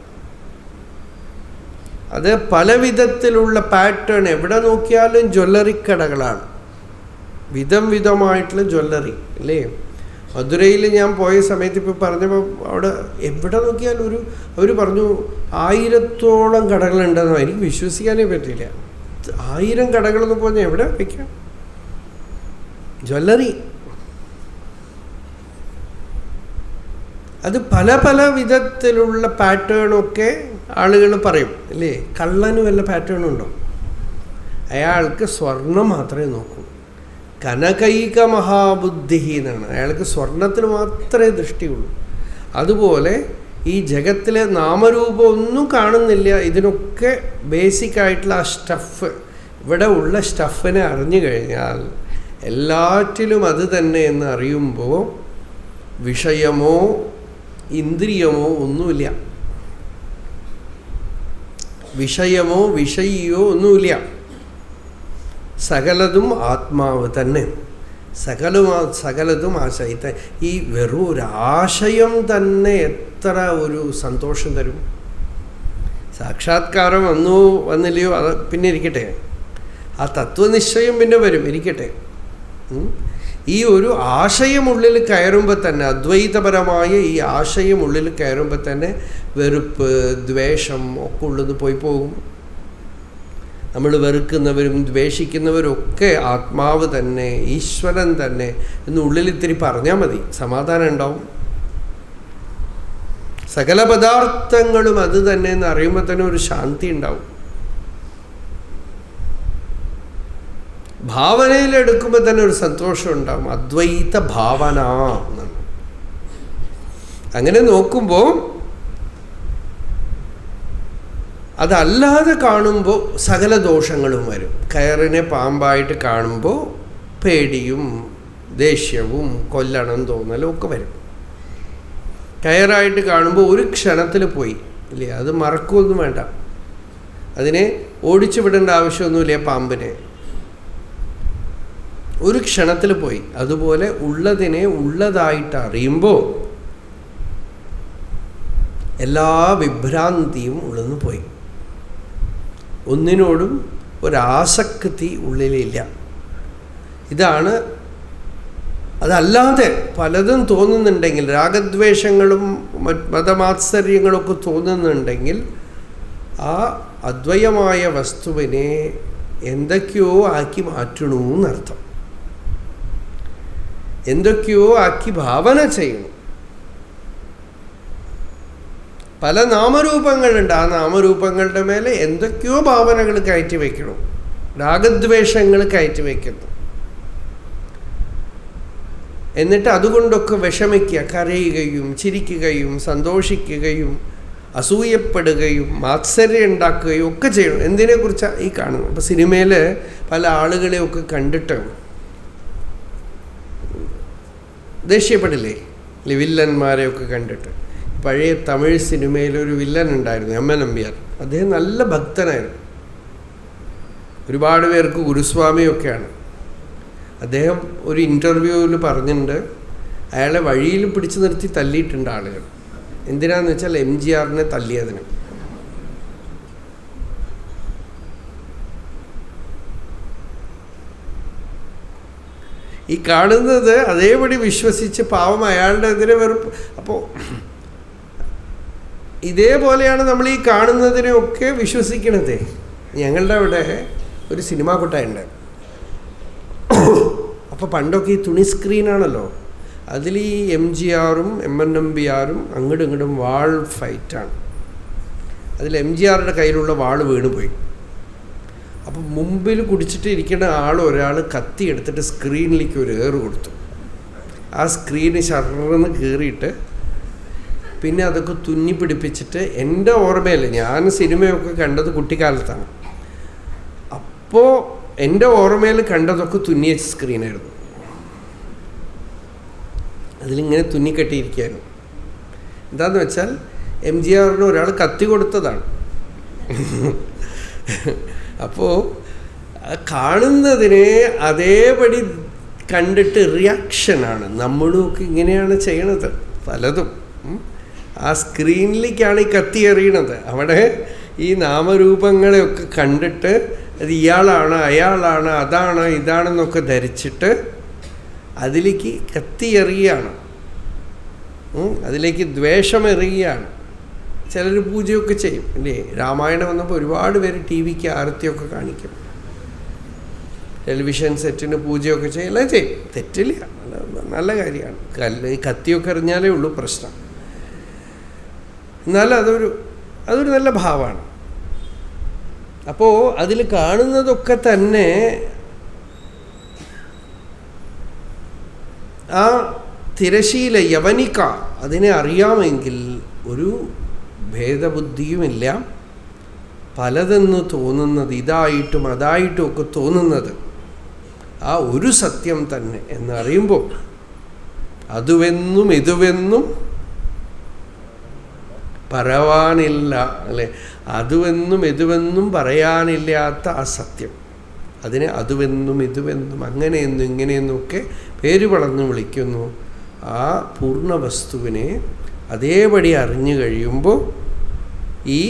അത് പല വിധത്തിലുള്ള പാറ്റേൺ. എവിടെ നോക്കിയാലും ജ്വല്ലറി കടകളാണ്, വിധം വിധമായിട്ടുള്ള ജ്വല്ലറി അല്ലേ. മധുരയിൽ ഞാൻ പോയ സമയത്ത് ഇപ്പോൾ പറഞ്ഞപ്പോൾ അവിടെ എവിടെ നോക്കിയാലും അവർ പറഞ്ഞു 1000-ഓളം കടകളുണ്ടെന്നോ. എനിക്ക് വിശ്വസിക്കാനേ പറ്റില്ല. 1000 കടകളെന്ന് പറഞ്ഞാൽ എവിടെ വയ്ക്കാം? ജ്വല്ലറി. അത് പല പല വിധത്തിലുള്ള പാറ്റേണൊക്കെ ആളുകൾ പറയും അല്ലേ. കള്ളന് വല്ല പാറ്റേണുണ്ടോ? അയാൾക്ക് സ്വർണം മാത്രമേ നോക്കൂ. കനകൈക മഹാബുദ്ധി എന്നാണ്. അയാൾക്ക് സ്വർണത്തിന് മാത്രമേ ദൃഷ്ടിയുള്ളൂ. അതുപോലെ ഈ ജഗത്തിലെ നാമരൂപം ഒന്നും കാണുന്നില്ല. ഇതിനൊക്കെ ബേസിക്കായിട്ടുള്ള ആ സ്റ്റഫ്, ഇവിടെ ഉള്ള സ്റ്റഫിനെ അറിഞ്ഞു കഴിഞ്ഞാൽ എല്ലാറ്റിലും അത് തന്നെ എന്ന് അറിയുമ്പോൾ വിഷയമോ ഇന്ദ്രിയമോ ഒന്നുമില്ല, വിഷയമോ വിഷയിയോ ഒന്നുമില്ല. സകലതും ആത്മാവ് തന്നെ. സകലതും ആശയത്തെ. ഈ വെറും ഒരാശയം തന്നെ എത്ര ഒരു സന്തോഷം തരും. സാക്ഷാത്കാരം വന്നില്ലയോ അത് പിന്നെ ഇരിക്കട്ടെ, ആ തത്വനിശ്ചയം പിന്നെ വരും, ഇരിക്കട്ടെ. ഈ ഒരു ആശയം ഉള്ളിൽ കയറുമ്പോൾ തന്നെ, അദ്വൈതപരമായ ഈ ആശയം ഉള്ളിൽ കയറുമ്പോൾ തന്നെ വെറുപ്പ്, ദ്വേഷം ഒക്കെ ഉള്ളത് പോയി പോകും. നമ്മൾ വെറുക്കുന്നവരും ദ്വേഷിക്കുന്നവരും ഒക്കെ ആത്മാവ് തന്നെ, ഈശ്വരൻ തന്നെ എന്ന് ഉള്ളിൽ ഇത്തിരി പറഞ്ഞാൽ മതി, സമാധാനം ഉണ്ടാവും. സകല പദാർത്ഥങ്ങളും അത് തന്നെ എന്ന് അറിയുമ്പോൾ തന്നെ ഒരു ശാന്തി ഉണ്ടാവും. ഭാവനയിലെടുക്കുമ്പോൾ തന്നെ ഒരു സന്തോഷം ഉണ്ടാവും. അദ്വൈത ഭാവന എന്നാണ്. അങ്ങനെ നോക്കുമ്പോൾ അതല്ലാതെ കാണുമ്പോൾ സകല ദോഷങ്ങളും വരും. കയറിനെ പാമ്പായിട്ട് കാണുമ്പോൾ പേടിയും ദേഷ്യവും കൊല്ലണം തോന്നലും ഒക്കെ വരും. കയറായിട്ട് കാണുമ്പോൾ ഒരു ക്ഷണത്തിൽ പോയി ഇല്ലേ, അത് മറക്കുകയൊന്നും വേണ്ട. അതിനെ ഓടിച്ചു വിടേണ്ട ആവശ്യമൊന്നുമില്ല. പാമ്പിനെ ഒരു ക്ഷണത്തിൽ പോയി. അതുപോലെ ഉള്ളതിനെ ഉള്ളതായിട്ട് അറിയുമ്പോൾ എല്ലാ വിഭ്രാന്തിയും ഉള്ളെന്ന് പോയി. ഒന്നിനോടും ഒരാസക്തി ഉള്ളിലില്ല. ഇതാണ്. അതല്ലാതെ പലതും തോന്നുന്നുണ്ടെങ്കിൽ, രാഗദ്വേഷങ്ങളും മതമാത്സര്യങ്ങളൊക്കെ തോന്നുന്നുണ്ടെങ്കിൽ, ആ അദ്വയമായ വസ്തുവിനെ എന്തൊക്കെയോ ആക്കി മാറ്റണു എന്നർത്ഥം. എന്തൊക്കെയോ ആക്കി ഭാവന ചെയ്യണം. പല നാമരൂപങ്ങളുണ്ട്. ആ നാമരൂപങ്ങളുടെ മേലെ എന്തൊക്കെയോ ഭാവനകൾ കയറ്റി വയ്ക്കണം, രാഗദ്വേഷങ്ങൾ കയറ്റി വയ്ക്കുന്നു. എന്നിട്ട് അതുകൊണ്ടൊക്കെ വിഷമിക്കുക, കരയുകയും ചിരിക്കുകയും സന്തോഷിക്കുകയും അസൂയപ്പെടുകയും മാത്സര്യം ഉണ്ടാക്കുകയും ഒക്കെ ചെയ്യണം. എന്തിനെക്കുറിച്ചാണ് ഈ കാണുന്നത്? അപ്പോൾ സിനിമയിൽ പല ആളുകളെയൊക്കെ കണ്ടിട്ട് ദേഷ്യപ്പെടില്ലേ, വില്ലന്മാരെയൊക്കെ കണ്ടിട്ട്. പഴയ തമിഴ് സിനിമയിലൊരു വില്ലൻ ഉണ്ടായിരുന്നു, എം എൻ നമ്പ്യാർ. അദ്ദേഹം നല്ല ഭക്തനായിരുന്നു, ഒരുപാട് പേർക്ക് ഗുരുസ്വാമിയൊക്കെയാണ്. അദ്ദേഹം ഒരു ഇൻ്റർവ്യൂവിൽ പറഞ്ഞിട്ടുണ്ട്, അയാളെ വഴിയിൽ പിടിച്ചു നിർത്തി തല്ലിയിട്ടുണ്ട് ആളുകൾ. എന്തിനാന്ന് വെച്ചാൽ MGR തല്ലിയതിന്. ഈ കാണുന്നത് അതേപടി വിശ്വസിച്ച് പാവം അയാളുടെ എതിരെ വെറുപ്പ്. അപ്പോൾ ഇതേപോലെയാണ് നമ്മൾ ഈ കാണുന്നതിനെയൊക്കെ വിശ്വസിക്കണത്. ഞങ്ങളുടെ അവിടെ ഒരു സിനിമാ കൊട്ടായുണ്ട്. അപ്പോൾ പണ്ടൊക്കെ ഈ തുണി സ്ക്രീനാണല്ലോ, അതിൽ ഈ MGRും MN നമ്പ്യാരും അങ്ങോട്ടും ഇങ്ങോട്ടും വാൾ ഫൈറ്റാണ്. അതിൽ MGRയുടെ കയ്യിലുള്ള വാൾ വീണുപോയി. അപ്പം മുമ്പിൽ കുടിച്ചിട്ട് ഇരിക്കുന്ന ഒരാൾ കത്തി എടുത്തിട്ട് സ്ക്രീനിലേക്ക് ഒരു ഏറ് കൊടുത്തു. ആ സ്ക്രീന് ശർന്ന് കീറിയിട്ട് പിന്നെ അതൊക്കെ തുന്നി പിടിപ്പിച്ചിട്ട്, എൻ്റെ ഓർമ്മയിൽ ഞാൻ സിനിമയൊക്കെ കണ്ടത് കുട്ടിക്കാലത്താണ്, അപ്പോൾ എൻ്റെ ഓർമ്മയിൽ കണ്ടതൊക്കെ തുന്നിയ സ്ക്രീനായിരുന്നു. അതിലിങ്ങനെ തുന്നിക്കെട്ടിയിരിക്കുകയായിരുന്നു. എന്താണെന്ന് വെച്ചാൽ MGRന് ഒരാൾ കത്തി കൊടുത്തതാണ്. അപ്പോൾ കാണുന്നതിനെ അതേപടി കണ്ടിട്ട് റിയാക്ഷനാണ്. നമ്മളുമൊക്കെ ഇങ്ങനെയാണ് ചെയ്യണത് പലതും. ആ സ്ക്രീനിലേക്കാണ് ഈ കത്തി എറിയണത്. അവിടെ ഈ നാമരൂപങ്ങളെയൊക്കെ കണ്ടിട്ട് അത് ഇയാളാണ്, അയാളാണ്, അതാണ്, ഇതാണെന്നൊക്കെ ധരിച്ചിട്ട് അതിലേക്ക് കത്തി എറിയുകയാണ്, അതിലേക്ക് ദ്വേഷം എറിയുകയാണ്. ചിലർ പൂജയൊക്കെ ചെയ്യും അല്ലേ? രാമായണം വന്നപ്പോൾ ഒരുപാട് പേര് TV-ക്ക് ആരത്തിയൊക്കെ കാണിക്കും, ടെലിവിഷൻ സെറ്റിന് പൂജയൊക്കെ ചെയ്യും, എല്ലാം ചെയ്യും, തെറ്റില്ല, നല്ല കാര്യമാണ്. കത്തിയൊക്കെ എറിഞ്ഞാലേ ഉള്ളൂ പ്രശ്നം. എന്നാൽ അതൊരു നല്ല ഭാവമാണ്. അപ്പോൾ അതിൽ കാണുന്നതൊക്കെ തന്നെ ആ തിരശീല യവനിക അതിനെ അറിയാമെങ്കിൽ ഒരു ഭേദബുദ്ധിയുമില്ല. പലതെന്ന് തോന്നുന്നത്, ഇതായിട്ടും അതായിട്ടും ഒക്കെ തോന്നുന്നത് ആ ഒരു സത്യം തന്നെ എന്നറിയുമ്പോൾ അതുവെന്നും ഇതുവെന്നും പറവാനില്ല അല്ലേ? അതുവെന്നും ഇതുവെന്നും പറയാനില്ലാത്ത ആ സത്യം, അതിനെ അതുവെന്നും ഇതുവെന്നും അങ്ങനെയെന്നും ഇങ്ങനെയെന്നൊക്കെ പേര് വളർന്നു വിളിക്കുന്നു. ആ പൂർണ്ണ വസ്തുവിനെ അതേപടി അറിഞ്ഞു കഴിയുമ്പോൾ ഈ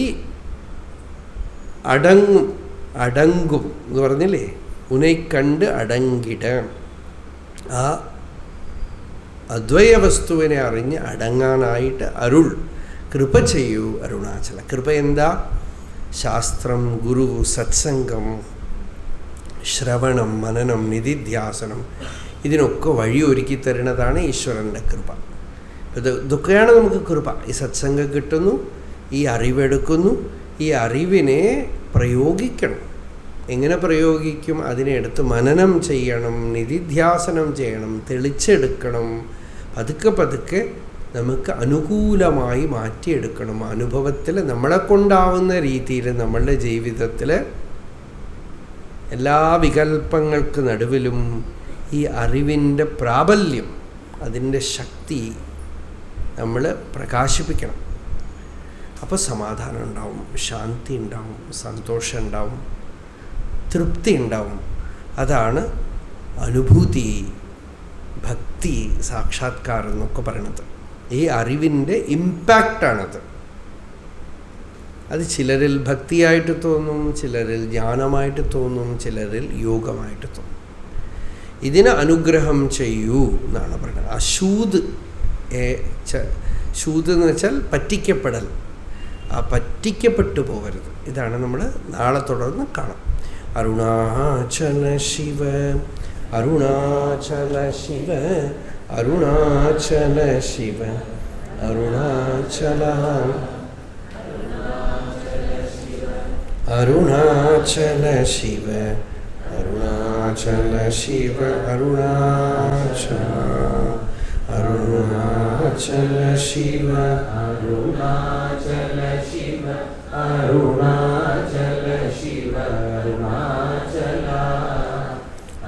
അടങ്ങും എന്ന് പറഞ്ഞില്ലേ, ഉനൈക്കണ്ട് അടങ്ങിട, ആ അദ്വൈയ വസ്തുവിനെ അറിഞ്ഞ് അടങ്ങാനായിട്ട് അരുൾ കൃപ ചെയ്യൂ അരുണാചല. കൃപ എന്താ? ശാസ്ത്രം, ഗുരു, സത്സംഗം, ശ്രവണം, മനനം, നിധിധ്യാസനം, ഇതിനൊക്കെ വഴിയൊരുക്കി തരുന്നതാണ് ഈശ്വരൻ്റെ കൃപ. ഇതൊക്കെയാണ് നമുക്ക് കൃപ. ഈ സത്സംഗം കിട്ടുന്നു, ഈ അറിവെടുക്കുന്നു, ഈ അറിവിനെ പ്രയോഗിക്കണം. എങ്ങനെ പ്രയോഗിക്കും? അതിനെ എടുത്ത് മനനം ചെയ്യണം, നിധിധ്യാസനം ചെയ്യണം, തെളിച്ചെടുക്കണം. പതുക്കെ പതുക്കെ നമുക്ക് അനുകൂലമായി മാറ്റിയെടുക്കണം. അനുഭവത്തിൽ നമ്മളെ കൊണ്ടാവുന്ന രീതിയിൽ നമ്മളുടെ ജീവിതത്തിൽ എല്ലാ വികല്പങ്ങൾക്ക് നടുവിലും ഈ അറിവിൻ്റെ പ്രാബല്യം, അതിൻ്റെ ശക്തി നമ്മൾ പ്രകാശിപ്പിക്കണം. അപ്പോൾ സമാധാനം ഉണ്ടാവും, ശാന്തി ഉണ്ടാവും, സന്തോഷം ഉണ്ടാവും, തൃപ്തി ഉണ്ടാവും. അതാണ് അനുഭൂതി, ഭക്തി, സാക്ഷാത്കാരം എന്നൊക്കെ പറയണത്. ഈ അറിവിൻ്റെ ഇമ്പാക്റ്റാണത്. അത് ചിലരിൽ ഭക്തിയായിട്ട് തോന്നും, ചിലരിൽ ജ്ഞാനമായിട്ട് തോന്നും, ചിലരിൽ യോഗമായിട്ട് തോന്നും. ഇതിന് അനുഗ്രഹം ചെയ്യൂ എന്നാണ് പറയുന്നത്. അശൂത് ശൂത് എന്ന് വെച്ചാൽ പറ്റിക്കപ്പെടൽ. ആ പറ്റിക്കപ്പെട്ടു പോകരുത്. ഇതാണ് നമ്മൾ നാളെ തുടർന്ന് കാണാം. അരുണാചല ശിവ അരുണാചല ശിവ അരുണാചല ശിവ അരുണാചല അരുണാചല ശിവ അരുണാചല ശിവ അരുണാചല अरुणाचल शिव अरुणाचल शिव अरुणाचल शिव अरुणाचल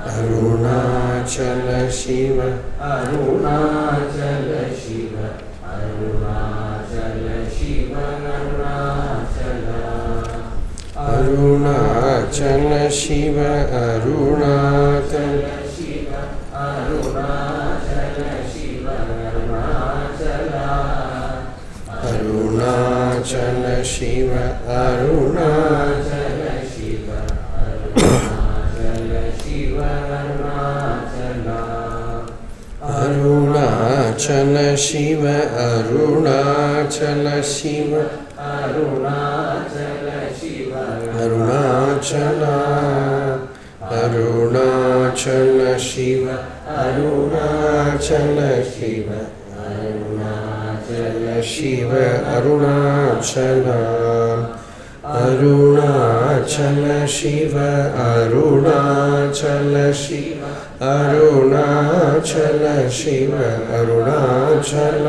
अरुणाचल शिव अरुणाचल शिव अरुणाचल शिव अरुणाचल अरुणाचल शिव अरुणाचल शिव अरुणाचल शिव अरुणाचल अरुणाचल शिव अरुणाचल शिव अरुणाचल शिव अरुणाचल अरुणाचल शिव अरुणाचल शिव अरुणाचल शिव अरुणाचल अरुणाचल शिव अरुणाचल शिव अरुणाचल शिव अरुणाचल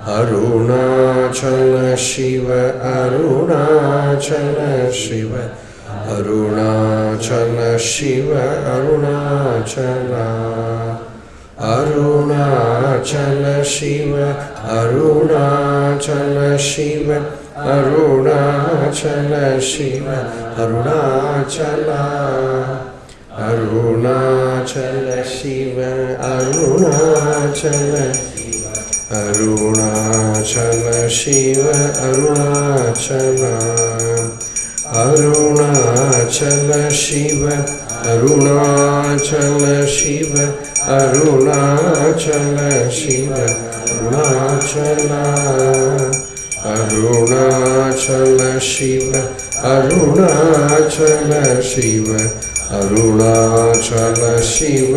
अरुणाचल शिव अरुणाचल शिव अरुणाचल शिव अरुणाचल अरुणाचल शिव अरुणाचल शिव अरुणाचल शिव अरुणाचल अरुणाचल शिव अरुणाचल शिव अरुणाचल शिव अरुणाचल अरुणाचल शिव अरुणाचल अरुणाचल शिव अरुणाचल अरुणाचल शिव अरुणाचल शिव अरुणाचल शिव अरुणाचल अरुणाचल शिव अरुणाचल शिव अरुणाचल शिव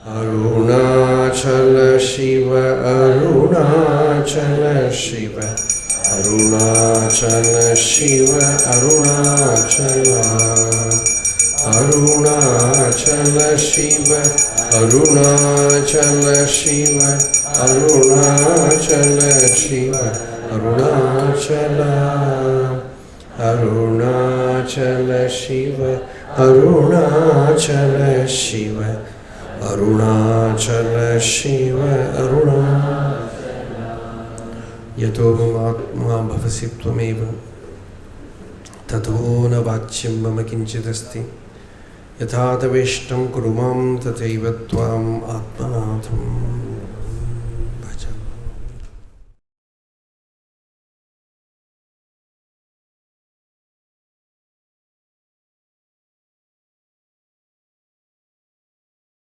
अरुणाचल शिव अरुणाचल शिव अरुणाचल शिव अरुणाचल अरुणाचल शिव अरुणाचल शिव अरुणाचल शिव अरुणाचल अरुणाचल शिव अरुणाचल शिव अरुणाचल शिव अरुणाचल यतो आत्मा भवसि त्वमेव ततो न वाच्यं मम किञ्चिदस्ति यथा तवेष्टं कुरु मां तथैव त्वाम् आत्मनाथम्